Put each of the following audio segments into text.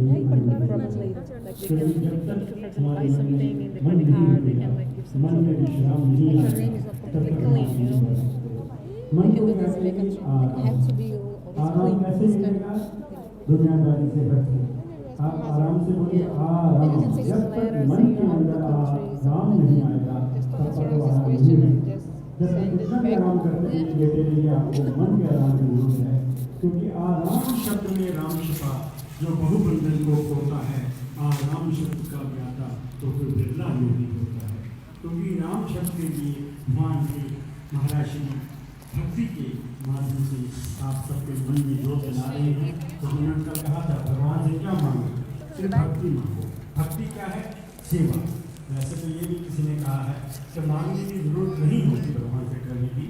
Probably, like they can, for example, buy something in the credit card, they can like give some support. Like your name is not completely clean, you know. They can do this, they can have to be always clean, this kind of thing. Yeah. Then you can take some letter saying you're out of the country, something like that. Just to answer this question and just send it back. क्योंकि आराम शब्द में राम छिपा जो बहुबंधन को खोता है, आराम शब्द का ज्ञाता तो फिर बिरला योगी होता है। क्योंकि राम शब्द के लिए मान के महाराज श्री भक्ति के माध्यम से आप सबके मन में जो बना रहे हैं, तो उन्होंने कल कहा था भगवान से क्या मांगो, सिर्फ भक्ति मांगो। भक्ति क्या है? सेवा। वैसे तो ये भी किसी ने कहा है कि मांगने की जरूरत नहीं होती भगवान से करने की,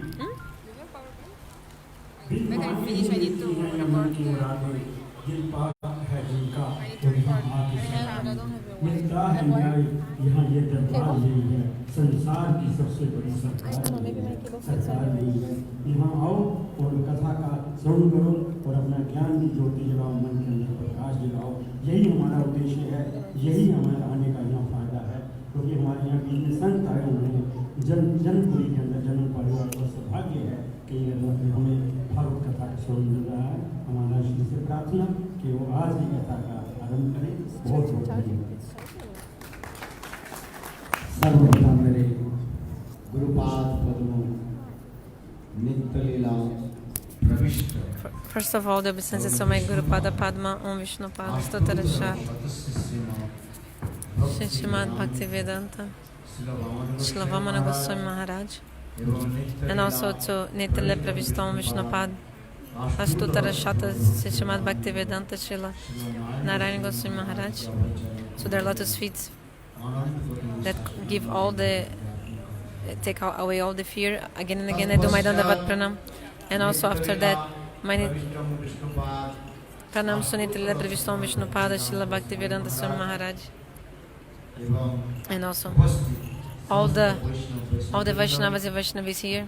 बिन मांगे ही मिलती है या मन की मुरादें, जिन पाक है जिनका वो यहाँ आके मिलता है न्याय, यहाँ ये दरबार यही है, संसार की सबसे बड़ी सरकार यही है। यहाँ आओ और कथा का श्रवण करो और अपना ज्ञान की ज्योति जलाओ, मन के अंदर प्रकाश जलाओ। यही हमारा उद्देश्य है, यही हमारा आने का यहाँ फायदा है। क्योंकि हमारे यहाँ बीच में संत आए हुए हैं, जन्मपुरी के अंदर जन्म परिवार का सौभाग्य है कि हमें भागवत कथा का श्रवण मिल रहा है। हमारा श्री से प्रार्थना कि वो आज की कथा का आरंभ करें। बहुत बहुत धन्यवाद। सर्वप्रथम मेरे गुरुपाद पद्मों नित्य लीला प्रविष्ट। First of all, the obeisances of my Guru Pada Padma, Om Vishnu Pada Stotarashat, Shri Srimad Bhaktivedanta, Srila Vamana Goswami Maharaj, and also to Nitya Pravishta Om Vishnu Pada Astutarashata Shri Srimad Bhaktivedanta Srila Narayana Goswami Maharaj. So there are lotus feet that give all the, take away all the fear. Again and again I do my Dandavat Pranam. And also after that, my Pranam Sunitila Pravishtam Vishnu Pada Srila Bhaktivedanta Swami Maharaj. And also all the Vaishnavas and Vaishnavis here,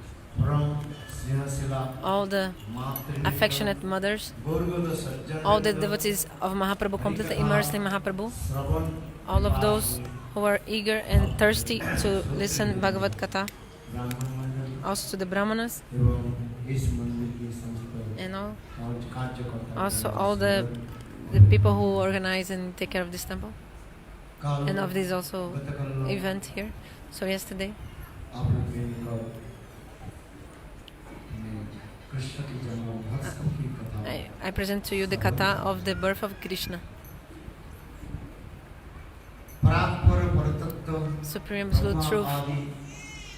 all the affectionate mothers, all the devotees of Mahaprabhu completely immersed in Mahaprabhu, all of those who are eager and thirsty to listen Bhagavat Katha, also to the Brahmanas, and also all the people who organize and take care of this temple and of this also event here. So yesterday I present to you the Katha of the birth of Krishna, Supreme Absolute Truth,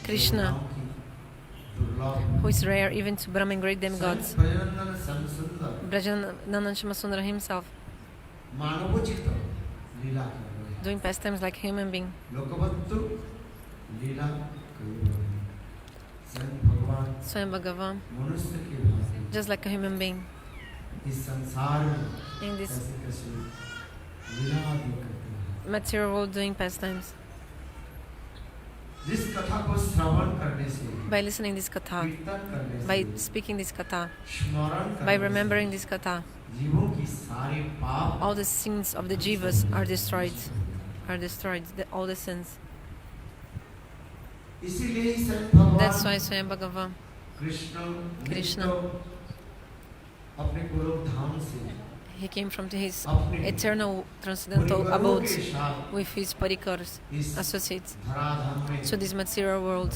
Krishna, who is rare even to Brahma and great demigods, Brajanandan Sundara himself, doing pastimes like human being, Swayam Bhagavan, just like a human being, in this material world doing pastimes. By listening this katha, by speaking this katha, by remembering this katha, all the sins of the jivas are destroyed, all the sins. That's why Swayam Bhagavan, Krishna, he came from his eternal transcendental abodes with his parikars, associates, to this material world.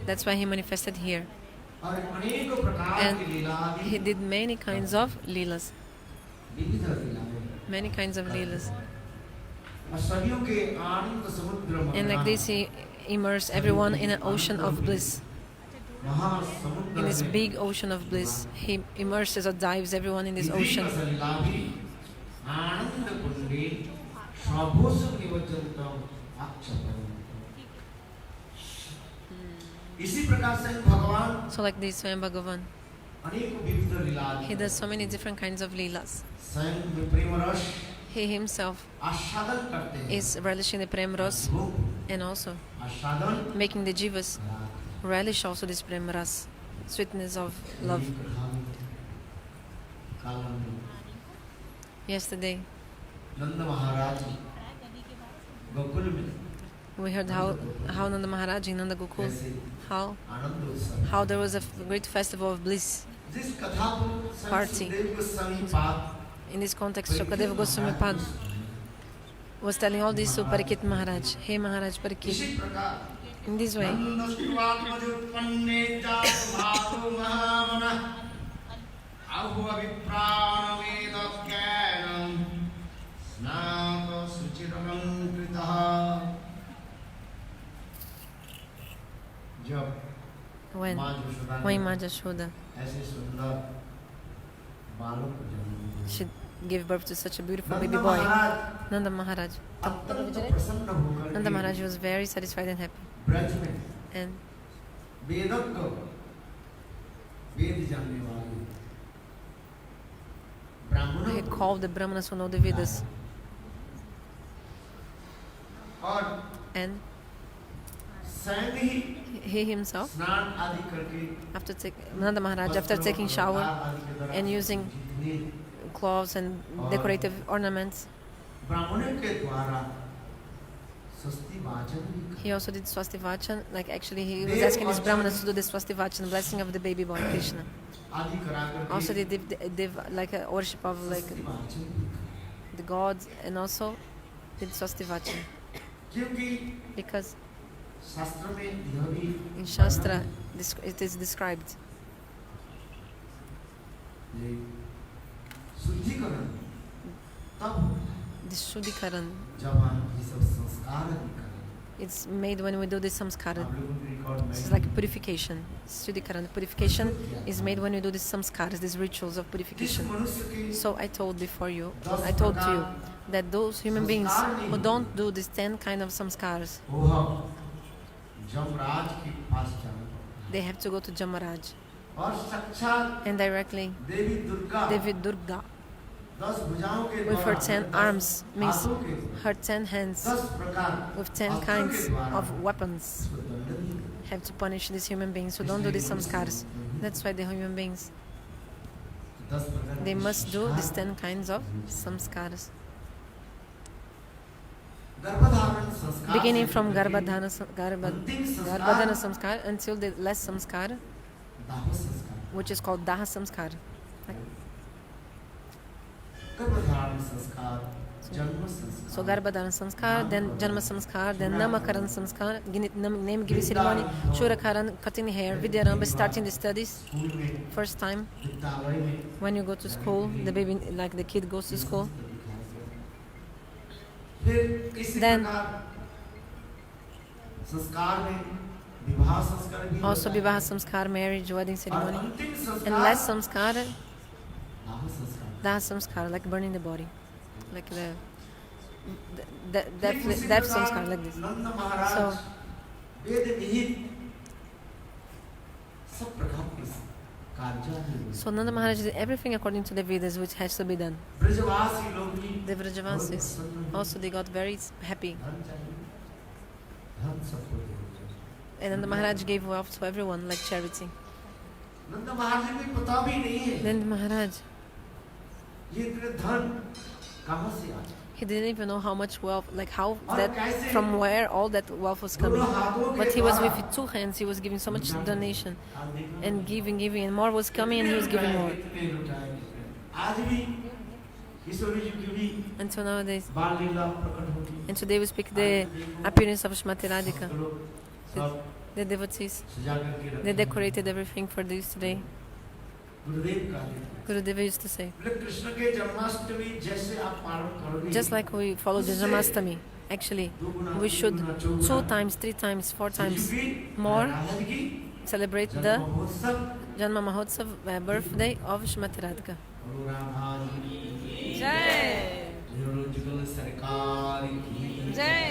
That's why he manifested here. And he did many kinds of leelas. Many kinds of leelas. And like this he immersed everyone in an ocean of bliss. In this big ocean of bliss, he immerses or dives everyone in this ocean. So like this, Swayam Bhagavan, he does so many different kinds of leelas. He himself is relishing the prem ras and also making the jivas relish also this prem ras, sweetness of love. Yesterday, नंद महाराज गोकुल में We heard how Nanda Maharaj in Nanda Gokul, आनंद उत्सव how there was a great festival of bliss. जिस कथा को Party. Sukhdev Goswami पाद In this context, Shukadeva Goswami Pad was telling all this to Parikshit Maharaj. Hey Maharaj Parikshit, इसी प्रकार in this way, नंदस्वात्मजोत्पन्ने जात भातो महामना आहुअभिप्राणवेदज्ञानं स्नात सुचिरलंकृतः जब when Maa Jashoda, ऐसे सुंदर बालक को जन्म दिया she gave birth to such a beautiful Nand baby boy, Maharaj Nanda Maharaj. अत्यंत प्रसन्न होकर Nanda Maharaj was very satisfied and happy. Braj में And वेदज्ञ वेद जानने वाले ब्राह्मणों he को called the Brahmanas who know the Vedas. और And स्वयं ही he himself, स्नान आदि करके Nanda Maharaj, after taking shower and using cloths and decorative ornaments, ब्राह्मणों के द्वारा स्वस्ति वाचन भी he also did Swasti Vachan. Like actually, he was asking his Brahmanas to do the Swasti Vachan, blessing of the baby boy Krishna. आदि करा Also, करके they did like a worship of like स्वस्ति वाचन भी the gods, and also did Swasti Vachan. क्योंकि Because शास्त्र में यह भी in Shastra, it is described ये शुद्धिकरण तब this Shuddhikaran. जब हम ये सब संस्कार आदि करें It's made when we do this samskara. आप लोगों के रिकॉर्ड में It's like purification. Shuddhikaran. Purification is made when we do these samskaras, these rituals of जिस purification. मनुष्य के So I told to you that those human beings who don't do these 10 kind of samskaras, वह जमराज के पास जाना they have to go to Jamaraj. और साक्षात And directly, Devi Durga Devi Durga, 10 भुजाओं के with her 10 10 arms, means हाथों के her 10 hands, 10 प्रकार with 10 अस्त्रों kinds के द्वारा of weapons, उसको दंडन दी गई। have to punish these human beings who don't do these samskaras. That's why the human beings, 10 प्रकार they की must do शिक्षा, these 10 kinds of samskaras. गर्भधारण संस्कार Beginning से from लेकर Garbhadhana samskar until the last samskar, दाह संस्कार which is called Daha samskar. गर्भधारण संस्कार जन्म संस्कार So Garbhadhana samskar, then Janma samskar, then Namakaran samskar, name giving ceremony, Shurakaran, cutting hair, Vidyarambha, starting the studies. School में First time विद्यालय में when you go to school, the baby, like the kid goes to school. फिर इसी Then- प्रकार संस्कार में विवाह संस्कार भी Also होता है। Vivaha samskar, marriage, wedding और ceremony. अंतिम And संस्कार last samskar, दाह संस्कार Daha samskar, like burning the body. Like the ठीक उसी death प्रकार samskar, like this. Nand Maharaj So, वेद विहित सब प्रकार के कार्य So Nanda Maharaj did everything according to the Vedas, which has to be done. ब्रजवासी लोग भी The Vrajavasis also, they got very happy. धन चाहिए धन सबको दे And Nanda Maharaj gave wealth to everyone, like charity. नंद महाराज को पता भी नहीं है Then Maharaj, ये इतने धन कहाँ से आए he didn't even know how much wealth, like how that, from where all that wealth was coming. But he was with 2 hands, he was giving so much donation and giving, and more was coming and he was giving more. आज भी किशोरी जी की भी Until nowadays. बाल लीला प्रकट होती है And today we speak the appearance of Shrimati Radhika. लोग सब The devotees, सजा करके they रखते decorated everything for this today. गुरुदेव का दिन Gurudeva used to say, बोले कृष्ण के जन्माष्टमी जैसे आप पालन करोगे just like we follow the Janmashtami, actually, we should 2 times, 3 times, 4 times more celebrate the Janma Mahotsav birthday of Shrimati Radhika. Jai! सरकार की Jai!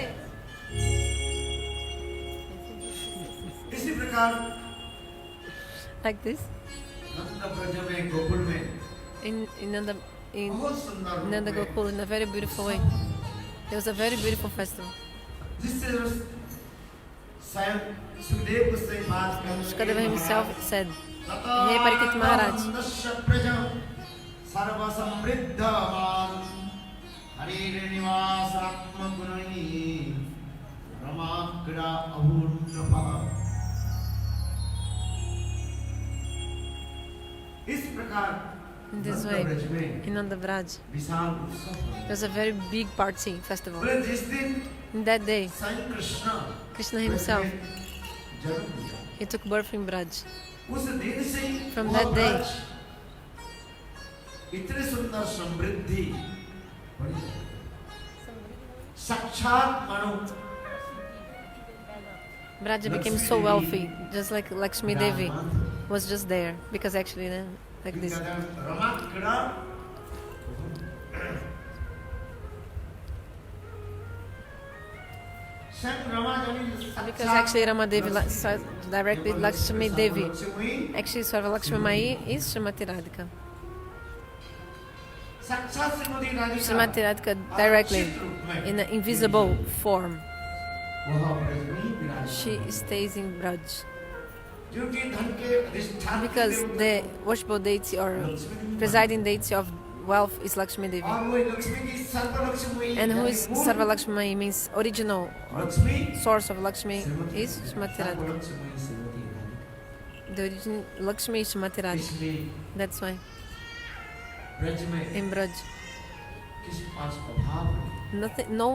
इसी प्रकार Like this, नंद ब्रज में गोकुल में in Nanda, in बहुत सुंदर रूप Nanda में Gokul, in a very beautiful way. It was a very beautiful festival. जिससे स्वयं सुखदेव उससे बात करते Shukadeva himself said, Hey Parikshit Maharaj, सर्व समृद्ध हरे रमाक्रीड़ा अभूर्णवः। इस प्रकार In this way, in Nanda Braj, विशाल उत्सव there was a very big party festival. बोले जिस दिन In that day, स्वयं Krishna himself, जन्म लिया, he took birth in Braj. उस दिन से ही From वह that day, ब्रज इतने सुंदर समृद्धि बड़ी साक्षात मानो Braja became so wealthy, just like Lakshmi Devi was just there, because actually, like this. रमाक्रीड़ा स्वयं रमा यानी Because actually Rama Devi directly Lakshmi Devi. Lakshmi Actually Sarva Lakshmi Mai is Srimati Radhika. साक्षात Shrimati Radhika Srimati Radhika directly in an invisible form. वह ब्रज में ही विराजमान She stays in Braj. क्योंकि धन के अधिष्ठान Because the worshipful deity or presiding deity of wealth is Lakshmi Devi. और वो लक्ष्मी की सर्वलक्ष्मी And who is Sarva Lakshmi Mai means original Lakshmi source of Lakshmi is Srimati Radhika. सर्वलक्ष्मी Shrimati Radhika. The origin Lakshmi is Srimati Radhika. इसलिए That's why Braj में in Braj किसी पास अभाव नहीं। nothing, no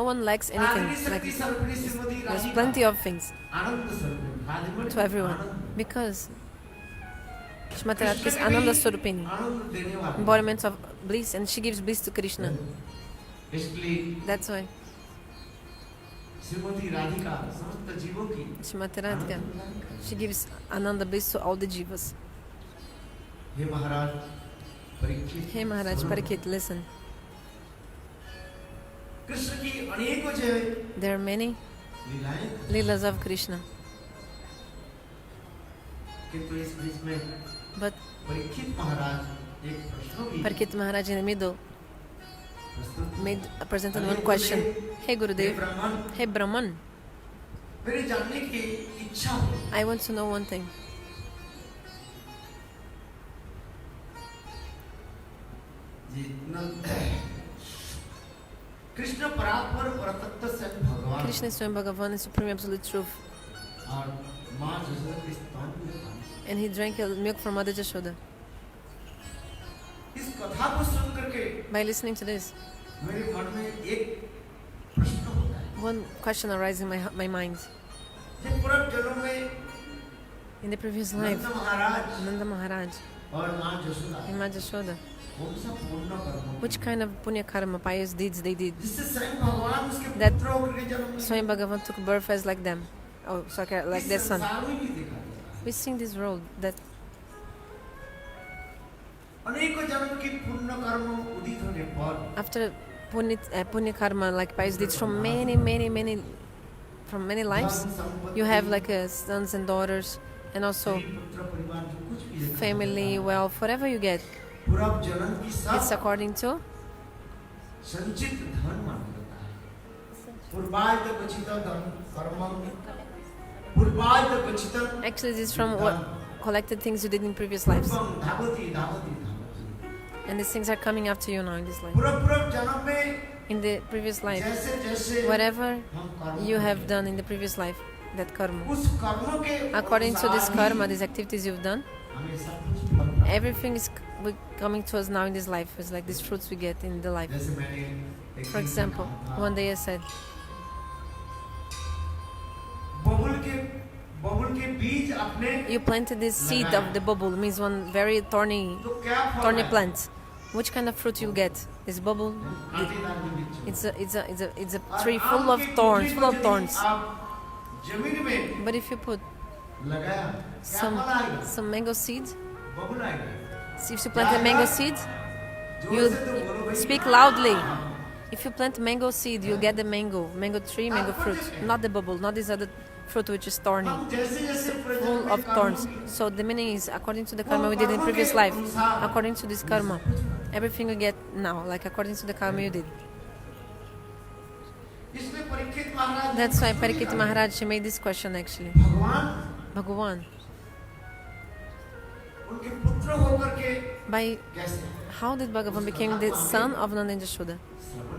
one lacks anything. Radhika Like शक्ति सर्वपरि Shrimati there's Radhika. plenty of things आनंद स्वरूप Radhika to everyone because Srimati Radhika is Ananda Swarupini, आनंद देने वाली। embodiment of bliss, and she gives bliss to Krishna. इसलिए That's why Shrimati Radhika समस्त जीवों की Srimati Radhika, she gives Ananda bliss to all the jivas. Hey Maharaj Parikshit Hey Maharaj Parikit, listen. Krishna की अनेकों जो There are many लीलाएं leelas of Krishna, किंतु इस बीच में but परीक्षित महाराज एक प्रश्न भी Parikit Maharaj in the middle प्रस्तुत presented one question. Hey हे Gurudev, ब्राह्मण hey Brahman, मेरे जानने की इच्छा है I want to know one thing. Krishna परात्पर परतत्व स्वयं भगवान Krishna is Swayam Bhagavan, is supreme absolute truth, और माँ जसोदा के स्तन में था। and he drank milk from Mother Jashoda. इस कथा को सुन करके By listening to this, मेरे मन में एक प्रश्न होता है one question arises in my mind. कि पूर्व जन्म में In the previous life, Nand Maharaj Nanda Maharaj और माँ जसोदा and Mother Jashoda, कौन सा पूर्ण कर्म which kind of punya karma, pious deeds they did? जिससे स्वयं भगवान उसके That पुत्र होकर के जन्म में Swayam Bhagavan took birth as like them. Oh, sorry, like इस their son. संसार में भी देखा गया। We sing this role that अनेकों जन्म की पुण्य कर्म उदित होने पर after punya karma, like pious deeds from many lives, you have like sons and daughters, and also पुत्र परिवार जो कुछ भी है, family, wealth, whatever you get, पूर्व जन्म की it's सब according to संचित धन माना जाता है। पूर्वार्ध गच्छित धन कर्मं पूर्वार्ध गच्छित actually this is from what collected things you did in previous lives, पूर्वं धावति धावति धावति। and these things are coming up to you now in this life. पूर्व जन्म में In the previous life, जैसे जैसे whatever हम कर्म you have done in the previous life, that karma, उस कर्मों के according to this अनुसार karma, he these activities you've done, हमें सब कुछ फल प्राप्त everything is coming to us now in this life. It's like these fruits we get in the life. जैसे मैंने एक For दिन example, कहा था, one day I said, बबुल के बीज अपने you planted this seed of the bubble, means one very thorny तो क्या फल है? plant. Which kind of fruit you'll get? This bubble, कांटेदार जो बीज it's a और tree आम full of की thorns, गुठली full को of thorns. यदि आप जमीन में But if you put लगाया क्या some फल आएगा? some mango seed, बबुल आएगा। see if you plant a mango seed, जोर you से तो बोलो भाई। speak loudly. If you plant mango seed, you'll get the mango tree, mango fruit, not the bubble, not this other fruit which is thorny, हम जैसे जैसे प्रजन्म full में of कर्मों thorns. की- So the meaning is, according to the karma we did in previous life, according to this karma, everything we get now, like according to the karma you did. इसलिए परीक्षित महाराज That's why Parikit Maharaj, she made this question actually. भगवान Bhagavan, उनके पुत्र होकर के by कैसे how did Bhagavan become the son of Nanda and Jashoda?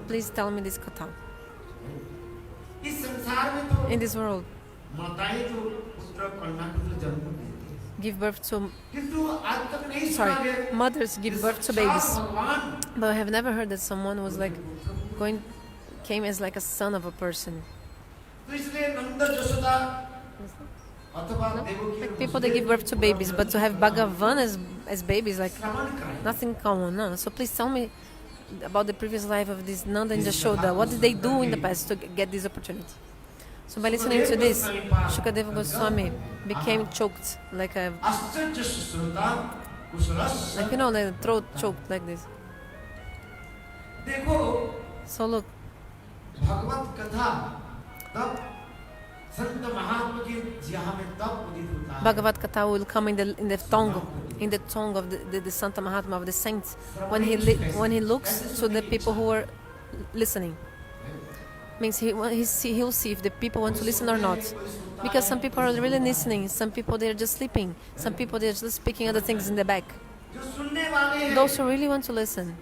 Please tell me this katha. इस संसार में तो In this world, माताएं तो पुत्र कन्या को तो जन्म देती हैं, give birth to, किंतु आज तक नहीं सुना sorry, गया mothers give birth to साक्षात babies. भगवान But I have never heard that someone was like came as like a son of a person. तो इसलिए नंद जसोदा अथवा Devaki Like people they give birth to babies, but to have Bhagavan as babies, like श्रवण कराएं। nothing common, no? So please tell me about the previous life of this Nanda and Jashoda. What did they do in the past to get this opportunity? So by listening to this, Shukadeva Goswami became choked, like आश्चर्य Sushruta कुशलस्य like the throat choked like this. देखो So look, भगवत कथा तब संत महात्मा की जिह्वा में तब उदित होता है Bhagavat Katha will come in the tongue of the Santa Mahatma of the saints when he looks to the people who are listening. Means he'll see if the people want to listen or not. Because some people are really listening, some people they're just sleeping, some people they're just speaking other things in the back. जो सुनने वाले हैं Those who really want to listen,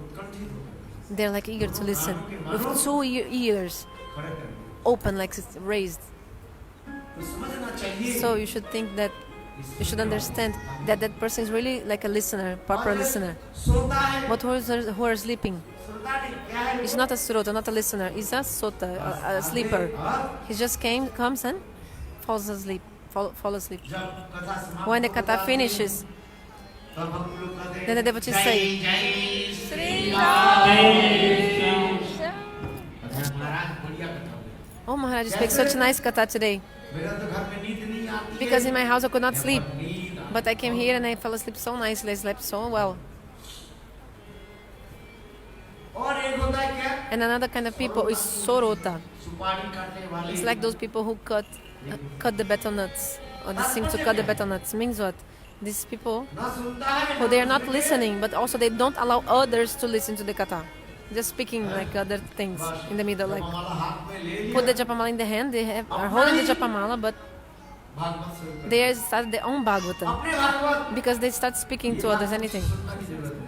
उत्कंठित होते they're like eager to listen with two ears हैं, खड़े करके। open, like it's raised. तो समझना चाहिए So you should think that you should understand that that person is really like a listener, proper listener. सोता है But who are sleeping? श्रोता ने क्या है He's not a srota, not a listener. He's a sota, a sleeper. He just comes and falls asleep. Fall asleep. जब कथा समाप्त When the हो katha जाती है, finishes, तब हम लोग कहते हैं, then the devotees जय say, जय Sri कथा महाराज बढ़िया कथा हुई। Oh Maharaj, you speak such nice katha today. मेरा तो घर में नींद नहीं आती है, Because in my house I could not sleep. नींद आती But I came here and I fell asleep so nicely. I slept so well. है। और एक होता है क्या And another kind of people is sorota. सुपारी काटने वाले It's like those people who cut the betel nuts. Or they seem to cut the betel nuts. Means what? These people ना सुनता है who they are not listening, but also they don't allow others to listen to the katha. Just speaking like other things in the middle, like हमारा हाथ में ले put लिया the japamala in the hand. They are holding the japamala, but Bhagavat शुरू कर they are start their own bhagavatam अपने Bhagavat because they start speaking to others anything. सुनने की जरूरत नहीं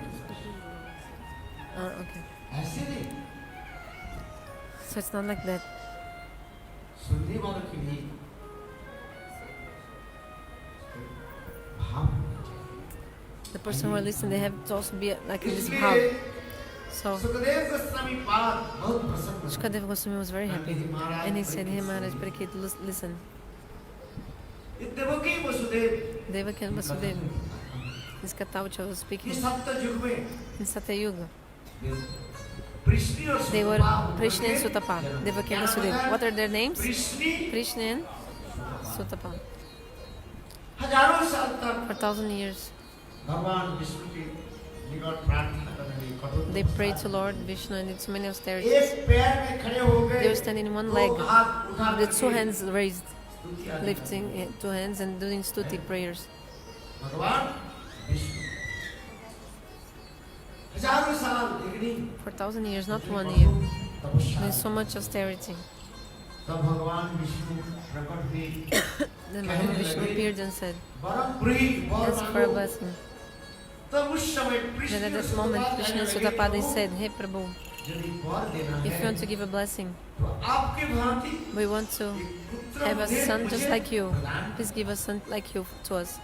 Okay, ऐसे नहीं so it's not like that. सुनने वालों के लिए भाव होना चाहिए। The person who are listening, they have to also be like in this bhav. इसलिए So सुखदेव गोस्वामी पाद बहुत प्रसन्न हुए। Shukadeva Goswami was very happy, and he said, "Hey Maharaj, Parikshit, listen, ये Devaki Vasudev Devaki and Vasudeva, this katha which I was ये speaking सप्त युग में in Satya Yuga, कृष्ण और they were Sutapa Krishna and Sutapa, Devaki and Vasudeva. What are their names? Krishna Krishna and Sutapa. हजारों साल तक For 1,000 years, भगवान विष्णु के निकट प्रार्थना करने लगे, कठोर they prayed to Lord Vishnu and did so many austerities. एक पैर में खड़े हो गए They were standing in one दो leg, हाथ उठा with two करके hands raised, स्तुति आदि lifting two hands and doing stuti prayers. भगवान विष्णु हजारों साल एक नहीं For 1,000 years, not 1 year. तपस्या There's so much austerity. तब भगवान विष्णु प्रकट हुए Then Bhagavan Vishnu appeared and said, परम प्रीत वर ask for a मांगो blessing. तब उस समय Then at Krishna that moment, Krishna and Sutapada said, Hey Prabhu, यदि वर देना if you है want to give a blessing, तो आपके भांति we want to एक पुत्र have a मुझे son just like you. प्रदान Please give a son like you to us.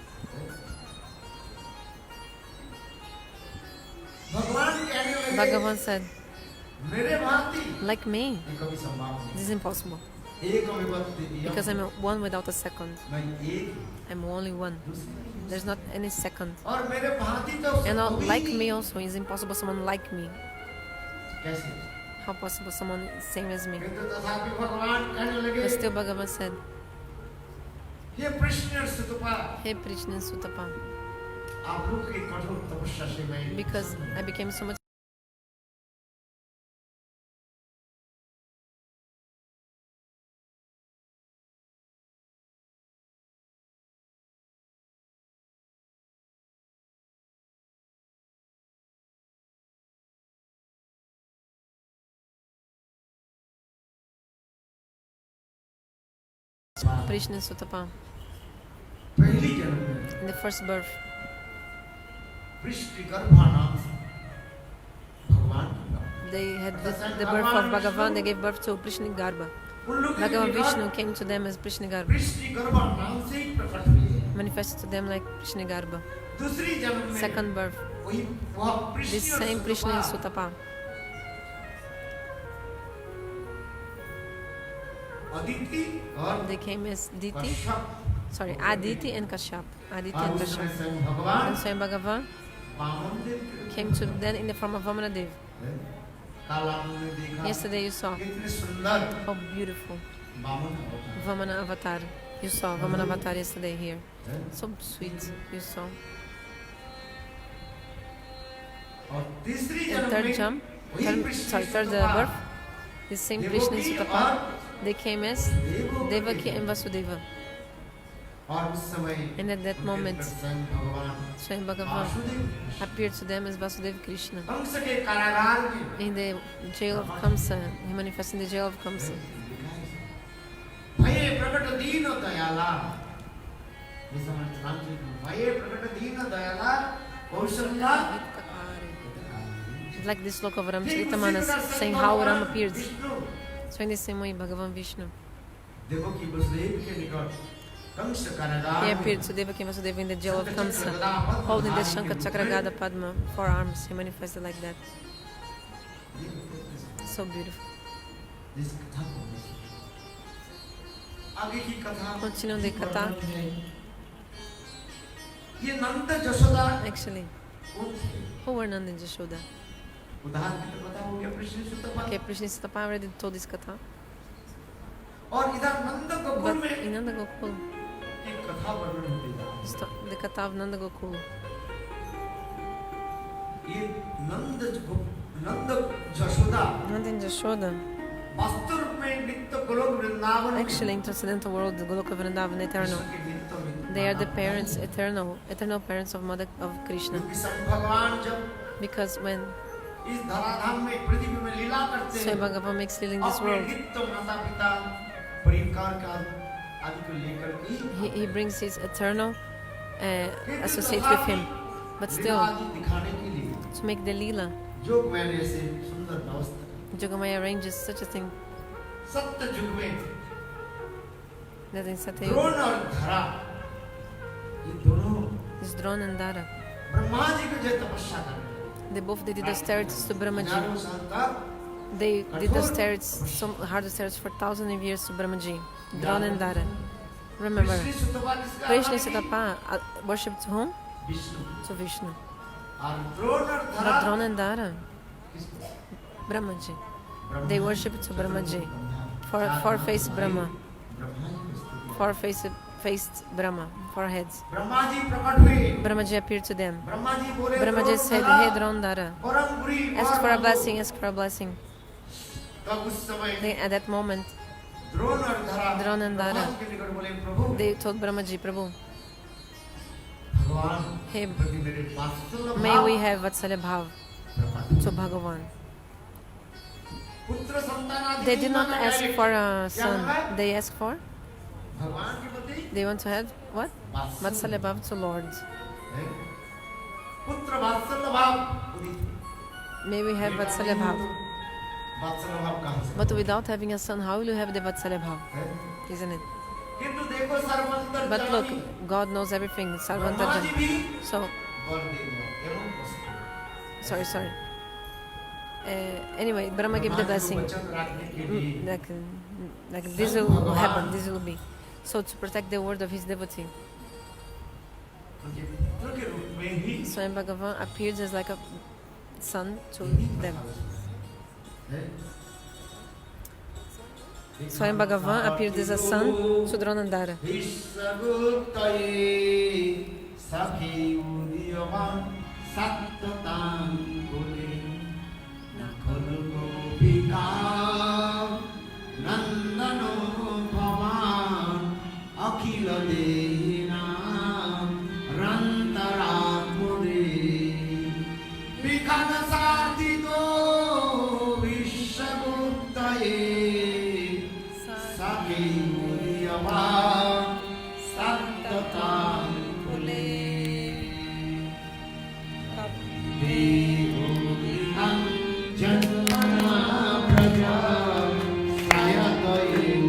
भगवान कहने लगे Bhagavan said, मेरे भांति like me. ये कभी संभव नहीं This is impossible. एक अविभक्त Because I'm one without a second. मैं एक I'm only one. दूसरी There's not any second. और मेरे भांति तो And कभी like नहीं। me also, it's impossible someone like me. कैसे How possible someone same as me? किंतु तथापि भगवान कहने लगे But still Bhagavan said, हे कृष्ण और सुतपा Hey Krishna and Sutapa, आप लोग की कठोर तपस्या से मैं because I became so much Krishna and Sutapa पहली जन्म में in the first birth. वृष्टि गर्भानाम भगवान की बात। They had the birth of Bhagavan, they gave birth to Krishna Garbha. Bhagavan Vishnu came to them as Prishnigarbha, manifested to them like Prishnigarbha. Second birth, this same Krishna is Sutapa. They came as Aditi and Kashyap. Aditi and Kashyap. And Swayam Bhagavan came to them in the form of Vamanadev. Yesterday you saw how beautiful Vamana avatar. You saw Vamana avatar yesterday here. So sweet. You saw. The third birth, the same Krishna and Sutapa, they came as Devaki and Vasudeva. And at that moment, Swayam Bhagavan appeared to them as Vasudeva Krishna. In the jail of Kamsa, he manifested in the jail of Kamsa. Like this look of Ramcharitamanas saying how Ram appeared. So in the same way, Bhagavan Vishnu, he appeared to Devaki and Vasudeva in the jail of Kamsa, holding the Shankha Chakra Gada Padma, 4 arms. He manifested like that. So beautiful. Continue the Katha. Actually, who were Nanda and Jashoda? Okay, Krishna Sutapa already told this Katha. But in Nanda Gokul, the Katha of Nanda Gokul. Nanda and Jashoda. Actually, in transcendental world, the Goloka Vrindavan, eternal. They are the parents, eternal parents of Mother of Krishna. Because when Swayam Bhagavan makes Leela in this world, he brings his eternal associates with him. But still, to make the Leela, Jogamaya arranges such a thing that in Satyayuga, is Drona and Dara. They both did austerities to Brahmaji. They did austerities, some hard austerities for thousands of years to Brahmaji. Drona and Dara. Remember, Krishna Sutapa worshipped to whom? To Vishnu. But Drona and Dara, Brahmaji. They worshipped to Brahmaji. Four-faced Brahma. Four-faced Brahma. 4 heads. Brahmaji appeared to them. Brahmaji said, "Hey Drona, ask for a blessing, ask for a blessing." At that moment, Drona and Dara, they told Brahmaji, "Prabhu, hey, may we have Vatsalya Bhav to Bhagavan." They did not ask for a son. They asked for? They want to have what? Vatsalya Bhav to Lord. May we have Vatsalya Bhav. But without having a son, how will you have the Vatsalya Bhav? Isn't it? But look, God knows everything. Sarvantajan. So, sorry. Anyway, Brahma gave the blessing. Like this will happen, this will be. So to protect the word of his devotee, Swayam Bhagavan appears as like a son to them. Swayam Bhagavan appeared as a son to Drona and Dara. Janmana praja sayatayena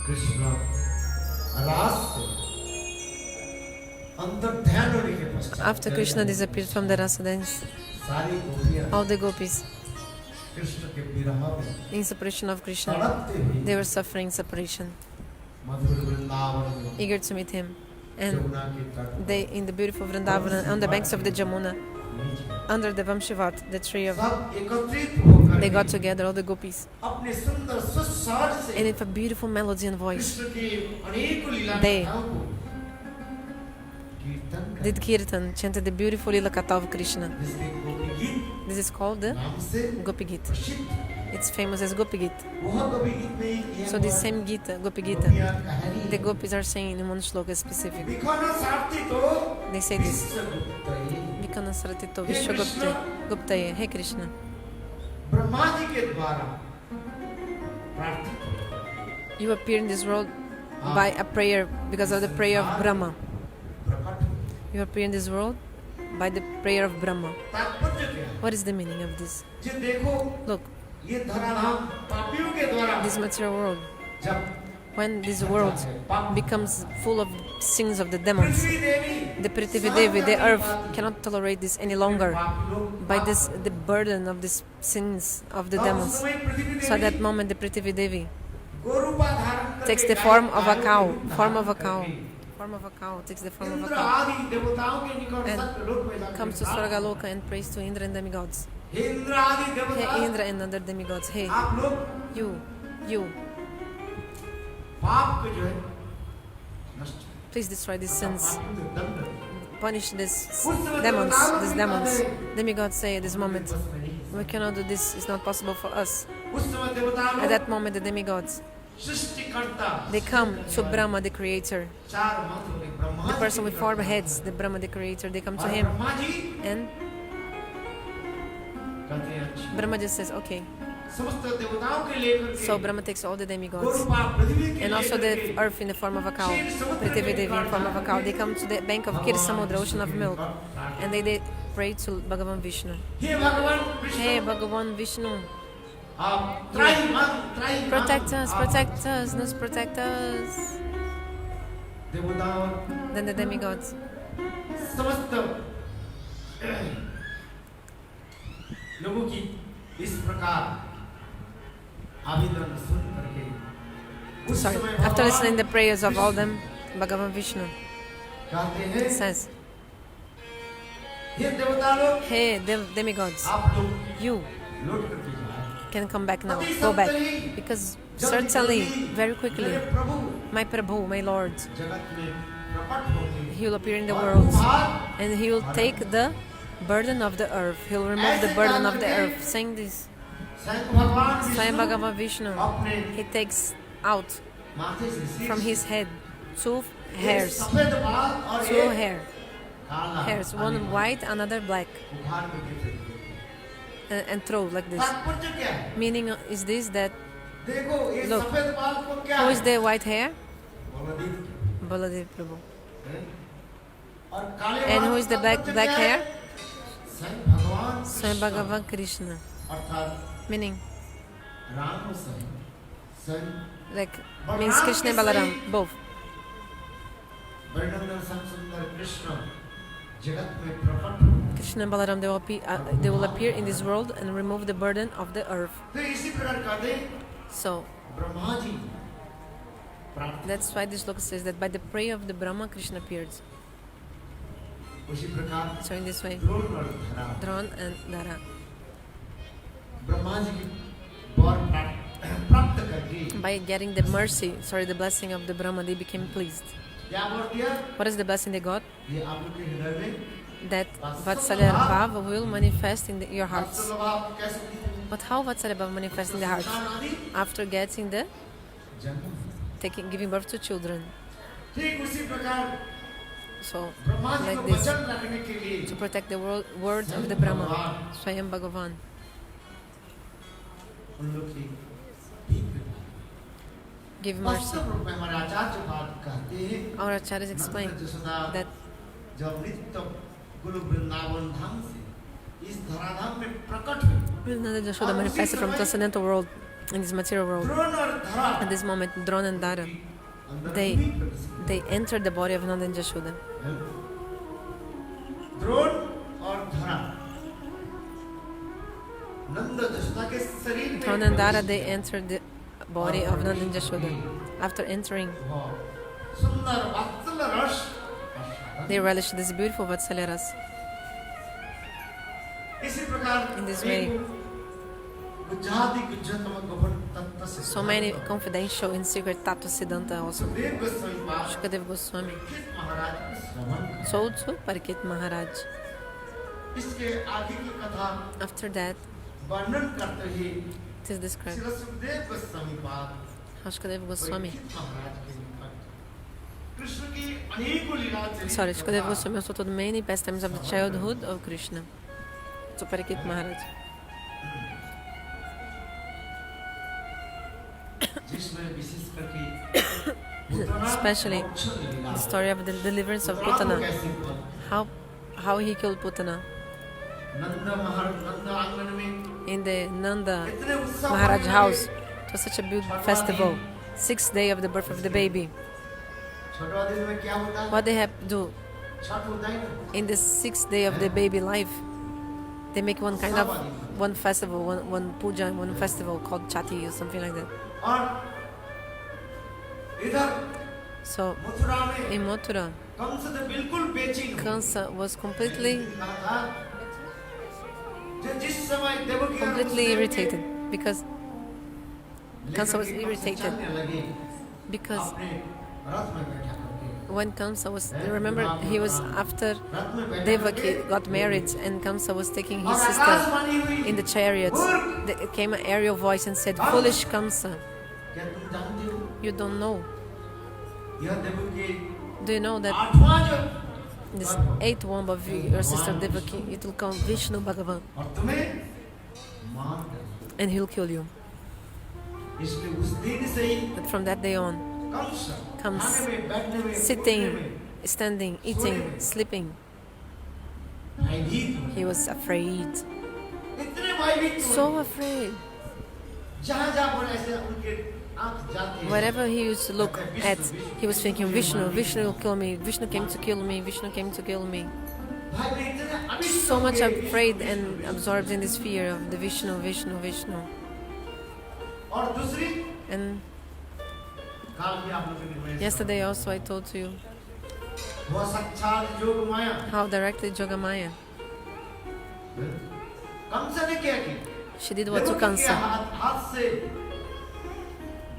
Krishna रास से अंतर ध्यान होने के पश्चात After Krishna disappeared from the rasa dance, सारी गोपियां all the gopis, Krishna के विरह में in separation of Krishna, तड़पते हुए they were suffering separation, मधुर वृंदावन में eager to meet him. And Yamuna के तट पर they, in the beautiful Vrindavan, on the banks of the Jamuna, नीचे under the Vamshivat, the tree of, सब एकत्रित होकर they got together, all the gopis, अपने सुंदर सुस्वर से and with a beautiful melody and voice, Krishna की अनेक लीला They कथाओं को कीर्तन कर did kirtan, chanted the beautiful Lila Katha of Krishna. जिसके गोपी गीत This is called the नाम से Gopi Gita. प्रसिद्ध It's famous as Gopi Gita. वह गोपी गीत में ये So this same Gita, Gopi Gita, गोपियां कह रही the gopis are saying in one shloka specific. दिखाना सारथी तो They say this. विश्वगुप्त Vikana Saratito Vishwagupta Guptaye. Hey Krishna. Brahma ji के द्वारा प्रार्थित You appear in this world by a prayer, because of the prayer of Brahma. प्रकट You appear in this world by the prayer of Brahma. तात्पर्य क्या है What is the meaning of this? जी देखो Look, ये धराधाम पापियों के द्वारा this material world, जब when this world becomes full of sins of the demons, Prithvi Devi the Prithvi Devi, the earth, cannot tolerate this any longer. पापी लोग By this, the burden of these sins of the तब उस demons. समय पृथ्वी So at that Devi moment, the Prithvi Devi गोरूपा धारण करके takes the form of a cow, form of a cow, form of a cow, takes the form of a Indra cow, आदि देवताओं के निकट And Satyalok में जाकर comes to Swargaloka and prays to Indra and demigods. हे इंद्र आदि देवता Hey Indra and other demigods, hey, आप लोग you, पाप को जो है नष्ट please destroy these sins. पापों को दंड Punish these demons. Demigods say at this moment, we cannot do this, it's not possible for us. उस समय देवता At लोग that moment, the demigods, सृष्टिकर्ता they come to Brahma, the creator, चार मंत्र में ब्रह्मा the जी person के with 4 निकट heads, the Brahma, the creator, they come to और him. ब्रह्मा जी And कहते हैं अच्छा Brahma just says, okay. समस्त देवताओं के लेकर के So Brahma takes all the demigods. गोरूपा पृथ्वी के And also लेकर the के earth in the form of a cow, Prithvi Devi in form of a cow. They come to the bank of Kirsamudra, ocean of milk, and they pray to Bhagavan Vishnu. हे भगवान Krishna Hey Bhagavan Vishnu, आप त्राहि protect us, no protect us. देवताओं Then the demigods, समस्त लोगों की इस प्रकार आवेदन सुन करके उस sorry, समय after भगवान listening the prayers of all them, Bhagavan Vishnu कहते हैं says, हे देवता लोग hey demigods, आप लोग you लौट करके जाएं can come back now, go back. Because certainly, very quickly, मेरे प्रभु my Prabhu, my Lord, जगत में प्रकट होंगे He will appear in the और world उभार and He will take the burden of the earth. He will remove the burden of the earth. Saying this, स्वयं भगवान Swayam Vishnu Bhagavan Vishnu, अपने He takes out माथे से शीश from His head 2 एक hairs, सफेद बाल और 2 एक hairs, काला one white, another black, उभार करके फेंक देते and throw like this. तात्पर्य क्या है Meaning is this that देखो ये Look, सफेद बाल को क्या who है is the white hair? Baldev Baladev Prabhu. है? और काले And बाल who को is the black तात्पर्य क्या hair? है? स्वयं भगवान Swayam कृष्ण, Bhagavan Krishna. अर्थात Meaning, राम स्वयं स्वयं like, means Krishna and Balaram, both. वर्णन सुंदर कृष्ण जगत में प्रकट हो Krishna and Balaram, they will appear in this world and remove the burden of the earth. तो इसी प्रकार कहते So, ब्रह्मा जी प्रार्थना that's why this sloka says that by the prayer of the Brahma, Krishna appeared. उसी प्रकार So in this way, Drona और धरा Dron and Dara, Brahma ji की वर प्राप्त करके by getting the mercy, the blessing of the Brahma, they became pleased. क्या बोल दिया What is the blessing they got? ये आप लोग के हृदय में That Vatsalya Bhava will manifest in your hearts. वात्सल्य भाव कैसे होती But how Vatsalya Bhava manifests in the hearts? संतान आदि After getting the, जन्म giving birth to children. ठीक उसी प्रकार So, ब्रह्मा जी like को this, वचन रखने के लिए to protect the words of the Brahma, Swayam Bhagavan, उन लोग की भीख give mercy. वास्तव रूप में हमारे आचार्य बात कहते हैं Our acharyas explain that जब नित्य गुरु वृंदावन धाम से इस धराधाम में प्रकट हुए Nanda Jashoda manifested from transcendental world in this material world. Drona और धरा At this moment, Drona and Dara, अंदर they भी प्रवेश किया। they entered the body of Nanda and Jashoda. Drona और धरा नंद जशोदा के शरीर में Drona and Dara, they entered the body of Nanda and Jashoda. After entering, सुंदर वात्सल रस they relished this beautiful Vatsalya Ras. इसी प्रकार In this way, गुजराती गुजरतम गबन तत्व से so many confidential and secret Tattva Siddhanta also. Sukhdev Goswami pass Shukadev Goswami, महाराज का श्रवण so too Parikit Maharaj. इसके आगे की कथा After that, वर्णन करते ही it is described Shri Sukhdev Goswami pass how Shukadev Goswami, महाराज के निकट कृष्ण की अनेकों लीला चरित्र sorry, Shukadev Goswami also told many pastimes of the childhood of Krishna to Parikit Maharaj. जिसमें विशेष करके Especially the story of the deliverance of Putana, how he killed Putana नंद आंगन में in the Nanda इतने उत्सव Maharaj मनाए house. It was such a beautiful festival. 6th day of the birth of the baby. छोटा दिन में क्या होता है What they have to do Chhath होता है ना in the 6th day of the baby life, they make one kind of one festival, one puja, one festival called Chati or something like that. और इधर So मथुरा में in Mathura, Kans तो बिल्कुल बेचैन हो Kansa was completely कहा था जो जिस समय देवकी और completely वसुदेव irritated because के Kansa was लेकर के irritated चलने लगे because अपने रथ में बैठा करके when Kamsa was, remember, he was after रथ में बैठा Devaki करके got married and Kamsa was taking his और sister आकाशवाणी हुई in the chariots. There came an aerial voice and said, "Foolish Kamsa, क्या तुम जानते हो you don't know. यह Devaki Do you know that आठवां जो this 8th womb of your sister Devaki, it will come Vishnu Bhagavan और तुम्हें मार देगा and he'll kill you." इसलिए उस दिन से ही But from that day on, Kans Kans खाने में बैठने में sitting, उठने में standing, eating, sleeping, भयभीत हो he was afraid, इतने भयभीत हो so afraid. जहाँ जहाँ पर ऐसे उनके आंख जाते हैं Wherever he used to look at, he was thinking, Vishnu, Vishnu will kill me, Vishnu came to kill me, Vishnu came to kill me. भाई मैं इतने अभिष्ट So हो much गए, afraid and absorbed in this fear of the Vishnu, Vishnu, Vishnu. और दूसरी And काल भी आप लोगों ने yesterday also I told to you वो साक्षात योग माया how directly Jogamaya, कंस ने क्या किया she did what to Devaki के Kamsa. हाथ से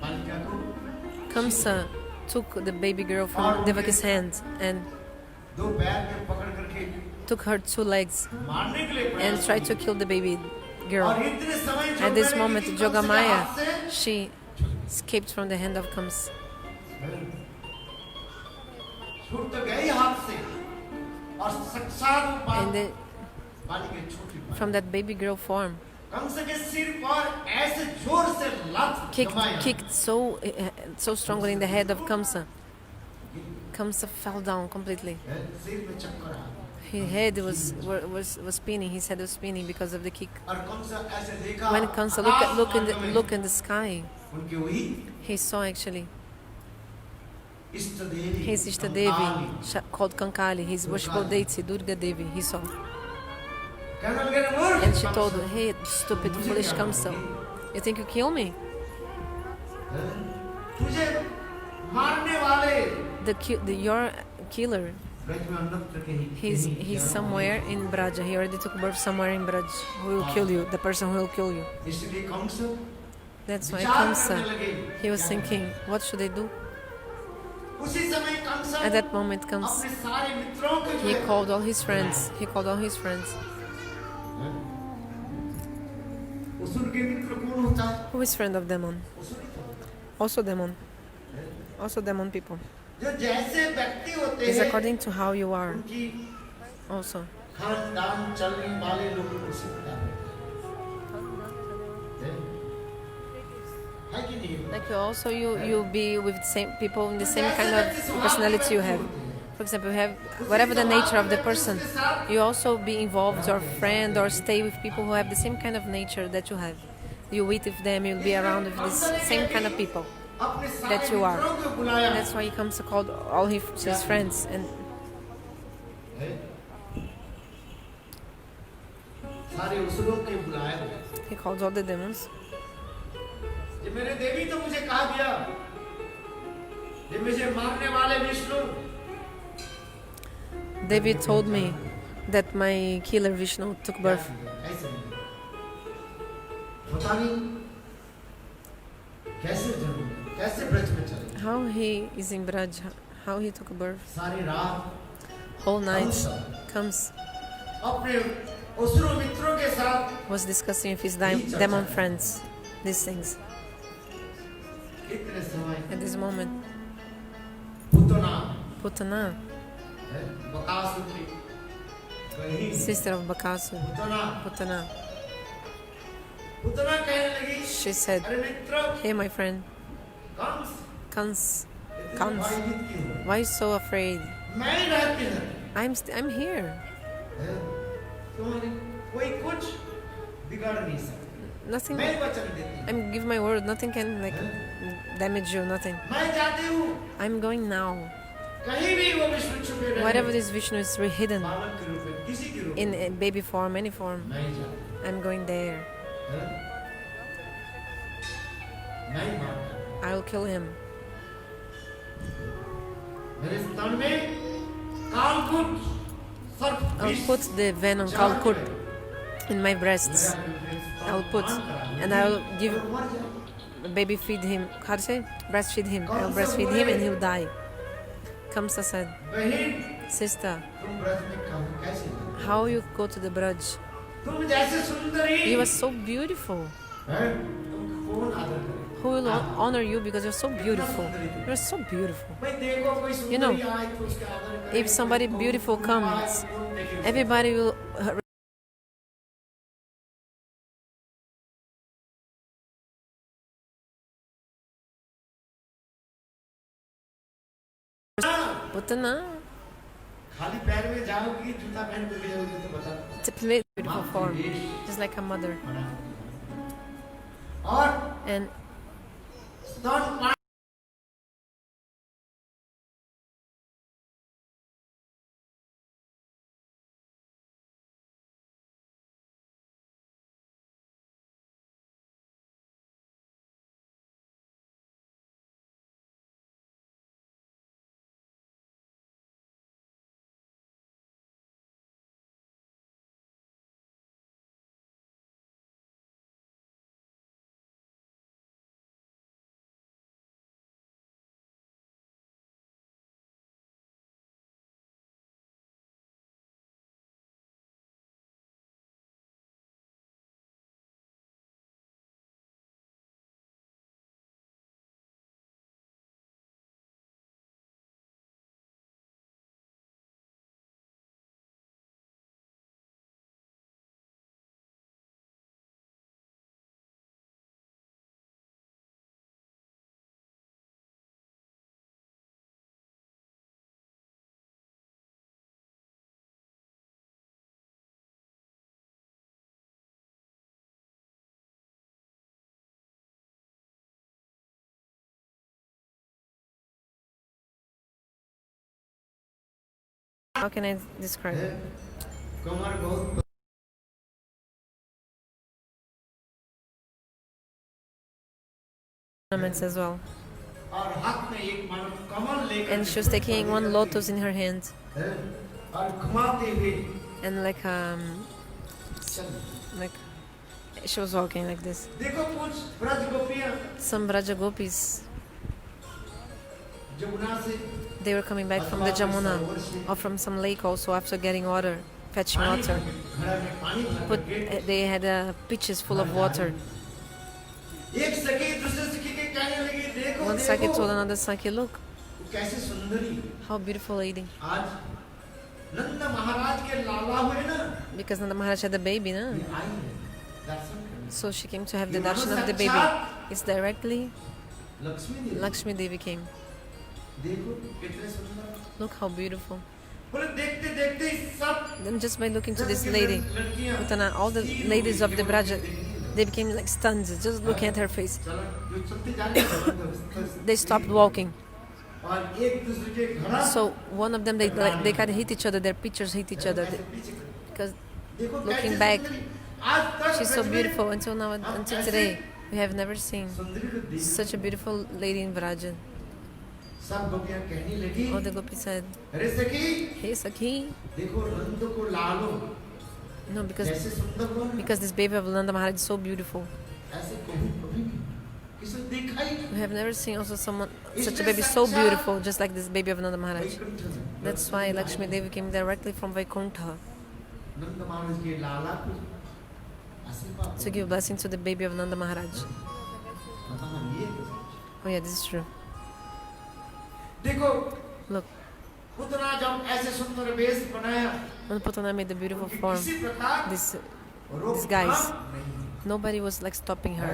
बालिका को Kamsa took the baby girl from Devaki's hand and दो पैर में पकड़ करके took her 2 legs मारने के लिए and प्रयास tried to kill the baby किया। girl. और इतने समय At this जो moment, करेगी कि कंस के Jogamaya, हाथ से she escaped from the hand of Kamsa. छूट तो गई हाथ से और साक्षात वो And then बालिका छोटी बालिका from that baby girl form, Kans के सिर पर ऐसे जोर से लात जमाया kicked so strongly in the head of Kamsa. Kamsa fell down completely. सिर में चक्कर आ गया His head was spinning. His head was spinning because of the kick. और कंस ऐसे देखा When Kamsa looked in the sky, उनके वही he saw actually इष्ट देवी his Ishta Devi called Kankali, his worshipful deity Durga Devi. He saw, कहने लगे मूर्ख and she told her, "Hey, stupid, foolish Kamsa, you think you kill me? तुझे मारने वाले Your killer, Braj में अन्नत्र के he's somewhere in Braja. He already took birth somewhere in Braj. Who will kill you? The person who will kill you." इसलिए Kans That's why विचार करने Kamsa, लगे he was thinking, what should I do? उसी समय Kans At that moment, अपने Kamsa, सारे मित्रों को he called all his friends. He called all his friends. असुर के मित्र कौन होता है Who is friend of demon? असुर ही तो होता है। Also demon. Also demon people. जो जैसे व्यक्ति होते It's हैं according to how you are. उनकी Also. खानदान चलने वाले लोगों को सीखता है है कि नहीं Like you be with the same people in the same kind of personality you have. For example, you have whatever the nature of the person, you also be involved or friend or stay with people who have the same kind of nature that you have. you eat with them, you'll be around with this same kind of people अपने that सारे you are. मित्रों को बुलाया That's why he comes to call all his friends, and है? सारे उसलों के बुलाए he calls all the demons. ये मेरे देवी तो मुझे कहा दिया ये मुझे मारने वाले Vishnu David told me that my killer Vishnu took birth. ऐसे नहीं पता नहीं कैसे जन्म कैसे ब्रज में चले How he is in Braj, how he took birth. सारी रात Whole night comes, अपने उसरो मित्रों के साथ was discussing with his demon friends these things. कितने समय At this moment, Putana Putana, Bakasur की कहीं sister of Bakasur, Putana Putana, Putana कहने लगी she said, अरे मित्र "Hey, my friend, Kans Kans, इतनी Kans, भयभीत क्यों हो? why you so afraid? मैं ही रहती हूँ I'm here. तुम्हारी कोई कुछ बिगाड़ नहीं सकता Nothing. मैं वचन देती हूँ Give my word. Nothing can damage you. Nothing. मैं जाती हूँ I'm going now. कहीं भी वो विष्णु छुपे रहे Whatever this Vishnu is hidden बालक के रूप में किसी के रूप in में a baby form, any form, मैं ही जाती I'm going there. हूँ मैं ही मारता I'll kill him. मेरे स्तन में कालकुट सर्प I'll विष put the venom Kalkut in my breasts. I'll put, and I'll give मर जाए baby feed him. How to say? Breastfeed him. I'll breastfeed him and he'll die. Kamsa said, बहन sister, तुम ब्रज में कैसे गई? how you go to the Braj? तुम जैसे सुंदरी You are so beautiful. हैं? तुम कौन आदर करे Who will honor you because you're so beautiful? You're so beautiful. भाई देखो कोई You know, सुंदरी आए तो उसके आदर करे If somebody beautiful comes, everybody will Putana, खाली पैर में जाओगी जूता पहन के जाओगी तो बता it's a beautiful form, just like a mother. और And स्तन how can I describe it? कमर बहुत Ornaments as well. और हाथ में एक मानो कमल लेकर And she was taking one lotus in her hand, हैं? और घुमाते हुए and like चल she was walking like this. देखो कुछ ब्रज गोपियां Some Braja gopis, जमुना से they were coming back from the Jamuna or from some lake also after getting water, fetching water. घड़ा में पानी भर But के they had pitchers full of water. एक सखी दूसरे सखी के कहने लगी देखो One Saki देखो told another Saki, look, वो कैसे सुंदरी how beautiful lady. आज नंद महाराज के लाला हुए ना Because Nanda Maharaj had a baby, no? ये आई है दर्शन करने So she came to have the darshan of the baby. It's directly Lakshmi Devi Lakshmi Devi came. देखो कितने सुंदर Look how beautiful. बोले देखते देखते ही सब Then just by looking to this lady, Putana, all the ladies of the Braja, They became like stunned, just looking at her face. चलन जो चलते जा रहे हैं They stopped walking. और एक दूसरे के घड़ा So one of them, they kind of hit each other. Their pictures hit each other because देखो looking कैसे back, सुंदरी, आज तक she's so ब्रज में beautiful until now, until today. We have never seen सुंदरी को देख such a beautiful lady in Vraja. सब गोपियां कहने लगी All the gopis said, अरे सखी "Hey Sakhi," देखो नंद को लालो no, जैसे सुंदर कौन है? because this baby of Nanda Maharaj is so beautiful. ऐसे कभी किसी देखा ही नहीं We have never seen also such a baby so beautiful, just like this baby of Nanda Maharaj. Vaikuntha में। That's why Lakshmi Devi came directly from Vaikuntha नंद महाराज के लाला को आशीर्वाद to give blessing to the baby of Nanda Maharaj. बताना ये Oh yeah, this is true. देखो Look, उतना जब ऐसे सुंदर वेश बनाया when Putana made the beautiful form, इसी प्रकार this रोक guys, नहीं। nobody was like stopping her.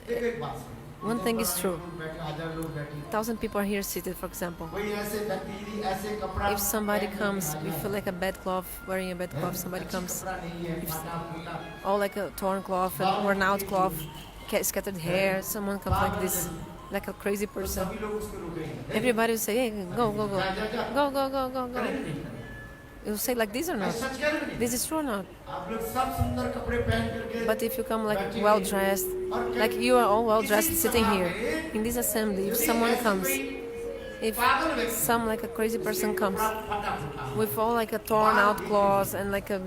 एक बात सुनो। One thing is true. लोग बैठे, 1000 लोग बैठे। 1,000 people are here seated, for example. कोई ऐसे व्यक्ति ऐसे कपड़ा If somebody पहन के comes, आ we जाए, feel like a bedcloth, wearing a bedcloth, somebody अच्छी comes, कपड़ा नहीं है, फाटा फूटा। all like a torn cloth and worn out cloth, scattered hair, someone comes like this, like a crazy तो person. सभी लोग उसको रोकेंगे। Everybody will say, hey, go, go, go, जा, जा, जा। go, go, go, go, go. करेंगे नहीं? You say like this or not? सच कह रहे हो नहीं? This is true or not? आप लोग सब सुंदर कपड़े पहन करके But if you come like well dressed, like you are all well dressed sitting here in this assembly, if someone comes, if some like a crazy person comes with all like a torn out clothes and like a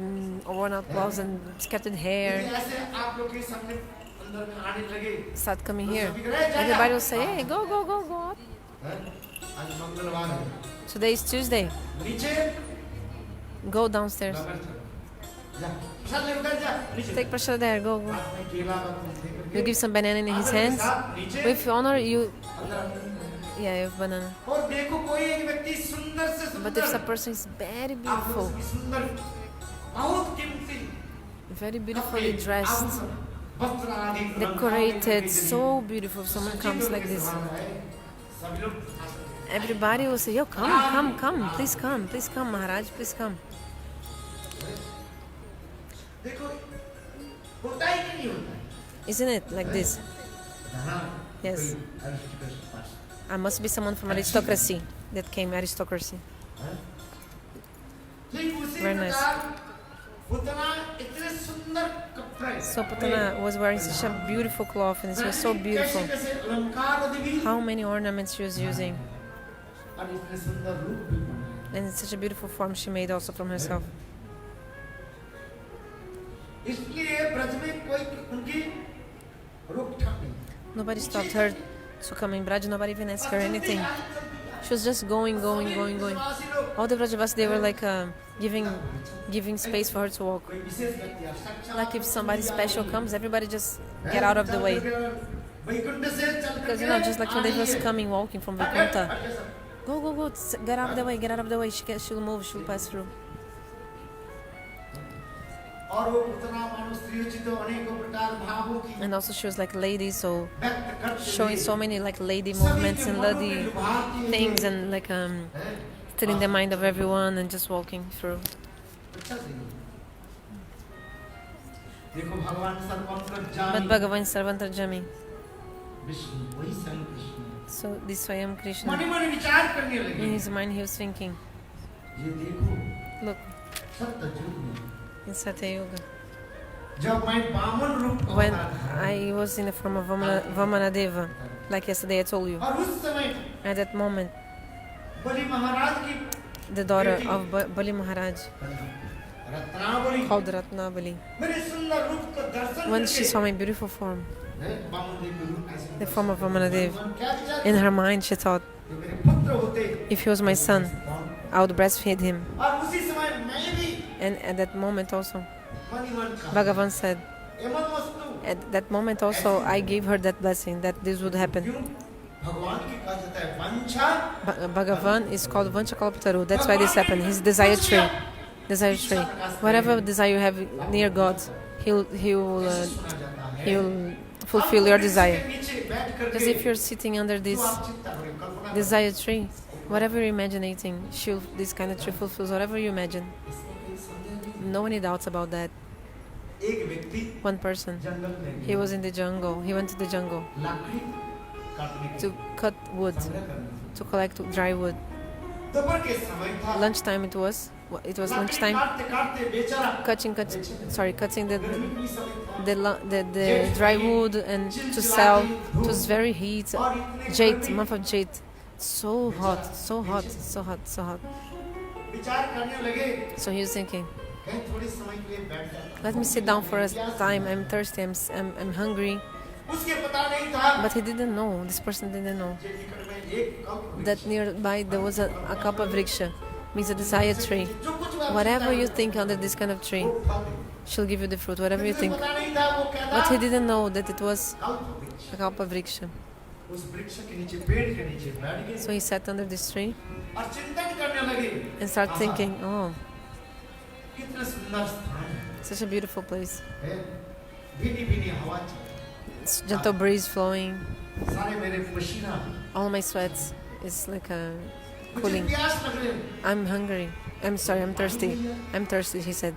worn out clothes and scattered hair, ऐसे आप लोग के सामने अंदर में आने लगे। start coming here, everybody will say, hey, go, go, go, go up. आज मंगलवार है। Today is Tuesday. नीचे Go downstairs. जा, प्रसाद ले उधर जा, नीचे। Take pressure there, go, go. हाथ में केला रख You give some banana in his hands. नीचे With honor, you, अंदर। yeah, you have banana. और देखो कोई एक व्यक्ति सुंदर से But if सुंदर some person is very आप लोग beautiful, उसकी सुंदर बहुत कीमती very beautifully dressed, आभूषण, वस्त्र आदि अलंकार decorated, देखने के लिए so beautiful, someone comes like this, सभी लोग everybody will say, yo, come, please come, Maharaj, please come. देखो होता ही कि नहीं होता है? Isn't it like this? हाँ, Yes. कोई aristocrat के पास, I must be someone from aristocracy that came, aristocracy. हाँ? ठीक उसी Very nice. प्रकार उतना इतने सुंदर कपड़े So Putana was wearing such a beautiful cloth and it was so beautiful. कैसे अलंकार आदि भी How many ornaments she was using, और इतने सुंदर रूप भी बनाए। and such a beautiful form she made also from herself. इसलिए ब्रज में कोई उनकी रोकथाम नहीं। Nobody stopped her to come in Braj, nobody even asked her anything. She was just going. All the Brajavas, they were like giving space for her to walk. कोई विशेष व्यक्ति या साक्षात Like if somebody special comes, everybody just get out of the way. Vaikuntha से चल Because just like when they was coming, walking from Vaikuntha. Go, get out of the way, she'll move, she'll pass through. और वो उतना मानो स्त्रीचित अनेकों प्रकार भावों की And also she was like lady, so व्यक्त करते showing so many like lady movements and lady things and like still in the mind of everyone and just walking through. देखो भगवान सर्वंतर But Jami Bhagavan Sarvantarjami. Vishnu वही स्वयं Krishna So this Swayam Krishna, मन ही मन विचार करने in लगे his mind he was thinking, ये देखो look, सत्य युग में in Satya Yuga, जब मैं बामन रूप when अवतार I was in the form of Vamanadeva, like yesterday I told you, और उस समय at that moment, बलि महाराज की the daughter of Bali Maharaj, Ratnavali called Ratnavali, मेरे सुंदर रूप का दर्शन when she करके saw my beautiful form, बामन देव के रूप ऐसे the form of Vamanadeva, मन क्या विचार in her mind she thought, कि मेरे पुत्र होते if he was my son, I would breastfeed him. और उसी समय मैं भी And at that moment also, मन ही मन का Bhagavan said, एमन वस्तु at that moment also, I gave her that blessing that this would happen. क्यों भगवान की कहा जाता है वंशा Bhagavan is called Vanchakalpataru. That's why this happened. His desire tree. Desire tree. Whatever desire you have near God, He'll fulfill your desire. Because if you're sitting under this desire tree, whatever you're imagining, this kind of tree fulfills whatever you imagine. No any doubts about that. एक व्यक्ति One person, जंगल में he was in the jungle. He went to the jungle लकड़ी काटने के to cut wood, संग्रह करने to collect dry wood. दोपहर के समय था Lunchtime it was. It was lunchtime. काटते काटते बेचारा Cutting the गर्मी की समय था the dry wood and to sell. It was very heat. और इतने Jade, गर्मी month of Jade. So hot, so hot, so hot, so hot. विचार करने लगे So he was thinking, कहीं थोड़ी समय के लिए बैठ जाए let me sit down for a time. I'm thirsty. I'm hungry. उसके पता नहीं था But he didn't know. This person didn't know जे निकट में एक कल्प that nearby there was a kalpa vriksha, means a desire tree. जो कुछ भी आप Whatever चिंता you think under this kind of tree, वो फल देगा। she'll give you the fruit. Whatever you उसे think. पता नहीं था वो कहता But he didn't know that it was कल्प वृक्ष a kalpa vriksha. उस वृक्ष के नीचे पेड़ के नीचे बैठ गए So he sat under this tree और चिंतन करने लगे and started thinking, oh, कितना सुंदर स्थान है such a beautiful place. भीनी भीनी हवा चल It's gentle breeze flowing. सारे मेरे पसीना All my sweats is like a मुझे cooling. प्यास लग रही है I'm hungry. I'm sorry, I'm thirsty. I'm thirsty, he said.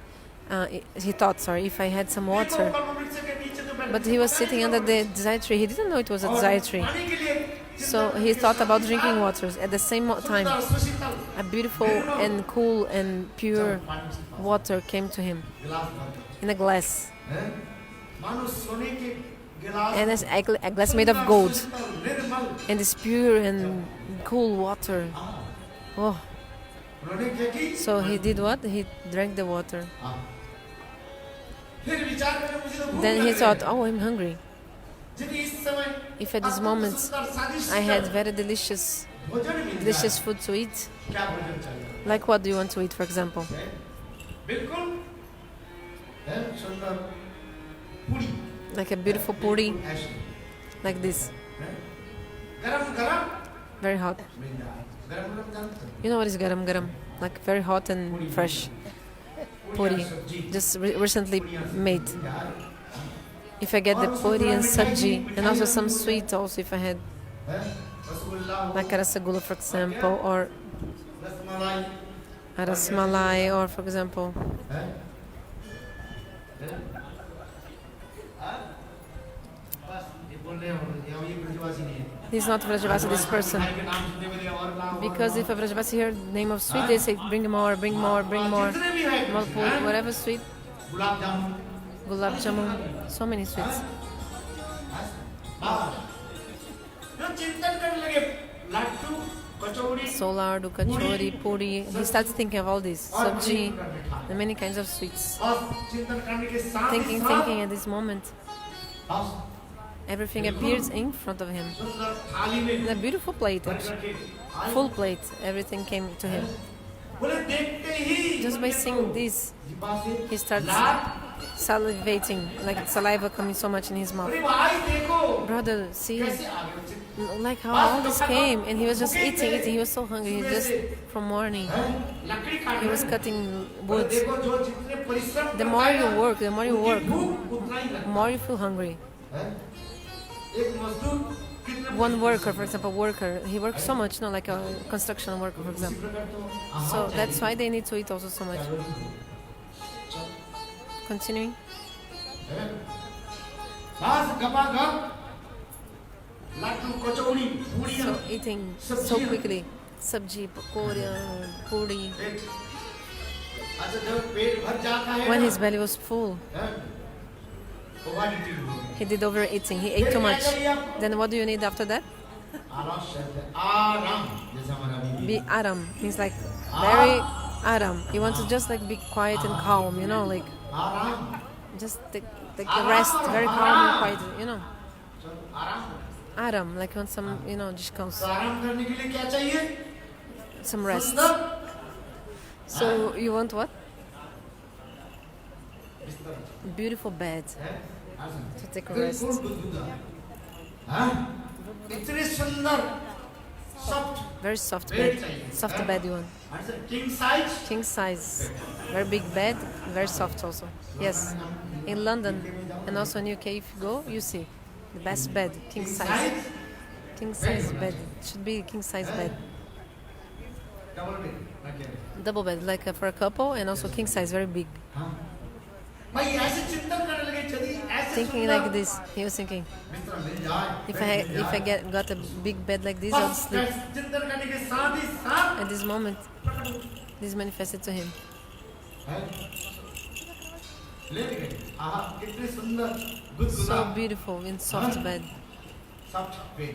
He thought, sorry, if I had some water. कल्प वृक्ष के नीचे तो बैठ But he was sitting under the desire tree. He didn't know it was a और desire tree. पानी के लिए So he thought about drinking water. At the same time, सुंदर सुशीतल a beautiful and cool and pure पानी से water came to him गिलास भर in a glass. हैं? मानो सोने के गिलास And it's a glass made of gold. सुंदर, निर्मल And this pure and cool water. Oh, उन्होंने क्या की so he did what? He drank the water. फिर विचार करके मुझे तो भूख Then लग he रही thought, है। oh, I'm hungry. यदि इस समय If at this अत्यंत moment सुंदर, स्वादिष्ट I had very delicious भोजन मिल delicious जाए, food to eat, क्या भोजन चाहिए like what do you want to eat, for example? है? बिल्कुल है, सुंदर पूरी Like a beautiful puri, ऐसे, like this, है? गरम गरम very hot. मिल जाए गरम गरम जानते हो? You know what is garam garam? Like very hot and fresh. Puri, just recently made. If I get the puri and sabji, and also some sweet also if I had, है? रसगुल्ला हो, like a rasagula for example, or rasmalai a rasmalai, or for example, है? है? बस ये बोल रहे हो ये ब्रजवासी नहीं है this is not Vrajavasi, this person. भाई के नाम सुनने में और लाओ Because if a Vrajavasi heard the name of sweet, they say bring more, bring more, bring more. जितने भी है More food, whatever sweet, gulab jamun gulab jamun, so many sweets. बस जो चिंतन करने लगे लड्डू कचौड़ी So lardu, kachori, puri. He starts thinking of all this, sabji, and many kinds of sweets. बस चिंतन करने के साथ ही Thinking, साथ thinking at this moment, बस everything appears in front of him. सुंदर थाली में In a beautiful plate, भर actually. करके आए। Full plate, everything came to him. बोले देखते ही Just by seeing this, जीवा से he starts Lad salivating, like saliva coming so much in his mouth. अरे भाई देखो Brother, see, कैसे आ गए चिंतन like how all this came, and he was just eating. He was so hungry. He just from morning, हैं? लकड़ी काट he was रहे हैं। cutting बोले wood. देखो जो जितने परिश्रम The करता more है you ना, work, the more you उतनी work, भूख उतना ही the लगता more you feel hungry. है। एक मजदूर कितने One worker, for example, worker, he works so much, like a construction worker, for example. So that's why they need to eat also so much. Continuing. बस गपागप लड्डू कचौड़ी पूड़ियाँ So eating so quickly. Sabji, pakora, puri. अच्छा जब पेट भर जाता है When ना, his belly was full, हैं, overeating हो गई। he did overeating. He ate too much. Then what do you need after that? आराम जैसा हमारा बीबी Be aram. Means like very aram. You want to just like be quiet and calm, like आराम just take the rest, very calm and quiet, चलो आराम Aram, like you want some, descanso, तो आराम करने के लिए क्या चाहिए some rest. सुंदर So you want what? बिस्तर Beautiful bed है आसन to take a बिल्कुल rest. बुद्धूदा हाँ इतने सुंदर soft Very soft bed bed. चाहिए Soft bed you want. Answer king size King size. Very big bed, very soft also. Yes. In London and also in UK, if you go, you see the best bed, king size. King size bed. Should be king size bed. Double bed Double bed, like for a couple, and also king size, very big. हाँ भाई ऐसे चिंतन करने लगे यदि ऐसे Thinking like this, he was thinking, बिस्तर मिल जाए if I got a big bed like this, I'll बस sleep. चिंतन करने के साथ ही साथ At this moment, this manifested to him. ले गए आहा कितने सुंदर गुदगुदा So beautiful in soft bed. सब पे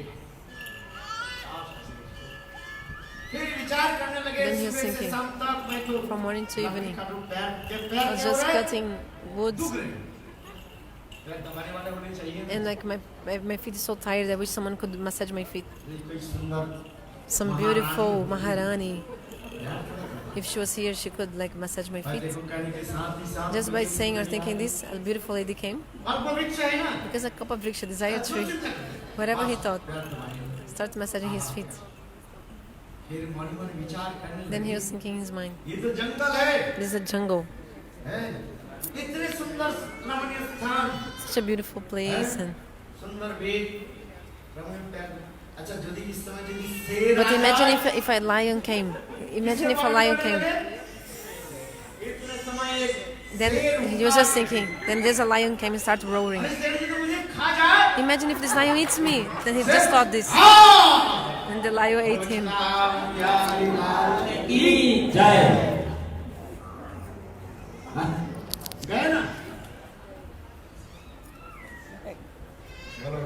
फिर विचार करने लगे Then he was सुबह से thinking, शाम तक मैं तो from morning to evening, पैर I was just cutting woods, दुख रहे पैर दबाने वाले होने चाहिए and like my feet is so tired. I wish someone could massage my feet. कोई सुंदर Some beautiful Maharani. If she was here, she could like massage my feet. कहने के साथ ही साथ Just by saying or thinking this, a beautiful lady came. अल्पवृक्ष है ना Because a cup of vriksha, desire tree, whatever he thought, starts massaging his feet. फिर मन मन विचार करने Then he was thinking in his mind, ये तो जंगल है this is a jungle, इतने सुंदर रमणीय स्थान such a beautiful place, and सुंदर वेद रमणीय पैर अच्छा यदि इस समय यदि शेर but imagine if a lion came. Imagine if a lion came. इतने समय Then he was just thinking. Then there's a lion came and started roaring. शेर जी तो मुझे खा जाए Imagine if this lion eats me. Then he just thought this, and the lion ate him. गए ना बोलो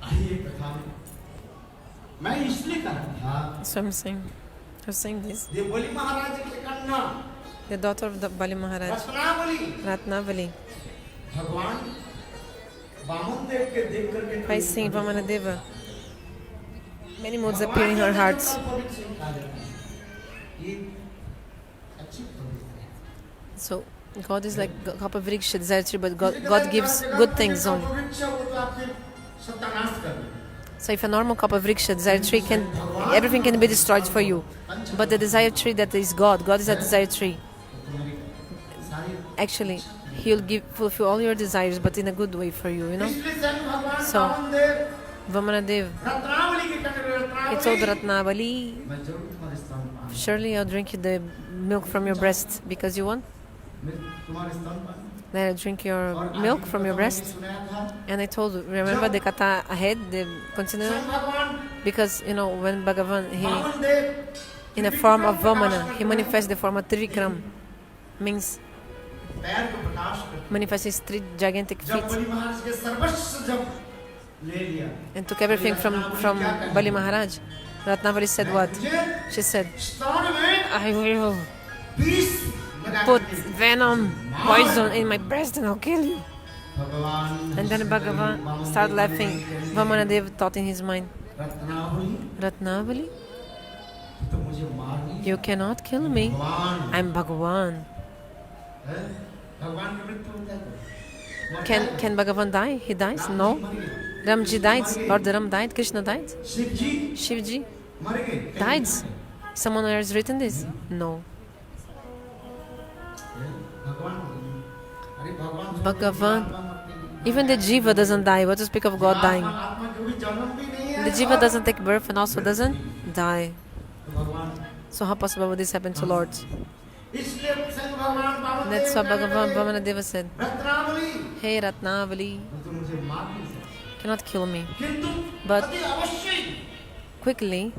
आइए कथा में मैं इसलिए कर रहा था So I'm saying, I was saying this. ये बोली महाराज की कन्या The daughter of the Bali Maharaj, Ratnavali Ratnavali, भगवान वामन देव के देख करके by seeing Vamanadeva, many moods appear in her heart. So God is like Kapavriksha, desire tree, but God gives good things only. So if a normal Kapavriksha, desire tree, everything can be destroyed for you. But the desire tree that is God is a desire tree. Actually, He'll fulfill all your desires, but in a good way for you, you know. So Vamanadev, he told Ratnavali, surely I'll drink the milk from your breast because you want. Then I drink your milk from your breast. And I told, remember the kata ahead, the continue? Because, you know, when Bhagavan, he, in a form of Vamana, he manifests the form of Trikram, means manifests his three gigantic feet. And took everything from Bali Maharaj. Ratnavali said what? She said, I will put venom, poison in my breast and I'll kill you. And then Bhagavan started laughing. Vamanadev thought in his mind, Ratnavali, you cannot kill me. I'm Bhagavan. Can Bhagavan die? He dies? No. Ramji died? Lord Ram died? Krishna died? Shivji died? Someone has written this? No. Bhagavan, even the Jiva doesn't die. What to speak of God dying? The Jiva doesn't take birth and also doesn't die. So how possible would this happen to Lord? That's what Bhagavan Vamanadeva said. Hey Ratnavali, cannot kill me, but quickly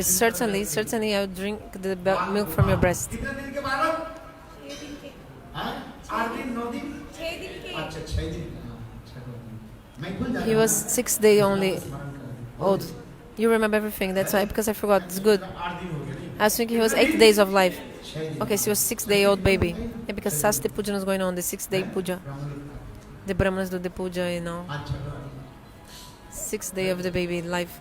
certainly I will drink the milk from your breast. He was 6 days only old. You remember everything, that's why, because I forgot, it's good. I was thinking he was 8 days of life. Okay, so he was 6 day old baby. Yeah, because Sasti Puja was going on, the 6 day puja. The Brahmanas do the puja, you know. 6th day of the baby life.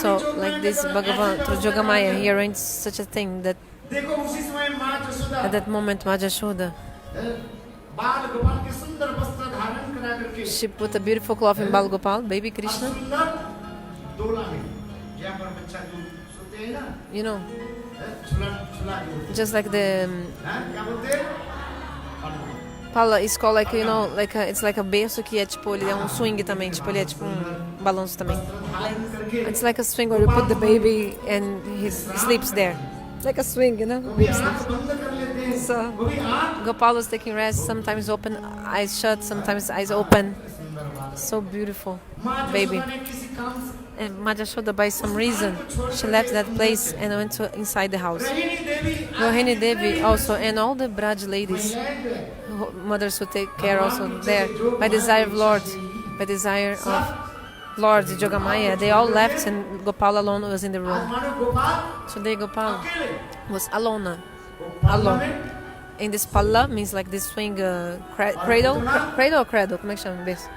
So, like this, Bhagavan, through Jogamaya, he arranged such a thing that at that moment, Ma Jashoda, she put a beautiful cloth in Bal Gopal, baby Krishna. You know, just like the Pala is called like, you know, like it's like a berço que é tipo, ele é um swing também, tipo, ele é tipo um balanço também. It's like a swing where you put the baby and he sleeps there. Like a swing, you know? Baby sleeps. So Gopal was taking rest, sometimes open, eyes shut, sometimes eyes open. So beautiful, baby. And Majashoda, by some reason, she left that place and went to inside the house. Rohini Devi also, and all the Braj ladies, mothers who take care also there, by desire of Lord, by desire of Lord Jogamaya, they all left and Gopal alone was in the room. Today Gopal was alone. In this palla means like this swing cradle or cradle, como é que chama isso?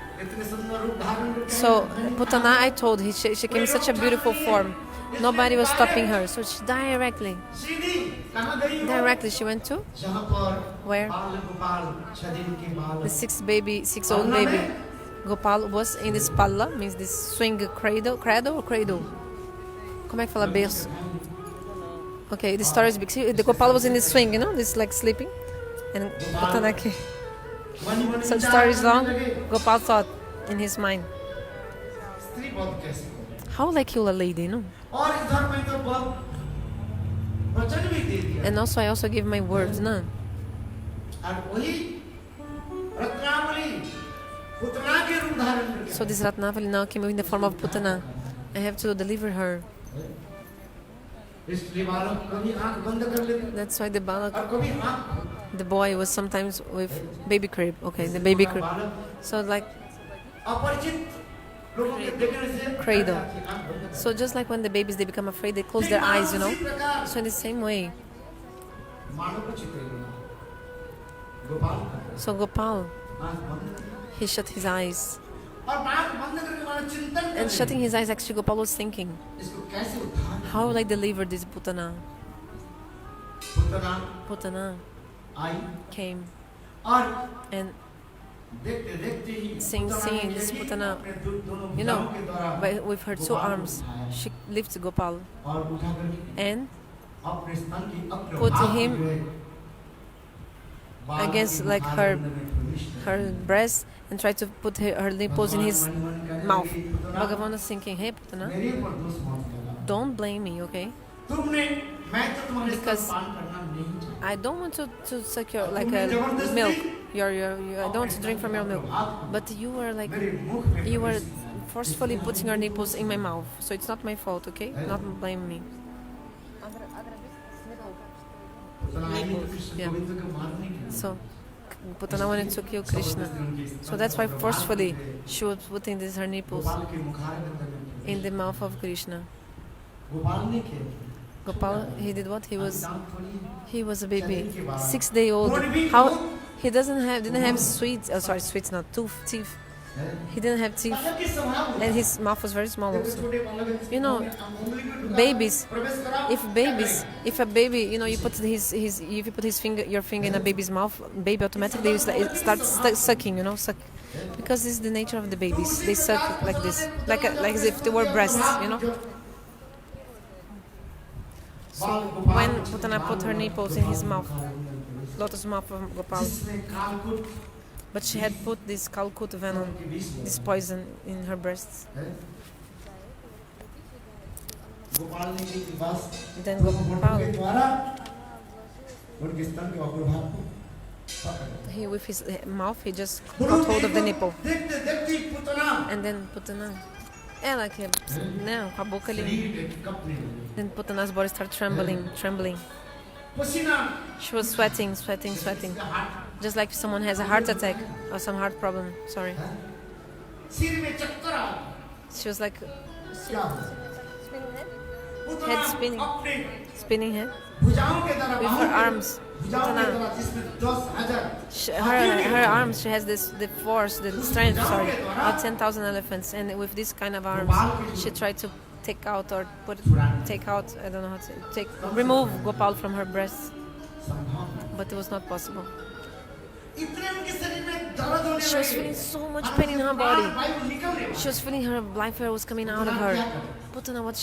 So Putana, I told her, she came in such a beautiful form. Nobody was stopping her, so she directly she went to where the six-old baby Gopal was in this palla, means this swing cradle. Como é que fala berço? Okay, the story is big. See, the Gopal was in this swing, you know, this like sleeping, and Putana came. So the story is long. Gopal thought in his mind, how will I kill a lady, no? And also I also give my words, no? So this Ratnavali now came in the form of Putana. I have to deliver her. That's why the balak, the boy was sometimes with baby crib. Okay, the baby crib. So like cradle. So just like when the babies, they become afraid, they close their eyes, you know. So in the same way. So Gopal, he shut his eyes. And shutting his eyes, actually Gopal was thinking, how will I deliver this Putana? Putana came and seeing this Putana, you know, with her two arms, she lifts Gopal and put him against like her breast and tried to put her nipples in his mouth. Bhagavan was thinking, hey Putana, don't blame me, okay? Because I don't want to suck your like milk. I don't want to drink from your milk. But you were forcefully putting your nipples in my mouth. So it's not my fault, okay? Not blame me. Yeah. So Putana wanted to kill Krishna. So that's why forcefully she was putting her nipples in the mouth of Krishna. Gopal, he did what? He was a baby, 6-day-old. How he didn't have sweets? Oh, sorry, sweets, not teeth. He didn't have teeth, and his mouth was very small also. You know, babies. If a baby, you know, you put if you put your finger in a baby's mouth, baby automatically starts sucking. You know, suck, because this is the nature of the babies. They suck like this, like as if they were breasts. You know. So when Putana put her nipples in his mouth, lotus mouth of Gopal, but she had put this Kalkut venom, this poison, in her breasts. Then Gopal, he with his mouth, he just got hold of the nipple. And then Putana, ela que não, com a boca ali. Then Putana's body started trembling. She was sweating. Just like someone has a heart attack or some heart problem. Sorry. She was like head spinning head with her arms. Putana, her arms, she has the force, the strength, of 10,000 elephants, and with this kind of arms, she tried to take out, I don't know how to remove Gopal from her breasts, but it was not possible. She was feeling so much pain in her body. She was feeling her life air was coming out of her. Putana, what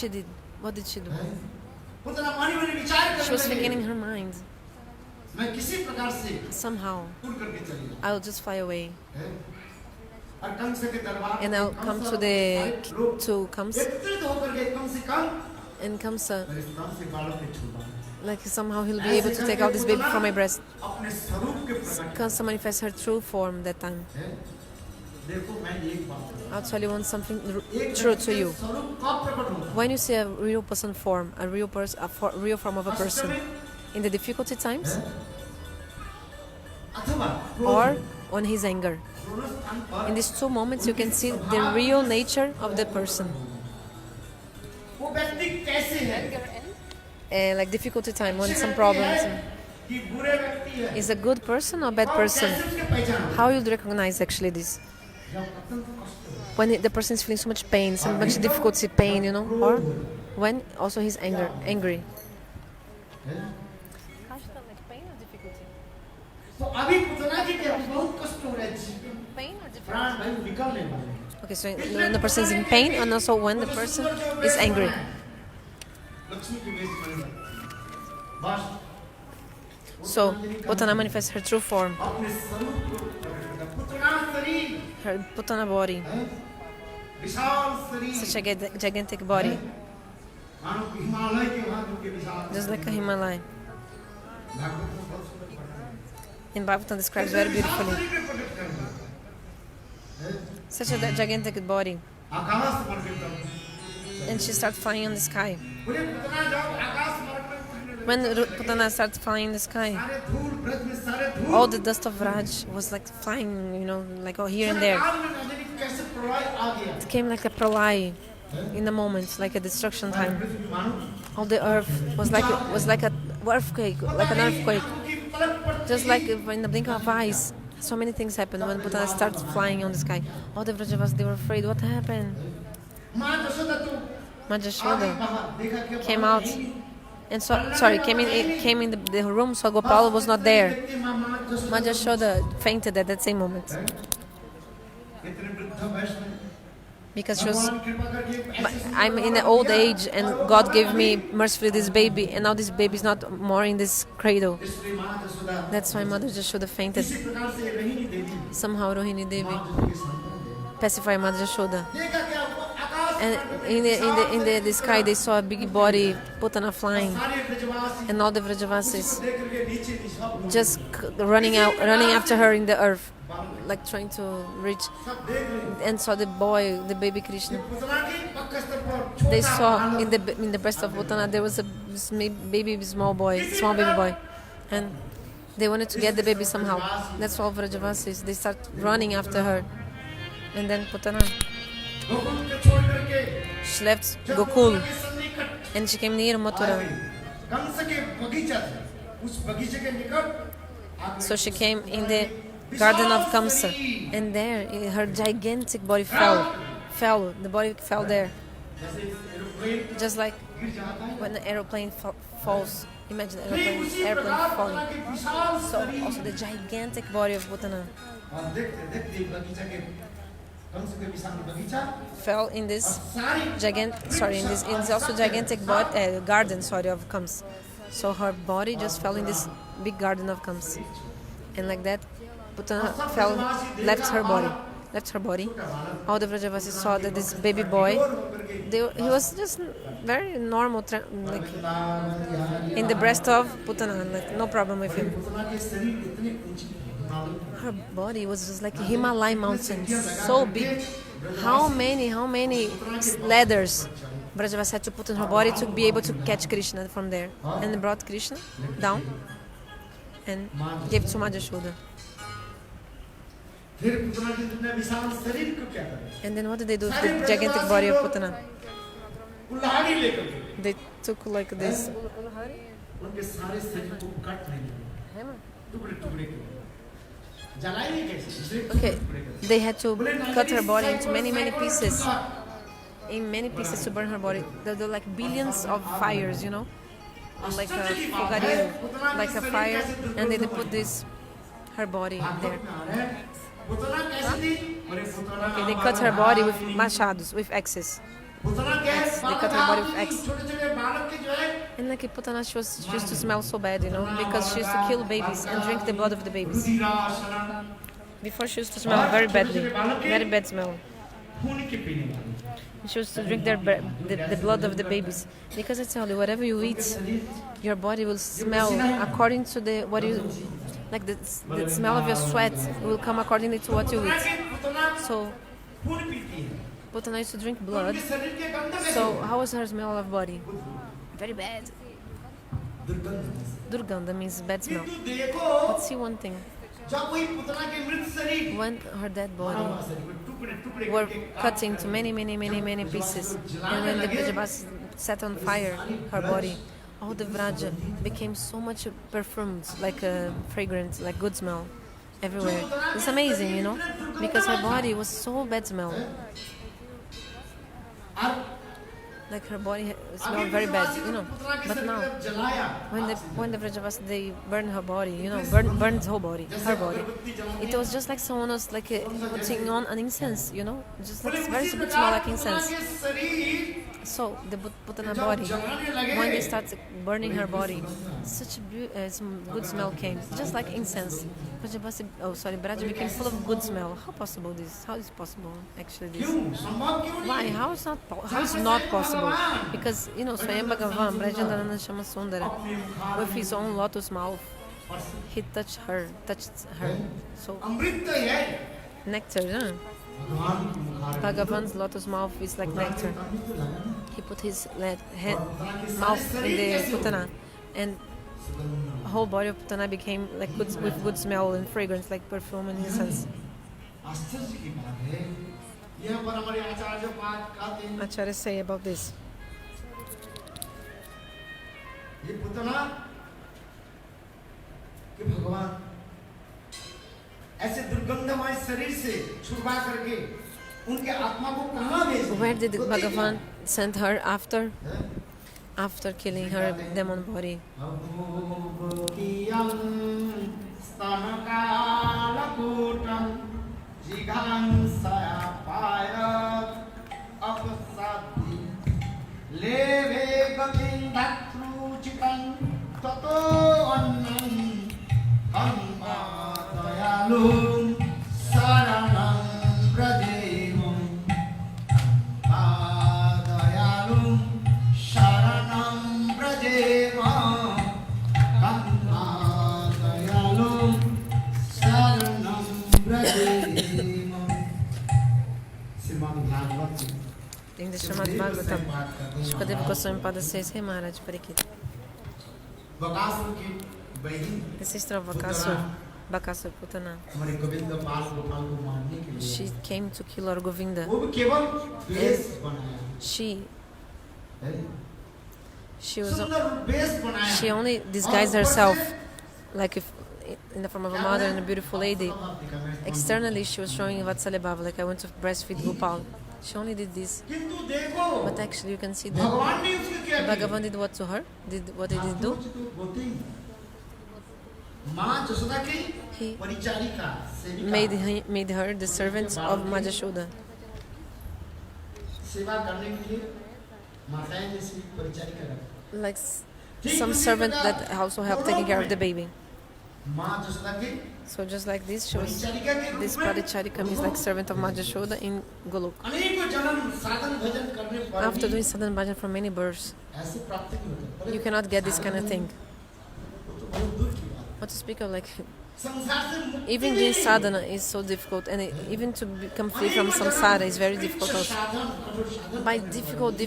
did she do? She was thinking in her mind. मैं किसी प्रकार से somehow दूर करके चली जाऊं, I'll just fly away और कंस के दरबार and I'll come to Kams एकत्रित होकर के कम से कम and Kamsa, मेरे स्तन से बालक को छूटा, like somehow he'll be able to take out this baby from my breast. अपने स्वरूप के प्रकट Kamsa manifests her true form that time. है। देखो मैं एक बात कहूं, I'll tell you something एक true व्यक्ति to के you. स्वरूप कब प्रकट होता है? When you see a real person form, a real form of a person in the difficulty times अथवा or on his anger. दोनों स्थान पर In these two moments, you can see the real nature of the person. वो व्यक्ति कैसे है, Like difficulty time, when some problems. कि बुरे व्यक्ति है, Is a good person or bad और person? कैसे उसके पहचान, How you recognize actually this? जब अत्यंत कष्ट हो, When the person is feeling so much pain, so much difficulty, pain, you know, or when also he's angry. है? Like pain or difficulty? तो अभी पुतना जी के बहुत कष्ट हो रहा है, Pain or difficulty? प्राण भाई निकलने वाले हैं। Okay, so when the person is in pain and also when the person is angry. Lakshmi की वेश बन जाती है। बस So Putana manifests her true form, अपने स्वरूप को प्रकट करता है। पुतना शरीर her Putana body, है, विशाल शरीर, such a gigantic body, मानो कि हिमालय के वहाँ जो के विशाल, just like a Himalaya. Bhagavat में बहुत सुंदर पढ़ा है। In Bhagavat describes very beautifully. शरीर में प्रकट कर दिया। है, Such a gigantic body, आकाश मार्ग में प्रकट। and she starts flying on the sky. बोले पुतना जब आकाश मार्ग में प्रकट, When Putana starts flying in the sky, सारे धूल ब्रज में सारे धूल, all the dust of Raj was like flying, you know, like here and there. काल में न जाने कैसे प्रलय आ गया। It came like a pralay in the moment, like a destruction time. Braj में मानो All the earth was like a earthquake, like an earthquake. उनकी पलक पर Just like in the blink of eyes, so many things happened when Putana starts flying on the sky. All the Vrajavas, they were afraid. What happened? माँ जसोदा तो Majashoda बाहर देखा कि came out and came in the room, so Gopala was not there. माँ Jasoda Majashoda fainted at that same moment इतने वृद्ध वयस में because she was. भगवान कृपा करके एक ऐसी I'm in an old age, and God gave me mercifully this baby, and now this baby is not more in this cradle. इसलिए माँ Jasoda That's why Mother Jashoda fainted. इसी प्रकार से रही देवी Somehow Rohini Devi माँ जसोदा के संतान pacified Mother Jashoda. देखा क्या आकाश And in the sky they saw a big body, Putana flying, सारे ब्रजवासी and all the Vrajavasis देख करके नीचे निशाब just running after her in the earth, like trying to reach, सब देख रहे and saw the baby Krishna. Putana की पक्का स्तर पर They छोटा saw बालक in the breast of Putana there was a small baby boy, and they wanted to get the baby somehow. That's all Vrajavasis. They start running after her, and then Putana, Gokul के छोड़ करके she left जब Gokul Putana के सन्निकट and she came near Mathura. Kans के बगीचा था उस बगीचे के निकट So she came in the garden of Kamsa, and there her gigantic body fell. The body fell there, जैसे एरोप्लेन just like गिर जाता है when the aeroplane falls. Imagine the ठीक उसी airplane प्रकार falling. पुतना के विशाल So शरीर also the gigantic body of Putana और देखते देखते बगीचा के कंस के विशाल बगीचा fell in और this सारी in this also gigantic garden of Kams. So her body just fell in this big garden of Kams, and like that Putana left her body. All the Vrajavasis saw that this baby boy, he was just very normal, like in the breast of Putana, like no problem with him. Putana के शरीर इतने ऊंचे Himalaya Her body was just like a Himalaya mountain, so big. How many ladders Vrajavas had to put in her body to be able to catch Krishna from there, and they brought Krishna down and gave to Majashoda. फिर पुतना के इतने विशाल शरीर को क्या करें And then what did they do with the gigantic body of Putana? कुल्हाड़ी लेकर के They took like this. उनके सारे शरीर को काट लेंगे टुकड़े टुकड़े के जलाएंगे कैसे Okay, they had to cut her body into many pieces, in many pieces to burn her body. There were like billions of fires, you know, like a fogareiro, like a fire, and they put this her body there. Putana कैसे थी अरे Putana Okay, they cut her body with machados, with axes. Putana के They cut her body with axe. छोटे छोटे बालक के जो है And like Putana, she used to smell so bad, because she used to kill babies and drink the blood of the babies. Before she used to smell very badly, very bad smell. She used to drink the blood of the babies. Because I tell you, whatever you eat, your body will smell according to the smell of your sweat will come accordingly to what you eat. So Putana used to drink blood. So how was her smell of body? Very bad. Durganda means bad smell. But see one thing. When her dead body were cut into many pieces, and when the Vrajabas set on fire her body, all the Vraja became so much perfumed, like fragrant, like good smell everywhere. It's amazing, because her body was so bad smell. Like her body smelled very bad, But now, when the Vrajavas, they burned her body, burned her body. It was just like someone was like putting on an incense, just like very good smell like incense. So the Putana body, when they started burning her body, such a good smell came, just like incense. Braja became full of good smell. How possible this? How is it possible actually this? Why? How is not possible? Because Swayam Bhagavan, Brajandarana Shama Sundara, with his own lotus mouth, he touched her. So nectar, huh? Bhagavan's lotus mouth is like nectar. He put his mouth in the Putana, and the whole body of Putana became like with good smell and fragrance, like perfume and incense. Acharya say about this. Where did Bhagavan send her after killing her demon body? In the Srimad Bhagavatam, Shukadeva Goswami Pada says, "Hey Maharaj Parikshit, the sister of Bakasur Putana, she came to kill our Govinda. She only disguised herself, like if in the form of a mother and a beautiful lady. Externally, she was showing Vatsalya Bhava, like I want to breastfeed Gopal. She only did this. But actually, you can see that Bhagavan did what to her? What did he do? He made her the servant of Ma Jashoda. Like some servant that also helped taking care of the baby. So just like this, this Paricharika means like servant of Ma Jashoda in Golok. After doing sadhana bhajan for many births, you cannot get this kind of thing. What to speak of, like, even doing sadhana is so difficult, and even to become free from samsara is very difficult also. By difficult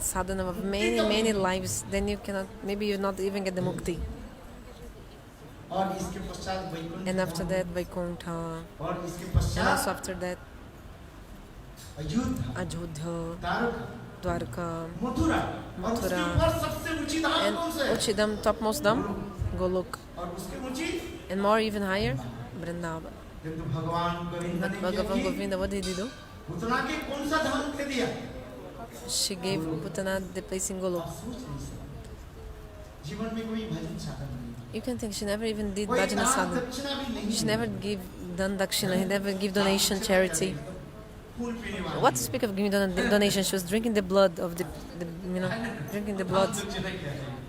sadhana of many lives, then you cannot, maybe you not even get the mukti. And after that, Vaikuntha. And also after that, Ajodhya, Dwarka, Mathura, and Uchidam, topmost dam, Golok. And more even higher, Vrindavan. But Bhagavan Govinda, what did he do? She gave Putana the place in Golok. You can think she never even did bhajana sadhana. She never done dakshina. He never give donation, charity. What to speak of giving donation? She was drinking the blood of drinking the blood.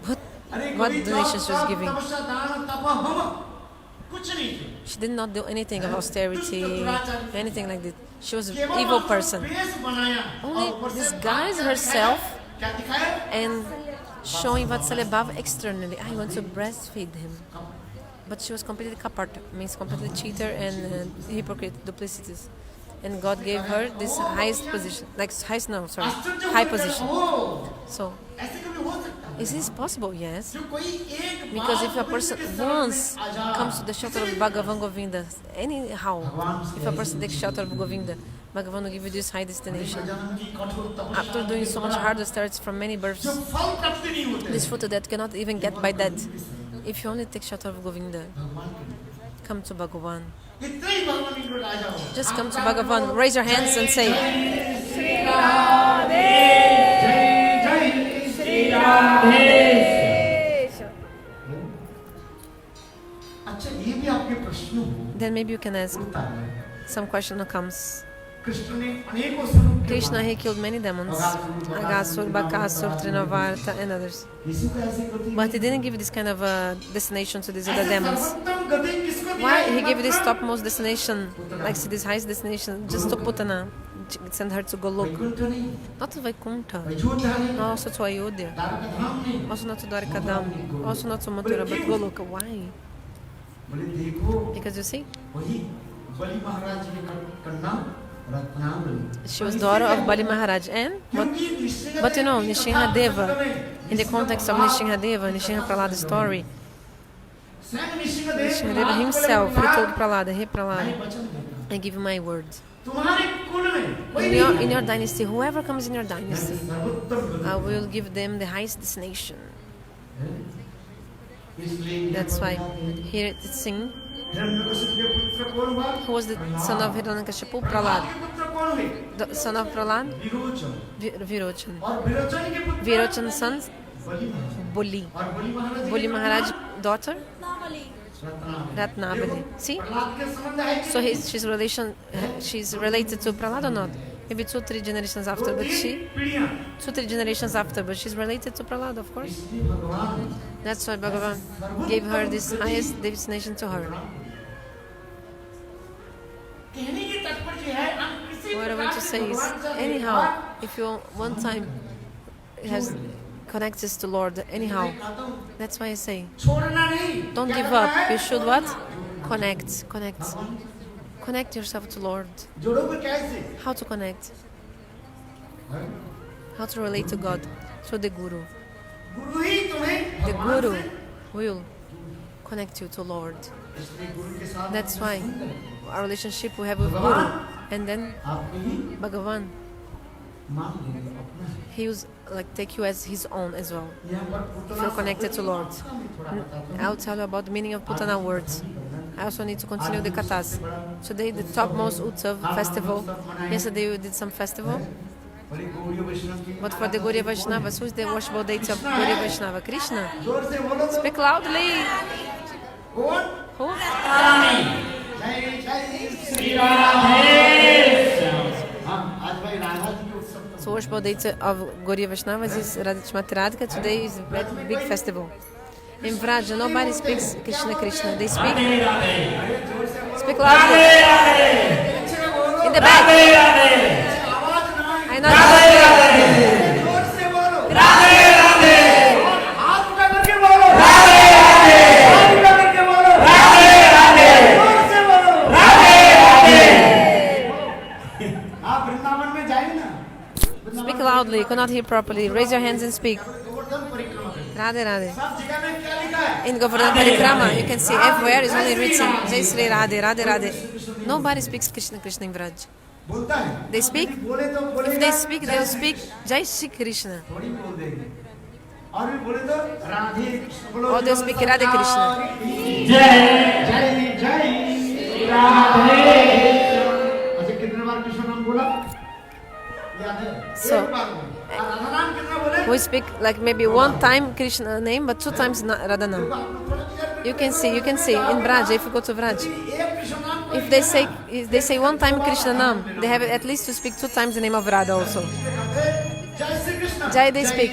What what donation she was giving. तपस्या दान तप home कुछ नहीं थे She did not do anything of austerity, anything like that. She was an evil person. Base बनाया Only disguised herself and showing Vatsalya externally. I want to breastfeed him. But she was completely kapart, means completely cheater and hypocrite, duplicitous. And God gave her this highest position, high position. So, is this possible? Yes. Because if a person once comes to the shelter of Bhagavan Govinda, anyhow, if a person takes shelter of Govinda, Bhagavan will give you this high destination. After doing so much hard starts from many births, this fruit that cannot even get by that. If you only take shelter of Govinda, come to Bhagavan. Just come to Bhagavan, raise your hands and say, Shri Radhe, Shri Radhe. Then maybe you can ask some question that comes. Krishna, he killed many demons, Agasur, Bakasur, Trinavarta and others. But he didn't give this kind of destination to these other demons. Why he gave this topmost destination, like this highest destination, just to Putana, send her to Golok? Not to Vaikuntha, not also to Ayodhya, also not to Dwarkadam, also not to Mathura, but Golok. Why? Because you see, she was daughter of Bali Maharaj, and but you know, Nishingadeva, in the context of Nishinga Pralada story, Nishingadeva himself, he told Pralada, hey Pralada, I give you my word. In your dynasty, whoever comes in your dynasty, I will give them the highest destination. That's why here it's sing. Who was the son of Hiranyakashipu? Pralad. The son of Pralad? Virochan. Virochan's son? Boli. Boli Maharaj daughter? Ratnavali. See? So she's related to Pralad or not? Maybe 2-3 generations after, but but she's related to Pralad, of course. That's why Bhagavan gave her this highest destination to her. What I want to say is, anyhow, if you one time has connects to Lord, anyhow, that's why I say, don't give up. You should what? Connect. Connect yourself to Lord. How to connect? How to relate to God? Through the Guru. The Guru will connect you to Lord. That's why our relationship we have with Guru, and then Bhagavan, he will take you as his own as well. If you're connected to Lord. I'll tell you about the meaning of Putana words. I also need to continue the kathas. Today the topmost Utsav festival. Yesterday we did some festival. But for the Gaudiya Vaishnavas, who is the worshipful deity of Gaudiya Vaishnava? Krishna. Speak loudly. Who? So worshipful deity of Gaudiya Vaishnavas is Radhishmati Radhika. Today is a big festival. In Vraja, nobody speaks Krishna. They speak loudly. In the back. I know. Speak loudly. You cannot hear properly. Raise your hands and speak. Radhe Radhe. In Govardhan Parikrama, you can see everywhere is only written Jai Sri Radhe, Radhe Radhe. Nobody speaks Krishna in Vraj. They speak? If they speak, they will speak Jai Shri Krishna. Or they'll speak Radhe Krishna. So, we speak like maybe one time Krishna name, but 2 times Radha name. You can see in Braj, if you go to Braj, if they say 1 time Krishna name, they have at least to speak 2 times the name of Radha also. Jai they speak.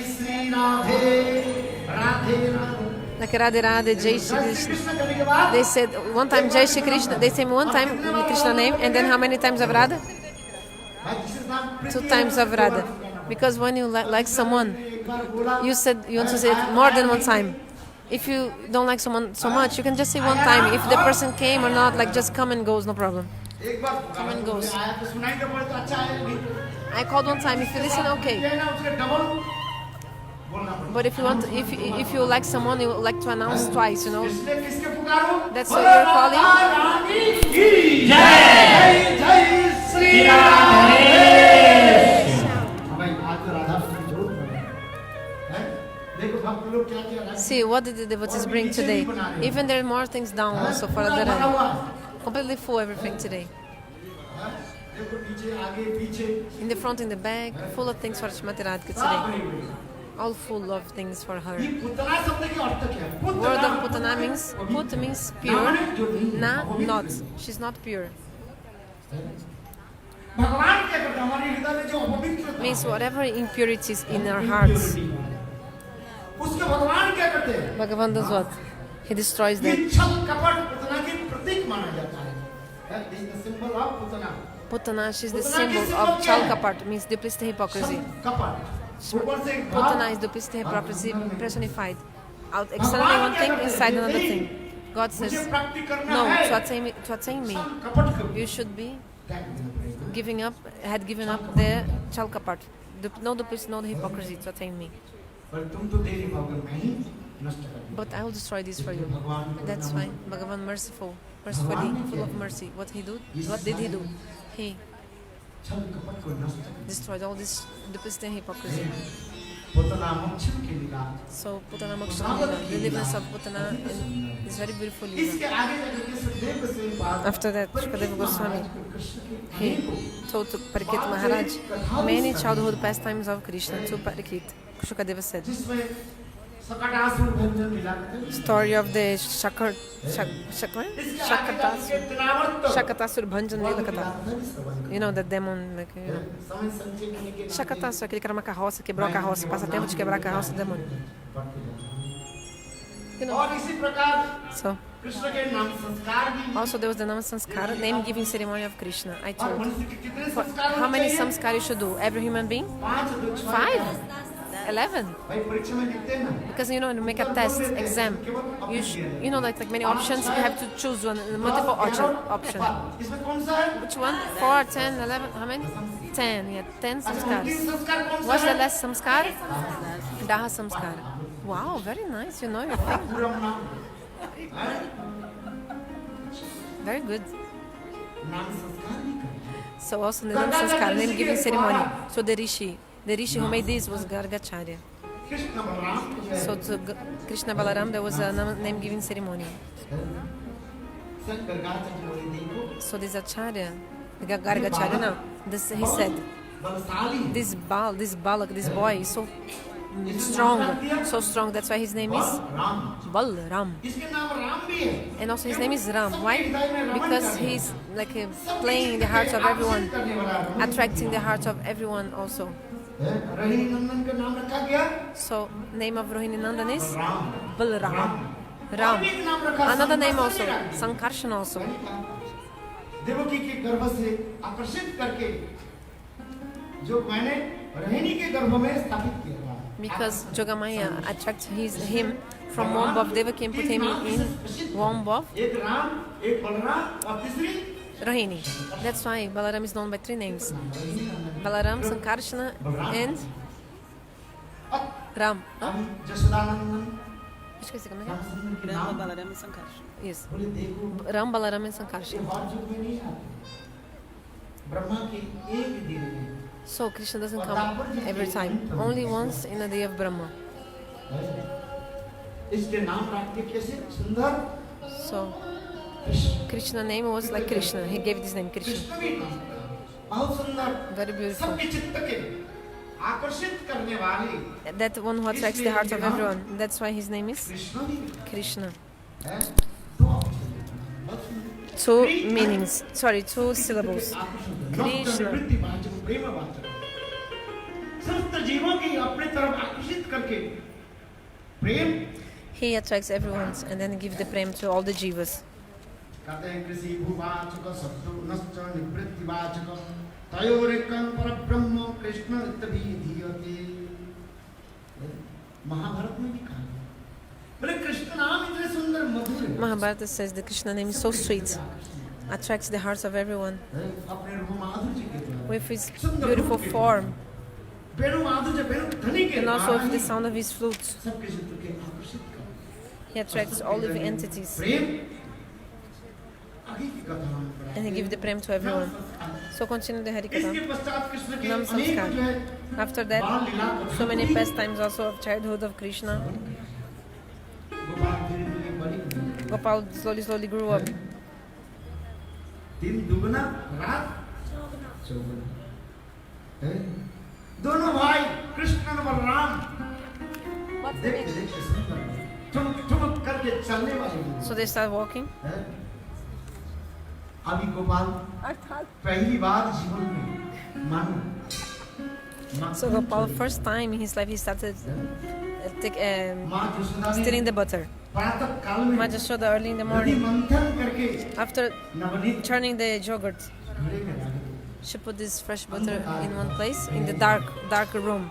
like Radhe Radhe, Jai Shri Krishna. They said one time Jai Shri Krishna. They say one time Krishna name, and then how many times of Radha? 2 times of Radha. Because when you like someone, you said you want to say it more than one time. If you don't like someone so much, you can just say one time. If the person came or not, like just come and goes, no problem. Come and goes. I called one time. If you listen, okay. But if you want, if you like someone, you like to announce twice, you know. That's why you're calling. See, what did the devotees bring today? Even there are more things down also for Radharani. Completely full everything today. In the front, in the back, full of things for Shrimati Radhika today. All full of things for her. Word of Putana means, Put means pure, Na, not. She's not pure. Means whatever impurities in our hearts. Bhagavan does what? He destroys that. Putana, she's the symbol of Chal Kapat, means duplicity, hypocrisy. Putana is duplicity, hypocrisy personified. Out externally one thing, inside another thing. God says, no, to attain me, you should be given up the Chal Kapat. No duplicity, no hypocrisy to attain me. But I will destroy this for you. That's why Bhagavan mercifully, full of mercy. What did he do? He destroyed all this duplicity and hypocrisy. So Putana Moksha, the deliverance of Putana is very beautiful. After that, Shukadeva Goswami, he told to Parikshit Maharaj many childhood pastimes of Krishna to Parikshit. Shukadeva said, story of the Shakatasur Bhanjan Lilakata. You know, the demon, like, you know. Shakatasur, aquele que era uma carroça, quebrou a carroça, passa tempo de quebrar a carroça, demônio. You know. So, also there was the Nama Sanskara, name giving ceremony of Krishna. I told. How many samskara you should do? Every human being? 5? 11. Because you know, to make a test, exam, you know, like many options, you have to choose one, multiple option. Which one? 4, 10, 11, how many? 10, yeah, 10 samskaras. What's the last samskar? Daha samskara. Wow, very nice, you know your thing. Very good. So also the Sanskar, name giving ceremony. So the Rishi who made this was Gargacharya. So to Krishna Balaram there was a name giving ceremony. So this Acharya, Gargacharya, no, he said, this balak, this boy is so strong, that's why his name is Balram. And also his name is Ram. Why? Because he's like playing in the hearts of everyone, attracting the hearts of everyone also. So name of Rohini Nandan is Balram. Ram. Another name also, Sankarshan also. Because Jogamaya attracted him from womb of Devaki and put him in womb of Rohini. That's why Balaram is known by 3 names. Balaram, Sankarshana and Ram. Esqueci como é que é? Ram, Balaram e Sankarsana. Yes. Ram, Balaram and Sankarsana. So Krishna doesn't come every time. Only once in a day of Brahma. So Krishna's name was like Krishna. He gave this name Krishna. Very beautiful. That one who attracts the heart of everyone. That's why his name is Krishna. 2 meanings. Sorry, 2 syllables. Krishna. Prem He attracts everyone and then gives the prem to all the jivas. कहते हैं कृषि भूवाचक शब्दो नश्च निवृत्तिवाचक तयोरेकं परब्रह्म कृष्ण इत्यभिधीयते। महाभारत में भी कहा है बोले कृष्ण नाम इतने सुंदर मधुर है। Mahabharata says the Krishna name is so sweet, attracts the hearts of everyone अपने रूप माधुर्य के द्वारा with his beautiful form बेनु माधुर्य बेनु ध्वनि के and also द्वारा with the sound of his flutes. सबके चित्त के आकर्षित कर He attracts all living entities प्रेम आगे की कथा हम पढ़ा and he gives the prem to everyone. So continue the इसके Harikatha. पश्चात कृष्ण के Nam अनेक Samskar. जो है After that, बाल लीला कथा so many हुई। pastimes also of childhood of Krishna. Gopal धीरे धीरे बड़ी हुई। Gopal slowly grew up. दिन दुगना रात चौगुना है। दोनों भाई कृष्ण और बलराम देखते देखते सुंदर ठुमक ठुमक करके चलने वाले हैं। So they start walking. है? अभी गोपाल पहली बार जीवन में मानो So Gopal, first time in his life, he started माँ यशोदा ने stealing the butter. प्रातः काल में Ma Jashoda early in the नदी morning, मंथन करके after Navneet churning the yogurt, घड़े में डाली। she put this fresh butter in one place in the dark room.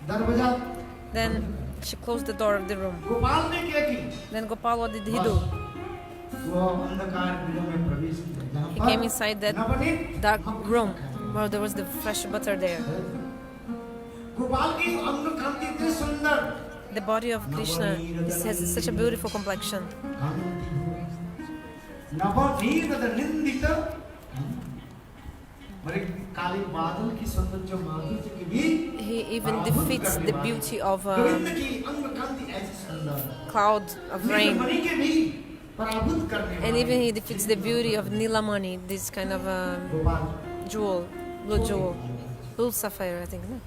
दरवाजा Then she closed the door of the room. Gopal ने क्या की? Then Gopal, what did he do? वो अंधकार गृह में प्रवेश किया जहाँ He पर came inside that Navneet dark room where there was the fresh butter there. Gopal की अंग कांति इतनी सुंदर The body of Krishna has such a beautiful complexion. Navneet निंदित मरे काले बादल की सौंदर्य माधुर्य के भी He even defeats the beauty of Govind की अंग कांति ऐसी सुंदर cloud of rain. मणि के भी पराभूत करने And even he defeats the beauty of Nilamani, this kind of Gopal jewel, blue jewel, blue sapphire, I think. No?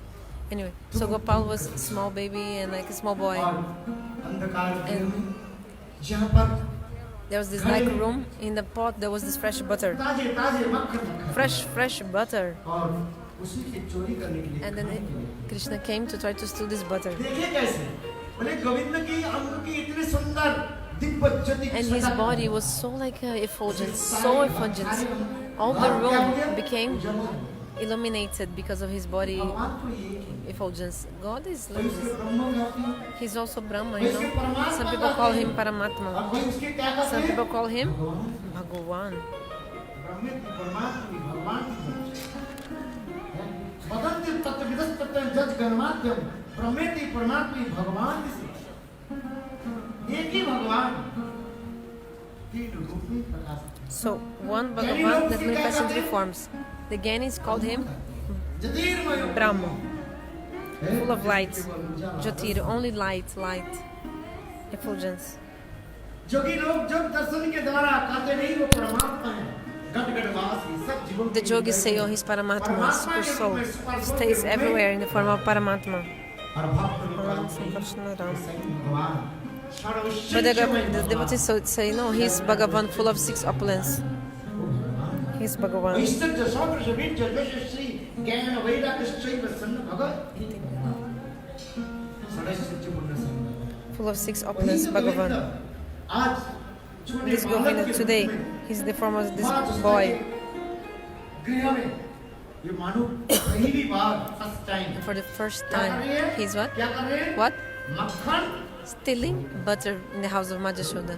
Anyway, so Gopal was a small baby and like a small boy. और अंधकार गृह में जहाँ पर There was this like room. In the pot there was this fresh butter, ताजे ताजे मक्खन fresh butter. और उसी की चोरी करने के लिए And then Krishna came to try to steal this butter. देखिए कैसे बोले गोविंद की अंग की इतनी सुंदर दिव्य ज्योति की And his सदा- body was so like effulgent, so effulgent. All the room became illuminated because of his body भगवान को ये effulgence. God is कोई like उसके this. ब्रह्म व्यापी He's also Brahma, you know. Some people call him Paramatma. और कोई उसके क्या कहते Some हैं people call him भगवान Bhagavan. ब्रह्म की परमात्मा भगवान की वदन्ति तत्त्वविदः तत्त्व जज गणमाध्यम ब्रह्मेति परमात्मा भगवान से एक ही भगवान तीन रूप में प्रकाश So one Bhagavan that manifests in three forms. The Gyanis called him Jyotirmay Brahma, full of light. Jyotir, only light, effulgence. जोगी लोग जब दर्शन के द्वारा कहते नहीं वो परमात्मा है गट गटवासी सब जीवन The yogis say, oh, he's Paramatma, super soul. Stays everywhere in the form of Paramatma. और भक्त लोग Ram, Krishna, Ram. भगवान But the devotees say, no, he's Bhagavan, full of six opulence. He's Bhagavan. ऐश्वर्य सौंदर्य वीर्य यशस्वी ज्ञान वैराग्य शैव सन्न भगत षडैश्वर्य पूर्ण संग Full of six opulence, Bhagavan. आज छोटे This Govinda today, he's the form of this boy. गृह में ये मानो पहली बार first time And for the first time, he's what? क्या कर रहे हैं What? मक्खन Stealing butter in the house of Majashoda.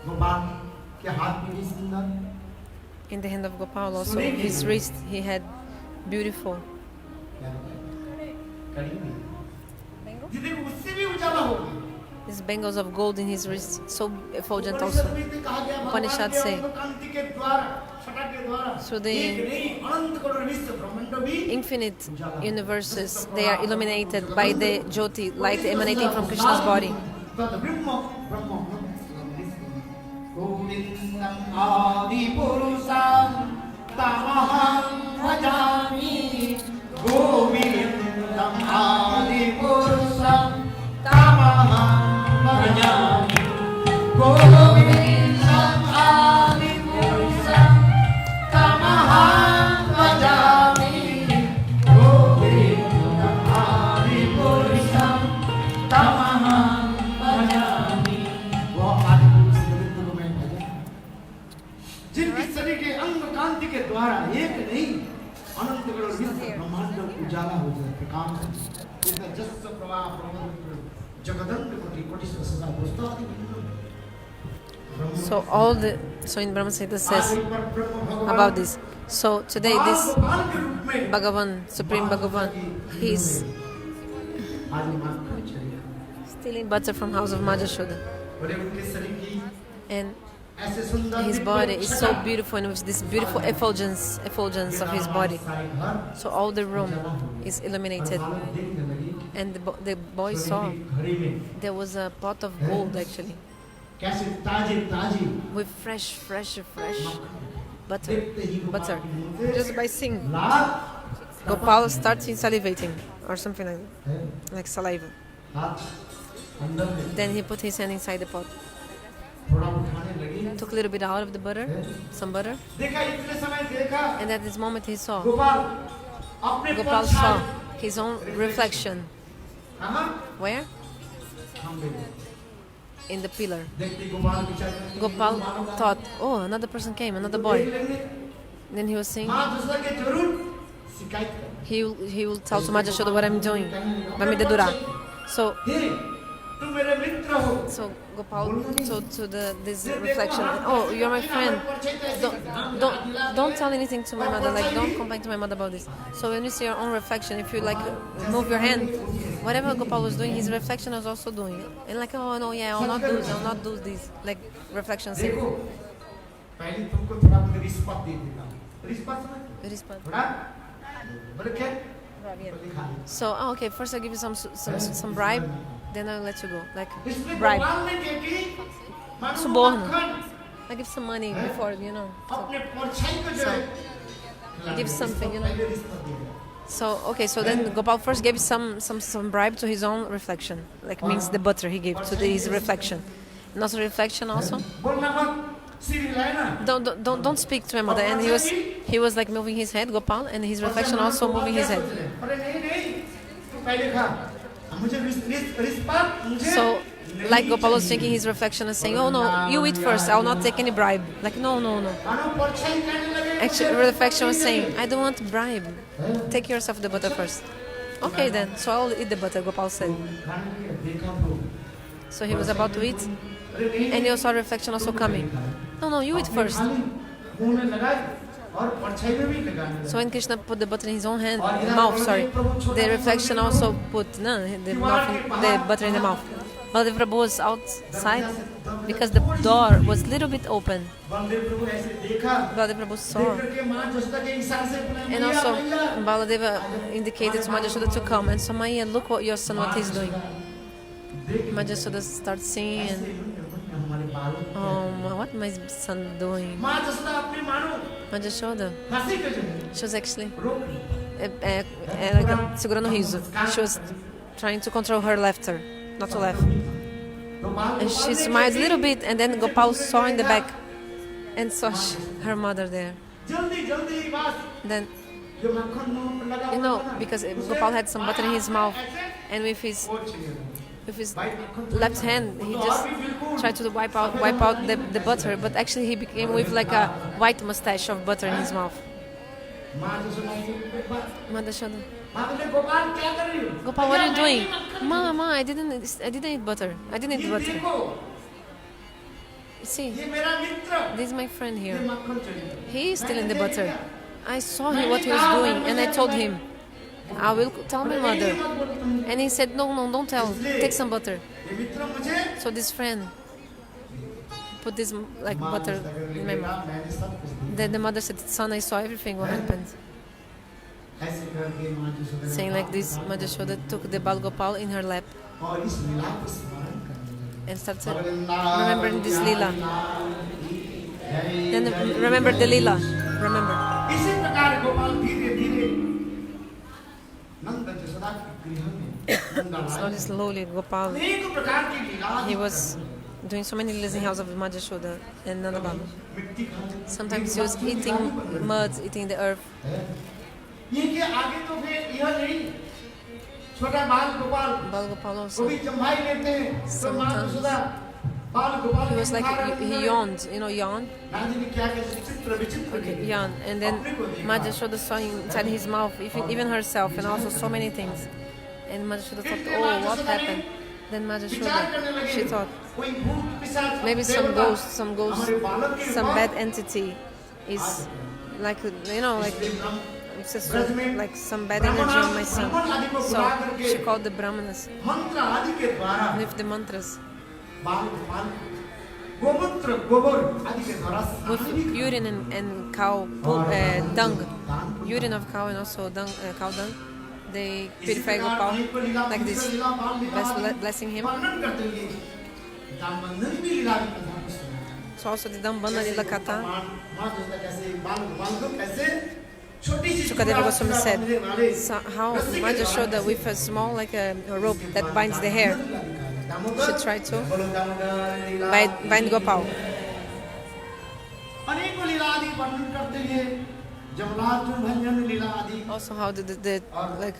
Gopal के हाथ में भी सुंदर In the hand of Gopal also, his wrist, he had beautiful. कड़ी में जितने उससे भी उजाला हो गया His bangles of gold in his wrist, so effulgent also. Upanishad say, through the infinite universes, they are illuminated by the Jyoti, light emanating from Krishna's body. उजाला हो जाए, प्रकाश हो जाए। इतना जस प्रवाह प्रमोद जगदंड कोटि कोटि सदा पुस्तक So in Brahma Samhita says about this. So today this Bhagavan, Supreme Bhagavan, he's stealing butter from house of Majashoda. And his body is so beautiful, and with this beautiful effulgence of his body. So all the room is illuminated. And the boy saw there was a pot of gold actually, with fresh butter. Just by seeing, Gopal starts salivating or something like saliva. Then he put his hand inside the pot, took a little bit out of the butter, some butter, and at this moment he saw, Gopal saw his own reflection. Where? In the pillar. Gopal thought, oh, another person came, another boy. Then he was saying, he will tell to Majashoda what I'm doing. So Gopal told to this reflection, oh, you're my friend. Don't tell anything to my mother. Like, don't complain to my mother about this. So when you see your own reflection, if you like move your hand, whatever Gopal was doing, his reflection was also doing it. And like, oh no, yeah, I'll not do this. Like reflection saying. So okay, first I'll give you some bribe, then I'll let you go. Like bribe, suborno. I give some money before, So give something, So okay, so then Gopal first gave some bribe to his own reflection, like means the butter he gave to his reflection, and also reflection also. Don't speak to my mother. And he was like moving his head, Gopal, and his reflection also moving his head. So like Gopal was thinking his reflection and saying, oh no, you eat first, I'll not take any bribe. Like no. Actually reflection was saying, I don't want bribe, take yourself the butter first. Okay then, so I'll eat the butter, Gopal said. So he was about to eat, and he saw reflection also coming. No, you eat first. So when Krishna put the butter in his own mouth, the reflection also put the butter in the mouth. Baladev Prabhu was outside because the door was a little bit open. Baladev Prabhu saw. And also Baladeva indicated to Majashoda to come. And so Maya, look what your son, what he's doing. Majashoda starts singing and, what my son doing? Majashoda, she was actually segurando o riso. She was trying to control her laughter, not to laugh. And she smiled a little bit, and then Gopal saw in the back and saw her mother there. Then, because Gopal had some butter in his mouth, and with his left hand, he just tried to wipe out the butter, but actually he became with like a white mustache of butter in his mouth. Madhushoda, Gopal, what are you doing? Mama, I didn't eat butter. I didn't eat butter. See, this is my friend here. He is stealing the butter. I saw what he was doing, and I told him, I will tell my mother. And he said, no, don't tell. Take some butter. So this friend put this like butter in my mouth. Then the mother said, son, I saw everything what happened. Saying like this, Madhushoda took the Bal Gopal in her lap and started remembering this lila. Then remember the lila. Remember. Slowly, Gopal, he was doing so many lilas in the house of Madhushoda and Nanda Baba. Sometimes he was eating mud, eating the earth. Bal Gopal also sometimes he was like, he yawned, yawned. Okay, yawn. And then Mother Yashoda saw inside his mouth, even herself, and also so many things. And Mother Yashoda thought, oh, what happened? Then Mother Yashoda, she thought, maybe some ghost, some bad entity is like, like some bad energy on my son. So she called the Brahmanas with the mantras, with urine and cow dung, urine of cow and also cow dung. They purify Gopal like this, blessing him. So also the Dambana Lila Kata, Shukadeva Goswami said, so how Mother Yashoda with a small, like a rope that binds the hair, should try to bind Gopal. Also how the like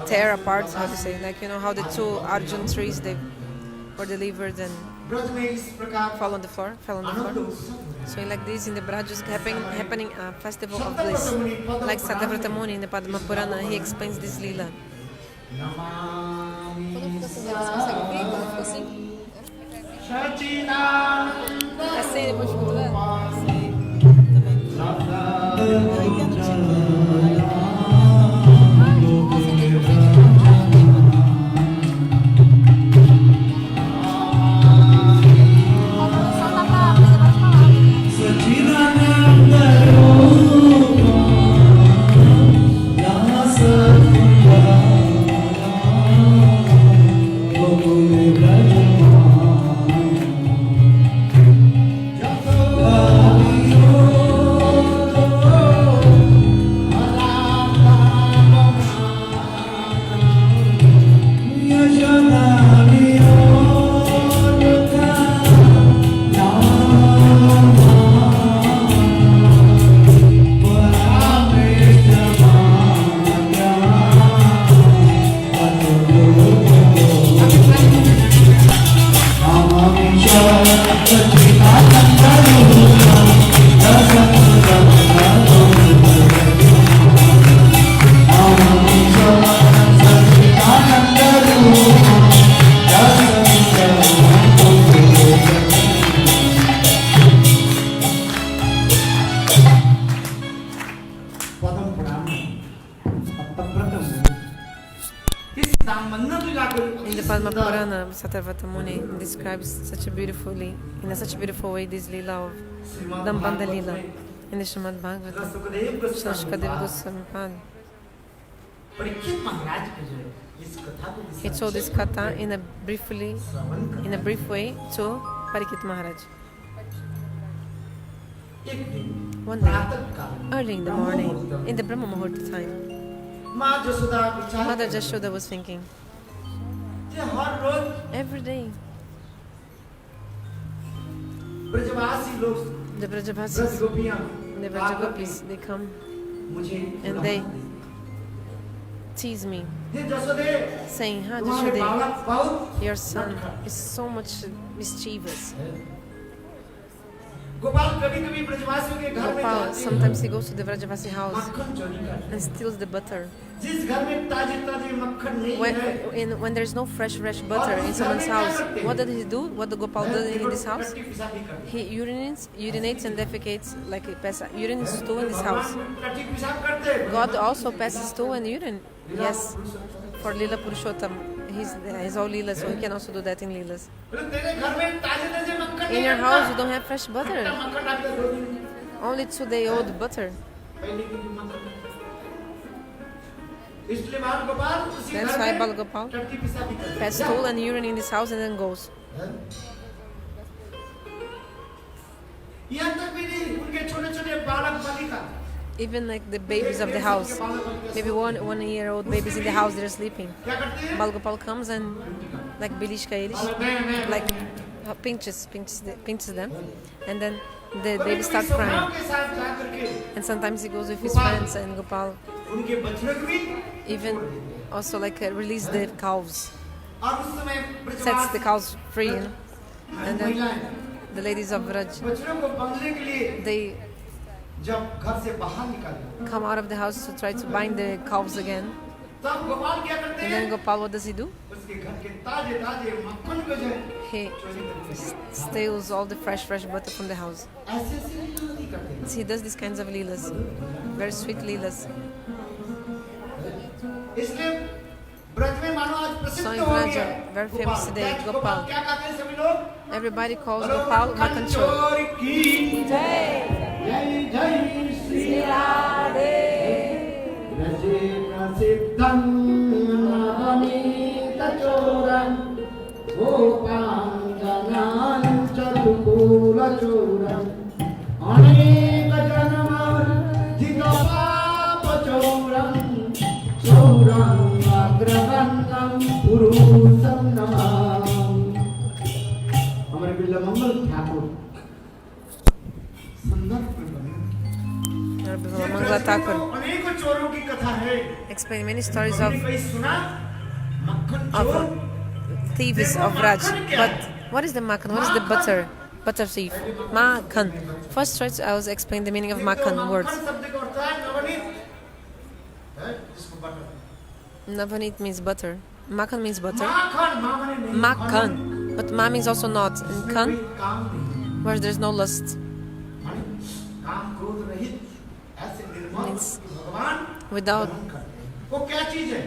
tear apart, how to say, like how the two Arjun trees, they were delivered and fell on the floor. So like this in the Brajas happening a festival of bliss. Like Satavrata Muni in the Padma Purana, he explains this lila. Assim, depois de Padma Purana, Satavata Muni describes such a beautiful way this lila of Dambanda Lila in the Srimad Bhagavatam. Shukadeva Goswami Pad. He told this katha in a brief way to Parikshit Maharaj. One day, early in the morning, in the Brahma Muhurta time, Mother Yashoda was thinking, every day, the Brajavasis, the Brajagopis, they come and they tease me, saying, Yashoda, your son is so much mischievous. Gopal, sometimes he goes to the Vrajavasi house and steals the butter. When there's no fresh butter in someone's house, what did he do? What the Gopal did in this house? He urinates and defecates, like he passes urine and stool in this house. God also passes stool and urine. Yes, for Lila Purushottam. His whole Leela, so he can also do that in Leelas. In your house, you don't have fresh butter. Only 2-day-old butter. That's why Balgopal passes stool and urine in this house and then goes. Even like the babies of the house, maybe 1-year-old babies in the house, they're sleeping. Balgopal comes and like Bilishka Ilish, like pinches them, and then the baby starts crying. And sometimes he goes with his friends, and Gopal even also like release the cows, sets the cows free. And then the ladies of Vraj, बछड़ों को बांधने के लिए they जब घर से बाहर निकलते come out of the house to try to bind the calves again. तब गोपाल क्या करते And हैं? then Gopal, what does he do? उसके घर के ताजे ताजे मक्खन को जो है He steals all the fresh butter from the house. ऐसे ऐसे नहीं करते। He does these kinds of leelas, very sweet leelas. इसलिए ब्रज में मानो आज So प्रसिद्ध in हो Vraja, गया very famous today, Gopal. क्या कहते हैं सभी लोग? Everybody calls Gopal Makhan Chor. चोर की जय जय श्री राधे रजे प्रसिद्धं नवनीत चोरं गोपांगनां चतुकूल चोरं अनेक जन्म पाप चोरं चोरं अग्रगण्यं पुरुषं नमामि। हमारे बिल्ला मंगल ठाकुर Mangala Thakur अनेकों चोरों की कथा है। explained many stories of हमने कहीं सुना मक्खन चोर thieves of Raj. But what is the makhan? What is the butter? Butter thief. Makhan. First, try to I was explain the meaning of makhan words. मक्खन शब्द का अर्थ है नवनीत है जिसको butter Navanit means butter. Makhan means butter. माखन माँ माने नहीं Makhan. But ma means also not. And khan, काम नहीं where there's no lust. माने काम क्रोध रहित ऐसे निर्मल Means भगवान without. ग्रहण करते हैं। वो क्या चीज है?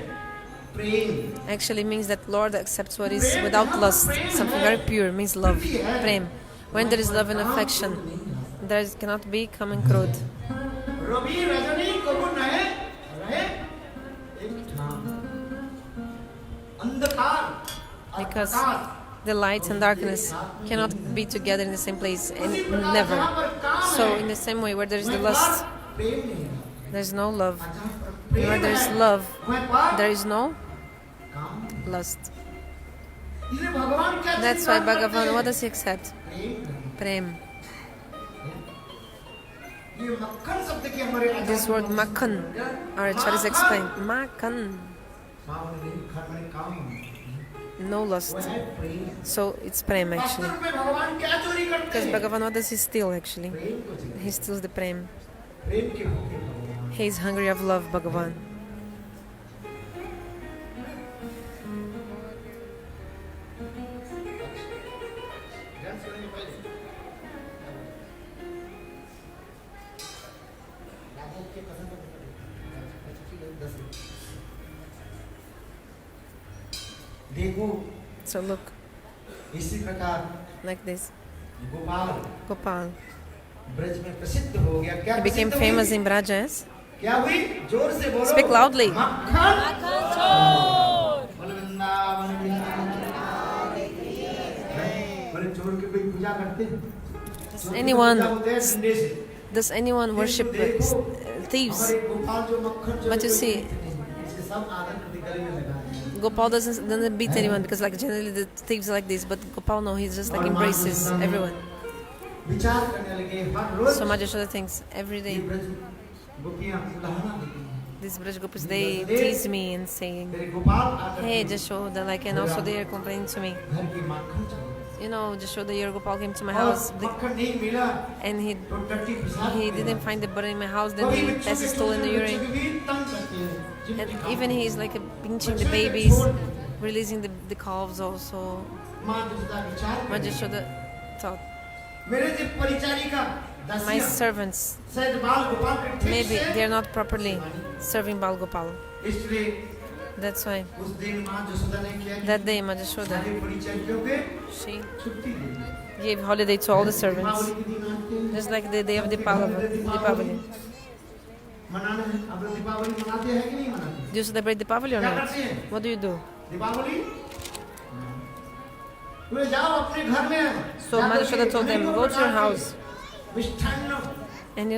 प्रेम Actually means that Lord accepts what is without lust. Something very pure means love. Prem. When there is love and affection, there cannot be common krodh. Ravi Rajni कबू रहे रहे एक ठाम अंधकार Because the light and darkness cannot be together in the same place and never. So in the same way, where there is the lust, प्रेम नहीं है there is no love. जहाँ पर And where Prem there is है love, वहाँ पर there is no काम lust. इसलिए भगवान क्या That's why Bhagavan, what does he accept? Prem Prem. नहीं। ये मक्खन शब्द के हमारे आचार्य This word makhan, our acharyas explain. Makhan, सामने घर में काम no lust. वो है प्रेम So it's prem actually. वास्तव में भगवान क्या चोरी करते Because हैं? Bhagavan, what does he steal actually? प्रेम को चोरी He steals the prem. प्रेम के भूखे भगवान He is hungry of love, Bhagavan. ध्यान से सुनिए पहले राधा के पसंद देखो So look, इसी प्रकार like this. Gopal Gopal. Braj में प्रसिद्ध हो गया क्या He became प्रसिद्ध हुई? famous in Braja, yes? क्या हुई जोर से बोलो Speak loudly. मक्खन बोलो वृंदावन बोले चोर की कोई पूजा करते हैं? चोर की anyone- पूजा होते हैं डंडे से। Does anyone worship thieves? हमारे गोपाल जो मक्खन चोर But you कोई see, इसके सब आदर करके गले में लगा दिए। Gopal doesn't beat anyone because like generally the thieves are like this, but Gopal no, he just like embraces everyone. विचार करने लगे हर रोज So Maja Yashoda thinks every ये day ब्रज गोपियां उलाहना देती हैं। these Braj Gopis they tease me and saying, तेरे गोपाल आकर "Hey Jashoda," like, and also they are complaining to me. घर की माखन चोरी You know, Jashoda, your Gopal came to my house मक्खन नहीं मिला and तो टट्टी पिसाब he में didn't find the butter in my house. Then कभी he बच्चों has के stolen the छोटे urine. बच्चों को भी तंग करते हैं And जिनकी even he is like pinching the babies, releasing the calves also. माँ दूसरा विचार My करे। Jashoda thought, मेरे जो परिचारिका my दासियां servants, शायद बाल गोपाल के ठीक maybe से they are not properly serving Bal Gopal. इसलिए That's why उस दिन माँ जसोदा ने क्या that day Ma Jashoda, सारे परिचारियों के she छुट्टी दी gave holiday to all the servants. Deepawali के दिन आते हैं Just like the day of Deepavali. मनाना है आप लोग दीपावली मनाते हैं कि नहीं मनाते Do you celebrate Deepavali or क्या not? करते हैं What do you do? Deepawali वे जाओ अपने घर में So Ma Jashoda told them, go to your house Mishthan and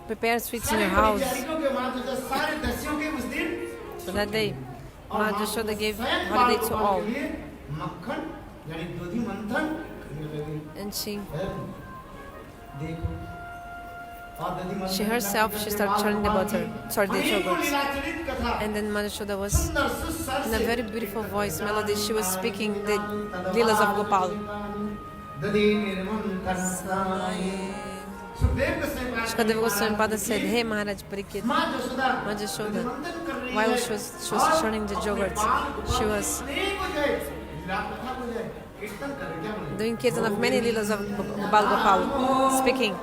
prepare sweets in सारे your house. परिचारिकों के माँ जसोदा सारे दासियों के उस दिन So that day, और Ma माँ Jashoda gave स्वयं holiday बाल to गोपाल all. के लिए मक्खन यानी दूधी मंथन करने लगी। And she देखो She herself, she started churning the butter, the yogurts. And then Mother Yashoda was, in a very beautiful voice, melody, she was speaking the Leelas of Gopal. Shukadeva Goswami Pada said, "Hey Maharaj Parikshit, Mother Yashoda, while she was churning the yogurts, she was doing kirtan of many Leelas of Gopal Gopal, speaking.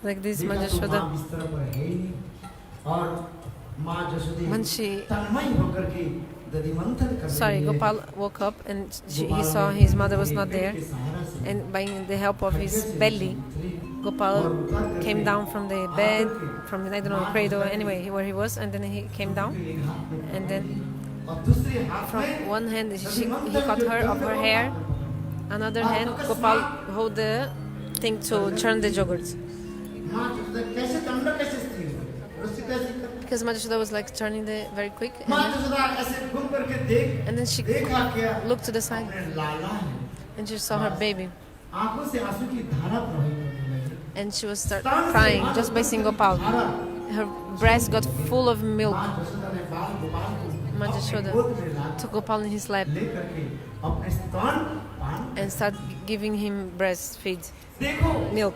Like this, Mother Yashoda, when Gopal woke up and he saw his mother was not there, and by the help of his belly, Gopal came down from the bed, from the, I don't know, cradle, anyway, where he was, and then he came down, and then from one hand he caught her of her hair, another hand Gopal hold the thing to churn the yogurts. Because Mother Yashoda was like turning the very quick, and then she looked to the side and she saw her baby, and she was start crying just by seeing Gopal. Her breast got full of milk. Mother Yashoda took Gopal in his lap and started giving him breastfeed milk.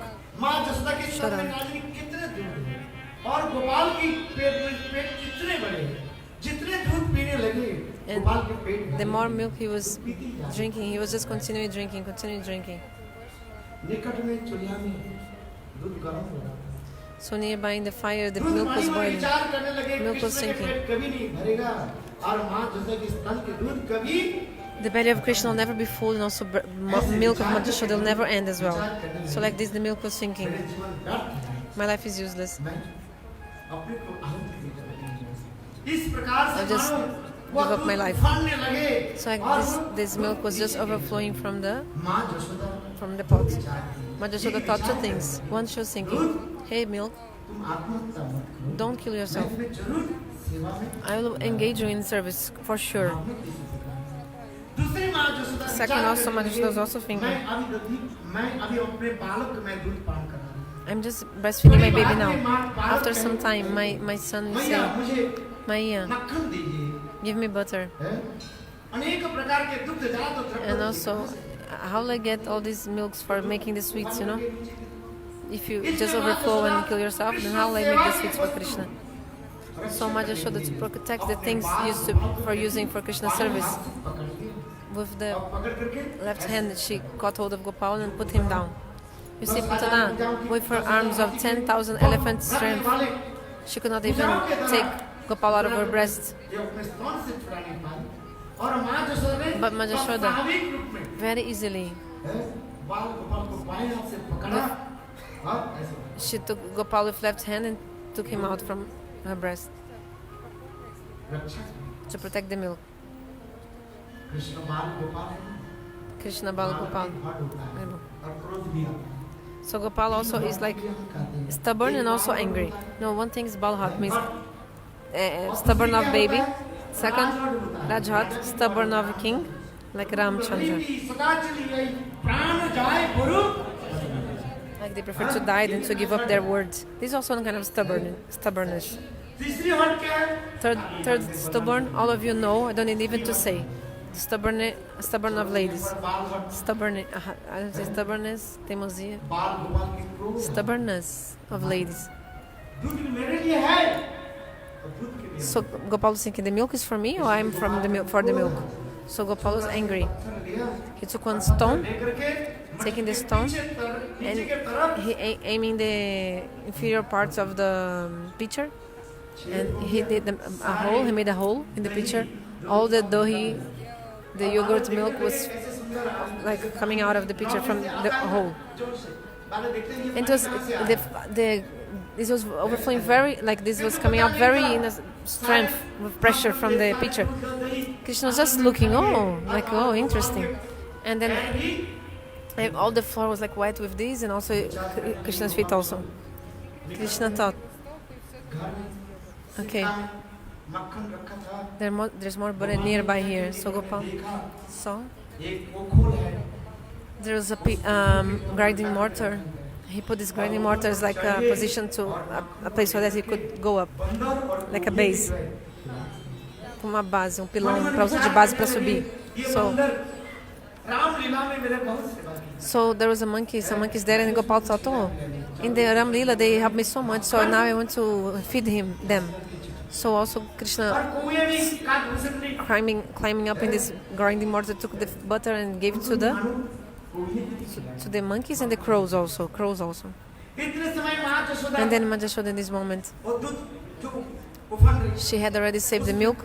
And the more milk he was drinking, he was just continuing drinking. So nearby in the fire, the milk was boiling. Milk was sinking. The belly of Krishna will never be full, and also milk of Mother Yashoda will never end as well. So like this, the milk was sinking. My life is useless. I'll just give up my life. So like this milk was just overflowing from the pot. Mother Yashoda thought two things. One, she was thinking, "Hey milk, don't kill yourself. I will engage you in service for sure." Second, also Mother Yashoda was also thinking, "I'm just breastfeeding my baby now. After some time, my son will say, Maiya, give me butter. And also, how will I get all these milks for making the sweets, If you just overflow and kill yourself, then how will I make the sweets for Krishna?" So Mother Yashoda, to protect the things used for using for Krishna service, with the left hand she caught hold of Gopal and put him down. You see, Putana, with her arms of 10,000 elephant strength, she could not even take Gopal out of her breast. But Mother Yashoda, very easily, she took Gopal with left hand and took him out from her breast to protect the milk. Krishna Bal Gopal. So Gopal also is like stubborn and also angry. No, one thing is Balhat, means stubborn of baby. Second, Rajhat, stubborn of king, like Ramchandra. Like they prefer to die than to give up their words. This is also one kind of stubbornness. तीसरी हट क्या है? Third stubborn, all of you know, I don't need even to say. Stubborn of ladies. Stubbornness, teimosia. बाल गोपाल की क्रोध। Stubbornness of ladies. दूध मेरे लिए है। और दूध के लिए। So Gopal was thinking, the milk is for me or I'm from the milk for the milk? So Gopal was angry. He took one stone, taking the stone, and he aiming the inferior parts of the pitcher, and he did a hole. He made a hole in the pitcher. All the dahi, the yogurt milk was like coming out of the pitcher from the hole. And it was this was overflowing very, like this was coming out very in a strength with pressure from the pitcher. Krishna was just looking, oh, interesting. And then all the floor was like wet with this, and also Krishna's feet also. Krishna thought, okay, there's more butter nearby here. So Gopal saw there was a grinding mortar. He put this grinding mortar as like a position to a place so that he could go up, like a base. Uma base, pilão para usar de base para subir. So there was some monkeys there, and Gopal thought, oh, in the Ram Lila they helped me so much, so now I want to feed them. So also Krishna climbing up in this grinding mortar, took the butter and gave it to the monkeys and the crows also. And then Majashoda in this moment, she had already saved the milk,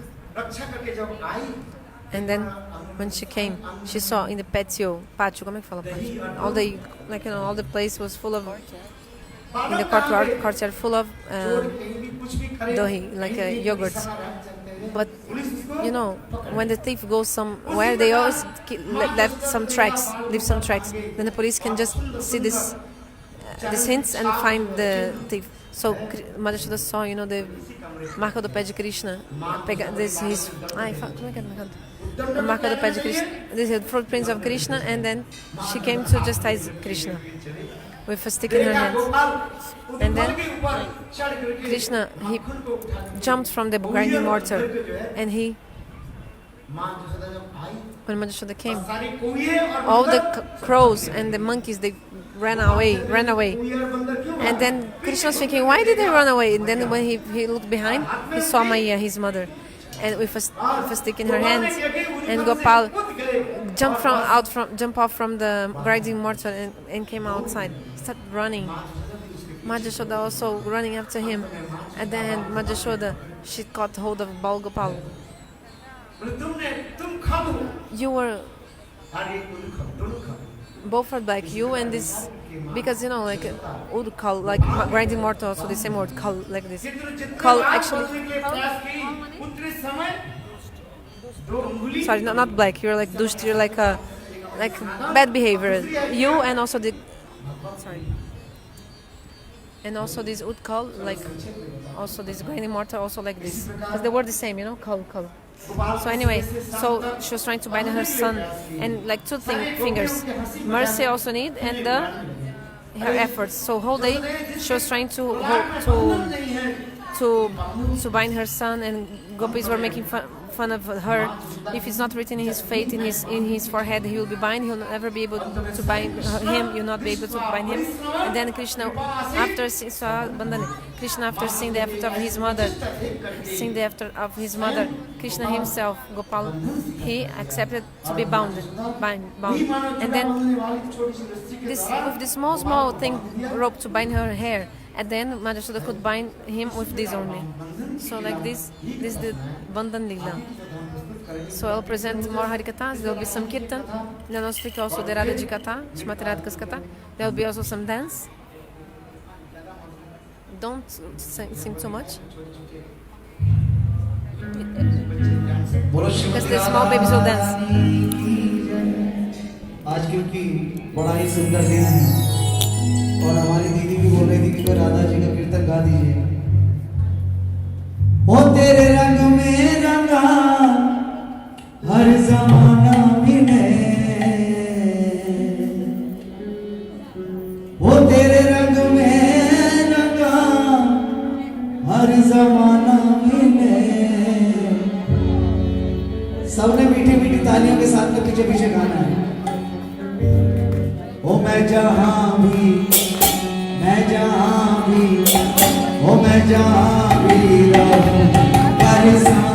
and then when she came, she saw in the pátio, como é que fala pátio? All the place was full of, in the courtyard full of dahi, like yogurts. But when the thief goes somewhere, they always leave some tracks. Then the police can just see these hints and find the thief. So Madhushoda saw, the marca do pé de Krishna. Como é que é? The marca do pé de Krishna. This is the footprints of Krishna, and then she came to chastise Krishna with a stick in her hand. And then Krishna, he jumped from the grinding mortar, and when Madhushoda came, all the crows and the monkeys, they ran away. And then Krishna was thinking, why did they run away? And then when he looked behind, he saw Maya, his mother, and with a stick in her hands. And Gopal jumped off from the grinding mortar and came outside, started running. Madhushoda also running after him. At the end, Madhushoda, she caught hold of Bal Gopal. You were both are like you and this, because like wood call, like grinding mortar, also the same word call, like this. Call actually. Sorry, not black. You're like dusht. You're like bad behavior. You and also and also this wood call, like also this grinding mortar, also like this. Because they were the same, call. So anyway, so she was trying to bind her son, and like two fingers, mercy also need, and her efforts. So whole day she was trying to bind her son, and gopis were making fun of her. If it's not written in his fate, in his forehead, he will be bind. He'll never be able to bind him. You'll not be able to bind him. And then Krishna, after seeing the effort of his mother, Krishna himself, Gopal, he accepted to be bound. And then with this small thing, rope to bind her hair. And then Madhushoda could bind him with this only. So like this is the Bandhan Lila. So I'll present more Harikathas. There will be some Kirtan. Then I'll speak also the Radha Ji Katha, Shrimati Radhika's Katha. There will be also some dance. Don't sing too much. Because the small babies will dance. आज क्योंकि बड़ा ही सुंदर दिन है और हमारी दीदी भी बोल रही थी कि राधा जी का कीर्तन गा दीजिए। ओ तेरे रंग में रंगा हर ज़माना मिले, ओ तेरे रंग में रंगा हर ज़माना ओ मैं जहाँ भी ओ मैं जहाँ भी रहूं परेशान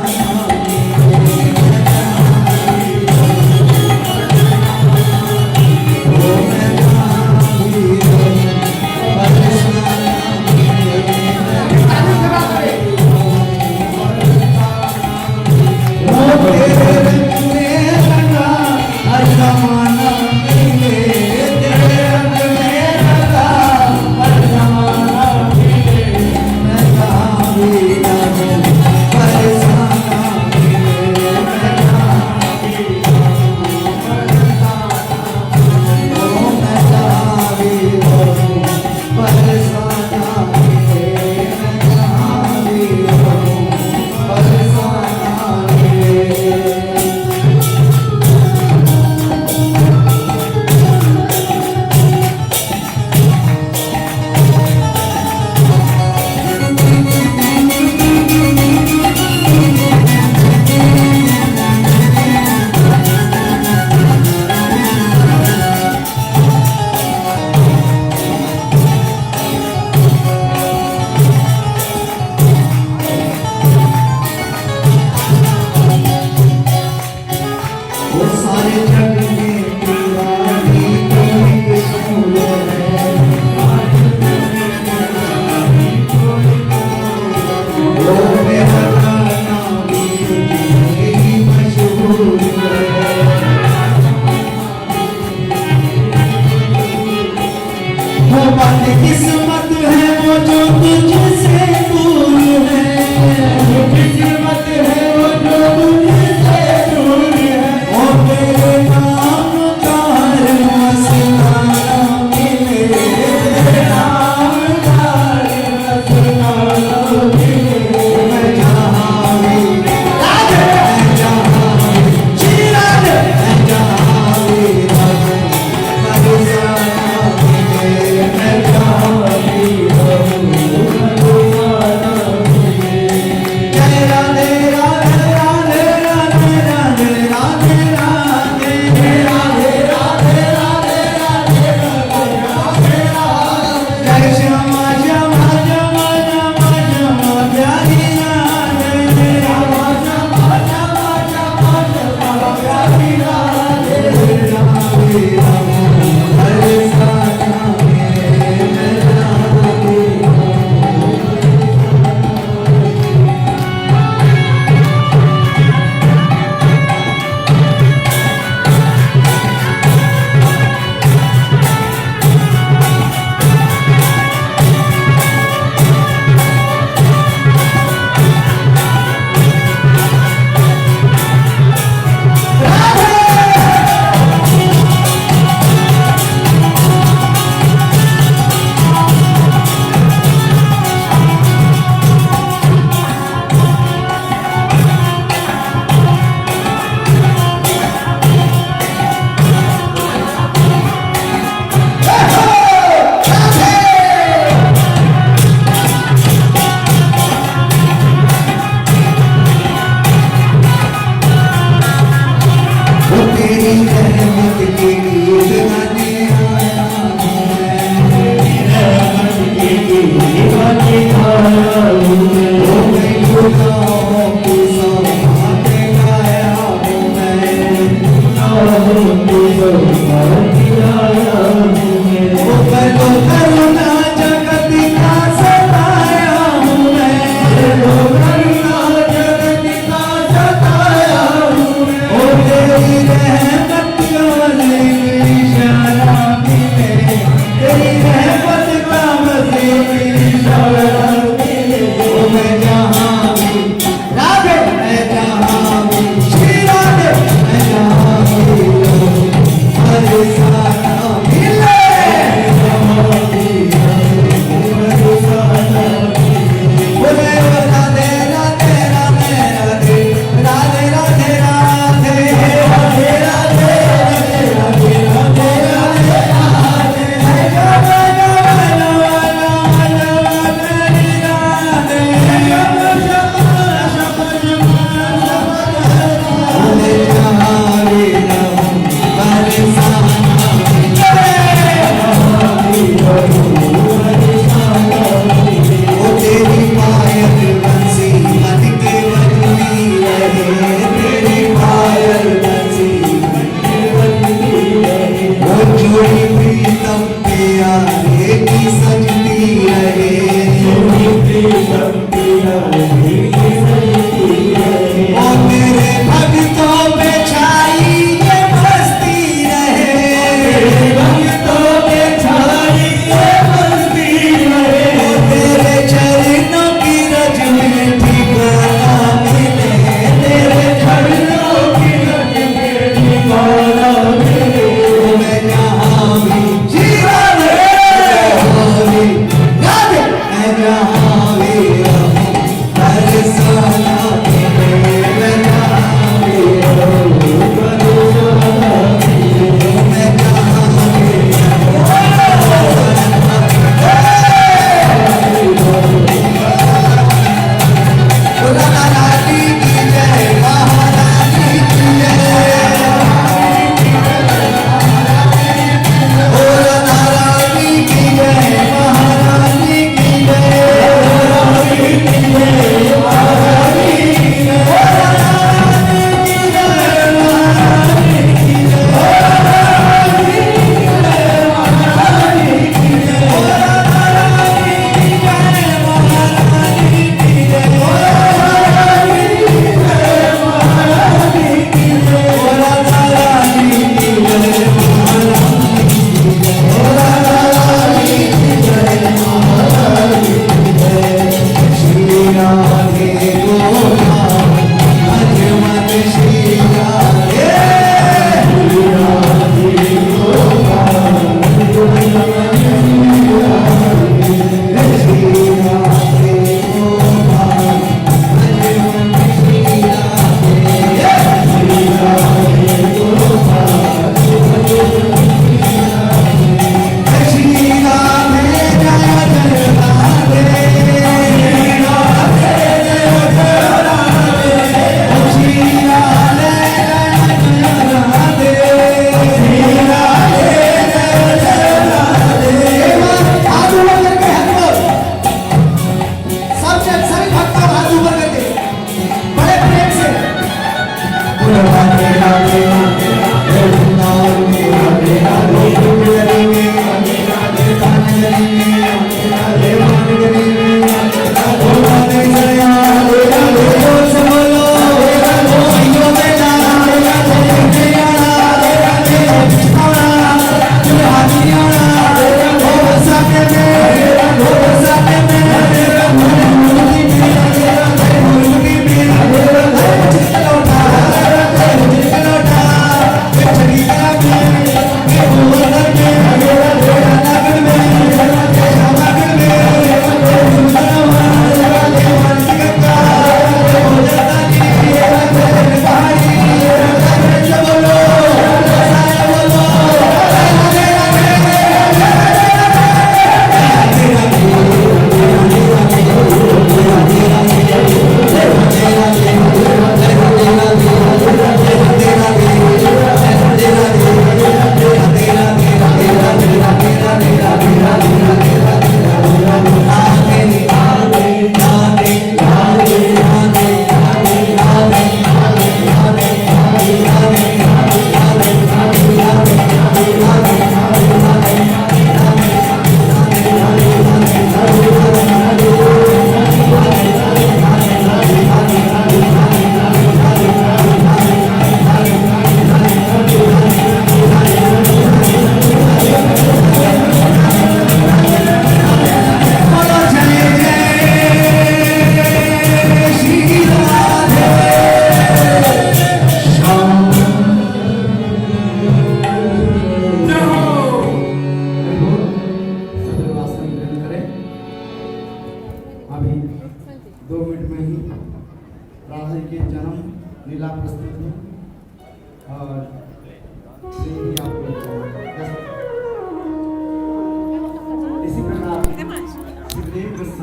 किस्मत है वो जो तुझसे दूर है, किस्मत है वो जो तुझसे दूर है, ओ तेरे नाम का हर मसला मिले, तेरे नाम का हर मसला मिले, मैं जहाँ भी मैं जहाँ भी रहूं, मैं जहाँ भी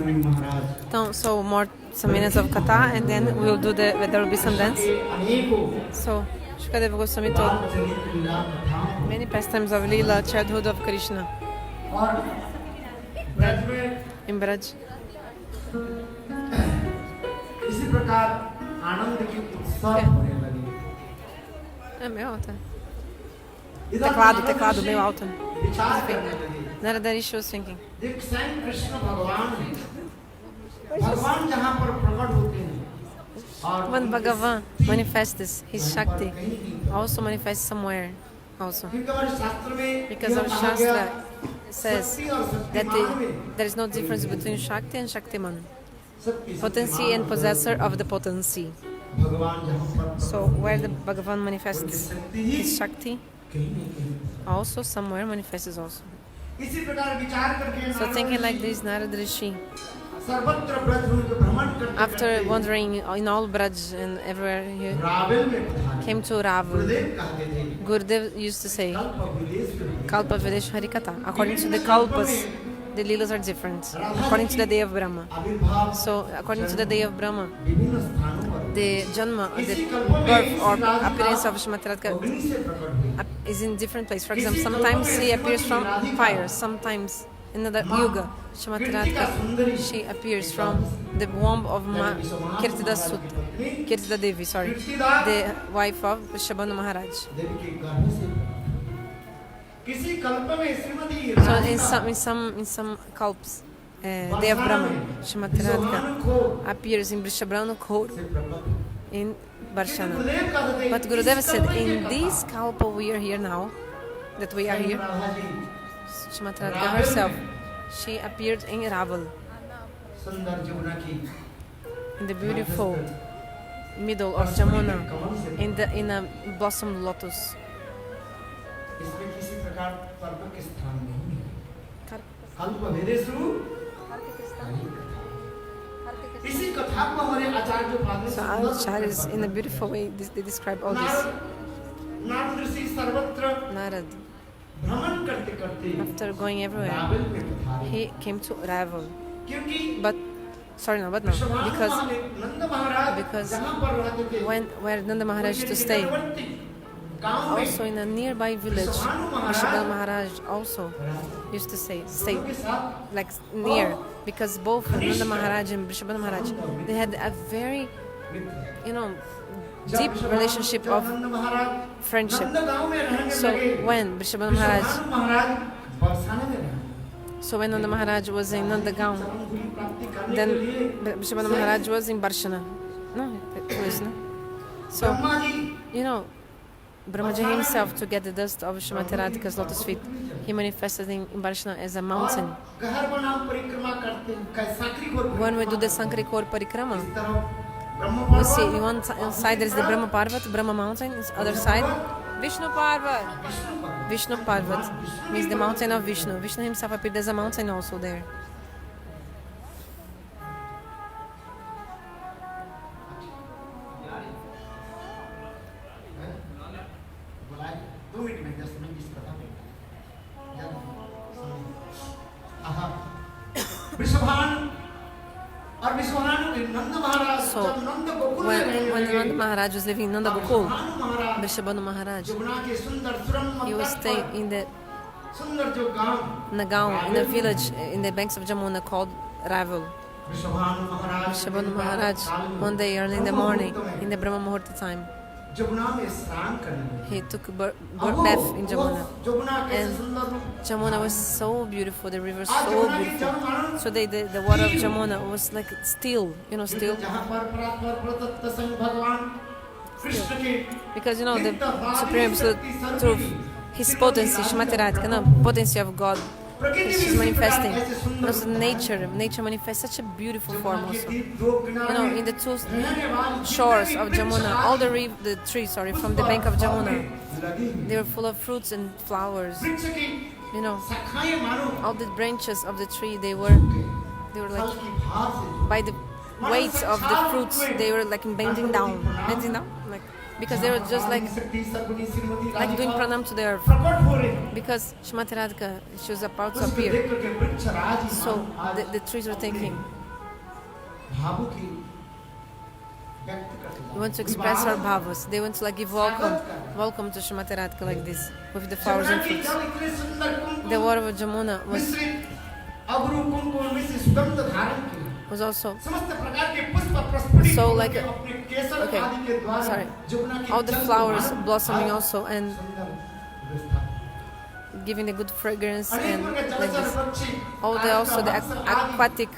Anand Maharaj. Então, so some minutes of kata, and then we'll do there will be some dance. So, Shukadeva Goswami told many pastimes of Leela, childhood of Krishna in Braj. इसी प्रकार आनंद की उत्सव होने लगी। É meio alta. इधर Teclado meio alto. विचार करने लगे। Narada Rishi was thinking. देख स्वयं कृष्ण भगवान है। भगवान जहाँ पर प्रकट होते हैं और When Bhagavan manifests his Shakti, also manifests somewhere also. क्योंकि हमारे शास्त्र में Because our Shastra says that there is no difference between Shakti and Shaktiman. Potency and possessor of the potency. भगवान जहाँ पर So where the Bhagavan manifests his Shakti, also somewhere manifests also. इसी प्रकार विचार करके So thinking like this, Narada Rishi, सर्वत्र ब्रजभूमि को भ्रमण करते after wandering in all Braj and everywhere, he Rawal में पधारे। came to Raval. गुरुदेव कहते थे Gurudev used to say, कल्प विदेश में Kalpa Videsh Harikatha. According to the Kalpas, the Leelas are different. According to the day of Brahma. आविर्भाव So, according to the day of Brahma, विभिन्न स्थानों पर the Janma, the birth or appearance of Shrimati Radhika अग्नि से प्रकट हुई। is in different place. For example, sometimes he appears from fire, sometimes in another yuga, Shrimati Radhika, she appears from the womb of Kirtida Sutta, Kirtida Devi, the wife of Shabana Maharaj. देवी के गर्भ से किसी कल्प में Shrimati So in some kalps, day of Brahma, Shrimati Radhika appears in Vrishabhanu Khor in Barshana. But Gurudeva said, in this kalpa we are here now, that we are here, Shrimati Radhika herself, she appeared in Raval, सुंदर जमुना की in the beautiful middle of Jamuna, in a blossom lotus. इसमें किसी प्रकार कल्प के स्थान नहीं है। कल्प वेदेषु इसी कथा को हमारे आचार्य पाद So our acharyas, in a beautiful way, they describe all this. Narad ऋषि सर्वत्र Narad, भ्रमण करते करते after going everywhere, रावल में पधारे। he came to Raval. क्योंकि But, sorry, no, but no, because Nand Maharaj because जहाँ पर रहते थे where Nanda Maharaj used to stay, गांव में also in a nearby village, Vrishabhanu Maharaj also used to stay के साथ like near, because both Nanda Maharaj and Vrishabhanu Maharaj, they had a very, deep relationship of Nand Maharaj friendship. नंद गांव में रहने So लगे when Vrishabhanu Maharaj, महाराज बरसाने में रहे so when Nanda Maharaj was in Nandagaon, गुरु प्राप्ति करने then के लिए Vrishabhanu Maharaj was in Barshana. No, it was no. So Brahma ji Brahmaji himself, to get the dust of Shrimati Radhika's lotus feet, he manifested in Barshana as a mountain. गहर बनाम परिक्रमा करते हैं साकरी को When we do the Sankari Kor Parikrama, Brahma we see in one side there is the Brahma Parvat, Brahma mountain, on the other side Vishnu Parvat. Vishnu Parvat means the mountain of Vishnu. Vishnu himself appeared as a mountain also there. So when Nanda Maharaj was living in Nanda Gokul, Vrishabhanu Maharaj, he was staying in the Nagaon, in a village in the banks of Jamuna called Raval. Vrishabhanu Maharaj, one day early in the morning, in the Brahma Muhurta time, he took birth bath in Jamuna. And Jamuna was so beautiful, the river was so beautiful. So the water of Jamuna was like still, still. Because the Supreme Absolute Truth, His potency, Shrimati Radhika, potency of God, she's manifesting. And also nature manifests such a beautiful form also. In the two shores of Jamuna, all the trees, from the bank of Jamuna, they were full of fruits and flowers. All the branches of the tree, they were like, by the weight of the fruits, they were like bending down, like because they were just like doing pranam to the earth. प्रकट हो रहे हैं Because Shrimati Radhika, she was about to उसको appear. देख करके वृक्ष राज So the trees were thinking, भावुक ही व्यक्त करते we want to express our bhavas. They want to like give welcome to Shrimati Radhika like this, with the flowers and fruits. इतने सुंदर The water of Jamuna मिश्रित अगरू कुमकुम मिश्रित सुगंध धारण की was also समस्त प्रकार के पुष्प प्रस्फुटित So, होकर like, के अपने केसर okay, आदि के द्वारा sorry. जमुना के All the जल flowers द्वारा blossoming also and सुंदर व्यवस्था giving a good fragrance अनेक and प्रकार like जलचर this. पक्षी All the also the आदि aquatic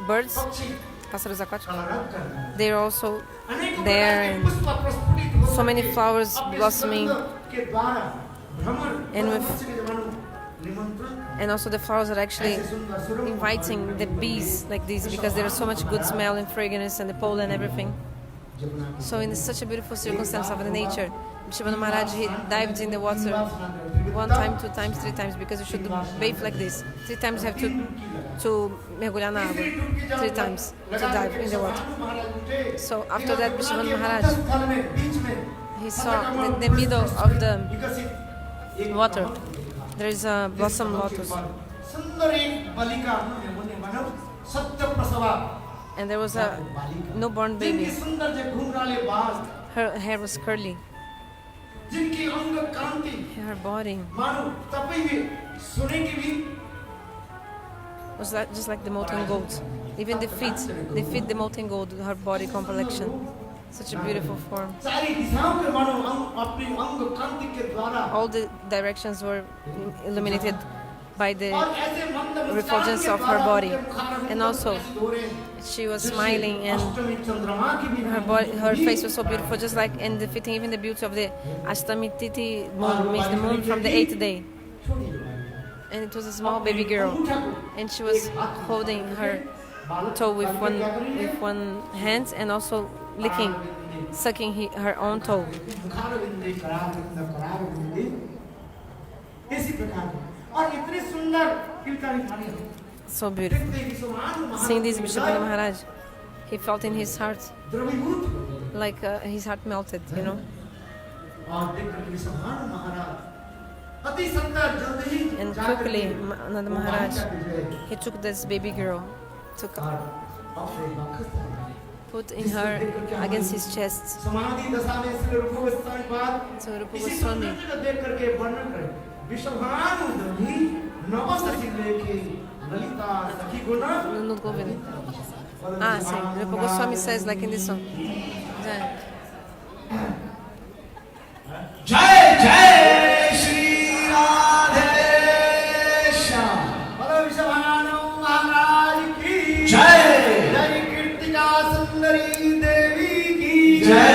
birds, पक्षी pássaros aquáticos, कलरव करते हैं they're also अनेक there प्रकार के and पुष्प प्रस्फुटित होकर so many के flowers अपने blossoming सुगंध के द्वारा भ्रमर and with- मनुष्य के जमानों निमंत्रण and also the flowers are actually ऐसे सुंदर सुरभ inviting the bees like this because there is so much good smell and fragrance and the pollen and everything. Jamuna की So in such a beautiful circumstance of the nature, Vishwanath Maharaj, he dived in the water 1 time, 2 times, 3 times because you should bathe like this. 3 times you have to mergulhar na água. 3 times to dive in the water. So after that, Vishwanath Maharaj, he saw in the middle of the water, there is a blossom lotus. सुंदर एक बालिका उन्होंने मानव सत्य प्रसवा And there was a newborn baby. जिनकी सुंदर जे घुंघराले बाल Her hair was curly. जिनकी अंग कांति Her body मानो तपाई भी सुने की भी was like, just like the molten gold. Even the feet the molten gold, her body complexion. Such a beautiful form. सारी दिशाओं के मानो अपनी अंग कांति के द्वारा All the directions were illuminated by the और ऐसे मंद refulgence of her body. And also, she was smiling and अष्टमी चंद्रमा की भी her face was so beautiful, just like in the fitting, even the beauty of the Ashtami Titi moon, means the moon from the 8th day. And it was a small baby girl, and she was holding her toe with one hand and also licking, sucking her own toe. करार बिंदी इसी प्रकार और इतने सुंदर कीर्तन So beautiful. Seeing this, Vishwanath Maharaj, he felt in his heart द्रवीभूत like his heart melted, you know. और देख करके विश्वभानु महाराज अति सुंदर जल्द ही And जाकर quickly, के Nanda Maharaj, he took this baby girl, और अपने वक्त put in her against his chest. समाधि दशा में श्री रूप गोस्वामी पाद So Rupa इसी Goswami, सुंदर को देख करके वर्णन करें विश्वभानु द्रवी नवसखी लेके ललिता सखी गुण Not Govind. Sim, Rupa Goswami says like in this song. जय जय श्री राधे श्याम बोलो विश्वभानु महाराज की जय जय कीर्तिका सुंदरी देवी की जय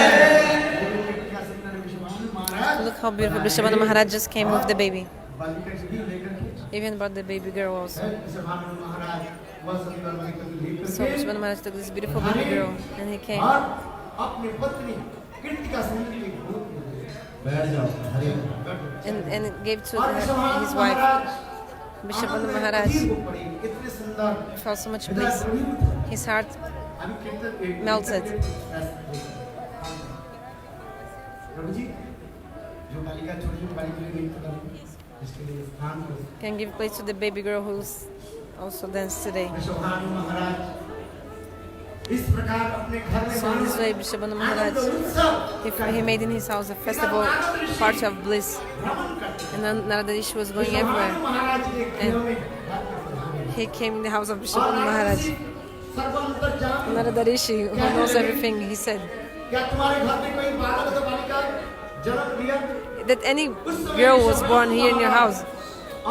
कीर्तिका सुंदर विश्वभानु महाराज Look how beautiful Vishwanath Maharaj just came with the baby. बालिका जी भी लेकर के Even brought the baby girl also. Vishwabhanu महाराज वह सुंदर बालिका को लेकर So के Vishwanath Maharaj took this beautiful baby girl and he came और अपनी पत्नी कीर्तिका सुंदरी की गोद में बैठ जाओ हरे and gave to और विश्वभानु his wife. महाराज Vishwanath Maharaj इतने सुंदर felt so much bliss. His heart अभी कीर्तन melted. प्रभु जी जो बालिका छोटी छोटी बालिका के लिए इसके लिए स्थान को can give place to the baby girl who's also danced today. Vishwabhanu महाराज इस प्रकार अपने घर में So in this way, Vishwanath Maharaj, he made in his house a festival party of bliss. भ्रमण करते And then Narada Rishi was going Vishwabhanu everywhere. महाराज एक And गृह में he came in the house of Vishwanath Maharaj. सर्वंतर्यामी Narada Rishi, who knows everything, he said क्या तुम्हारे घर में कोई बालक अथवा बालिका जन्म लिया that any girl was born here in your house.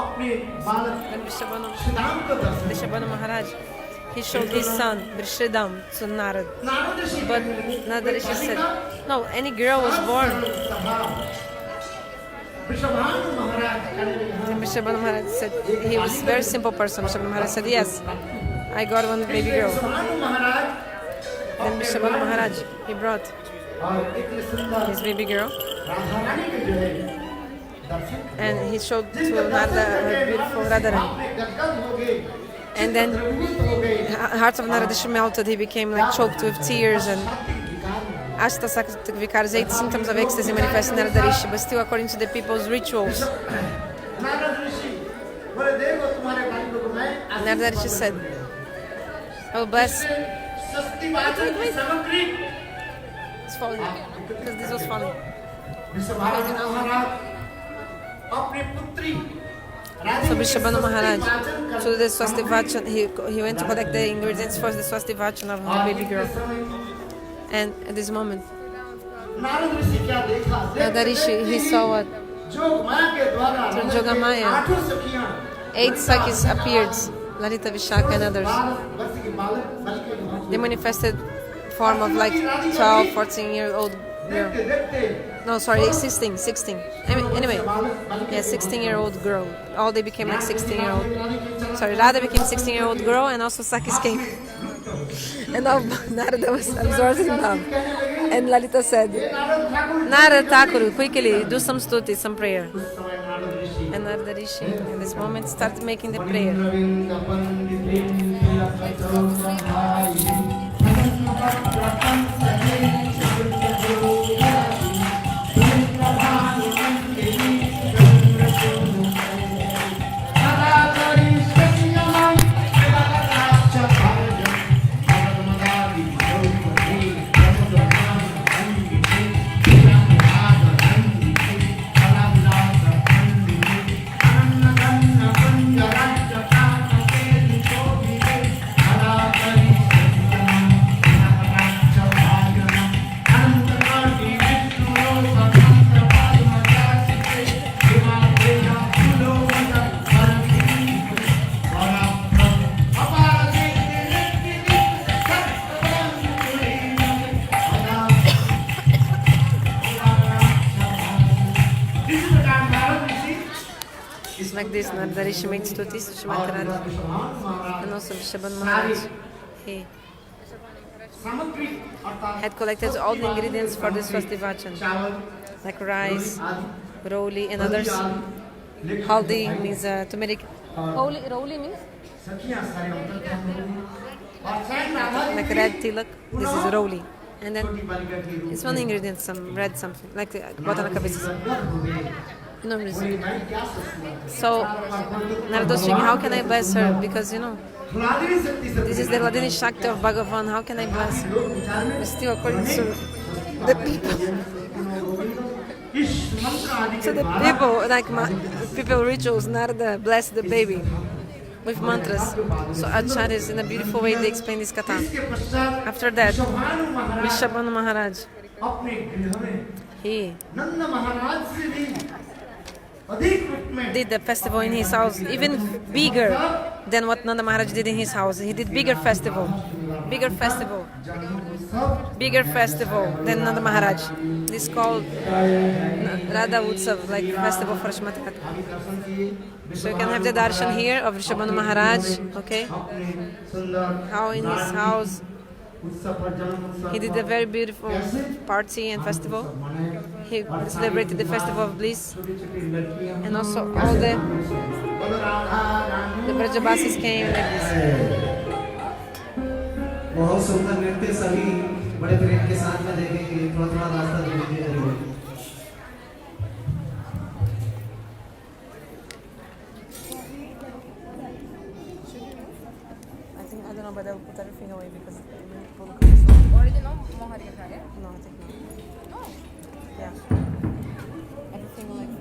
अपने बालक Then श्रीराम को दर्शन Vishwanath Maharaj, he showed his son Vrishridam to Narad. Narad Rishi But Narada Rishi said, no, any girl was born. Vishwabhanu Maharaj Then Vishwanath Maharaj said, he was a very simple person. Vishwanath Maharaj said, yes, I got one baby girl. Vishwabhanu Maharaj Then Vishwanath Maharaj, he brought और इतने सुंदर his baby girl Radha Rani के जो है दर्शन and he showed to Narada her beautiful Radharani. आपने गदगद हो गए And then द्रवीभूत हो गए the heart of Narada Rishi melted. He became like choked with tears and Ashta Saktvikars, 8 symptoms of ecstasy manifest in Narada Rishi, but still according to the people's rituals. Narada Rishi said, I will bless. It's falling, because this was falling. So Vrishabhanu Maharaj, to the Swastivachan, he went to collect the ingredients for the Swastivachan of the baby girl. And at this moment, Narada Rishi, he saw what? Through Jogamaya, 8 Sakis appeared, Lalita, Vishaka and others. They manifested form of like 12, 14-year-old girl. No, sorry, 16. Anyway, yeah, 16-year-old girl. All they became like 16-year-old. Sorry, Radha became 16-year-old girl, and also Sakis came. And now Narada was absorbed in love. And Lalita said, Narada Thakur, quickly do some stuti, some prayer. And Narada Rishi, in this moment, started making the prayer. Like this, Narada Rishi made stutis to Shrimati Radha, and also Vrishabhanu Maharaj. He had collected all the ingredients for this Swastivachan, like rice, roli, and others. Haldi means turmeric. Roli means like red tilak. This is roli, and then it's one ingredient, some red something like botana kabisa. No reason. So Narada was thinking, how can I bless her? Because this is the Ladini Shakti of Bhagavan. How can I bless her? But still, according to the people, like people rituals, Narada blessed the baby with mantras. So acharyas, in a beautiful way, they explain this katha. After that, Vrishabhanu Maharaj, he did the festival in his house, even bigger than what Nanda Maharaj did in his house. He did bigger festival than Nanda Maharaj. This is called Radha Utsav, like festival for Shrimati Radha. So you can have the darshan here of Vrishabhanu Maharaj, okay? How in his house he did a very beautiful party and festival. He celebrated the festival of bliss, and also all the Brajabasis came like this. बहुत सुंदर नृत्य सभी बड़े प्रेम के साथ में देखेंगे। थोड़ा रास्ता दीजिए। I don't know, but I'll put everything away because Already no more harika, yeah? no, I think no. No. Yeah. Everything like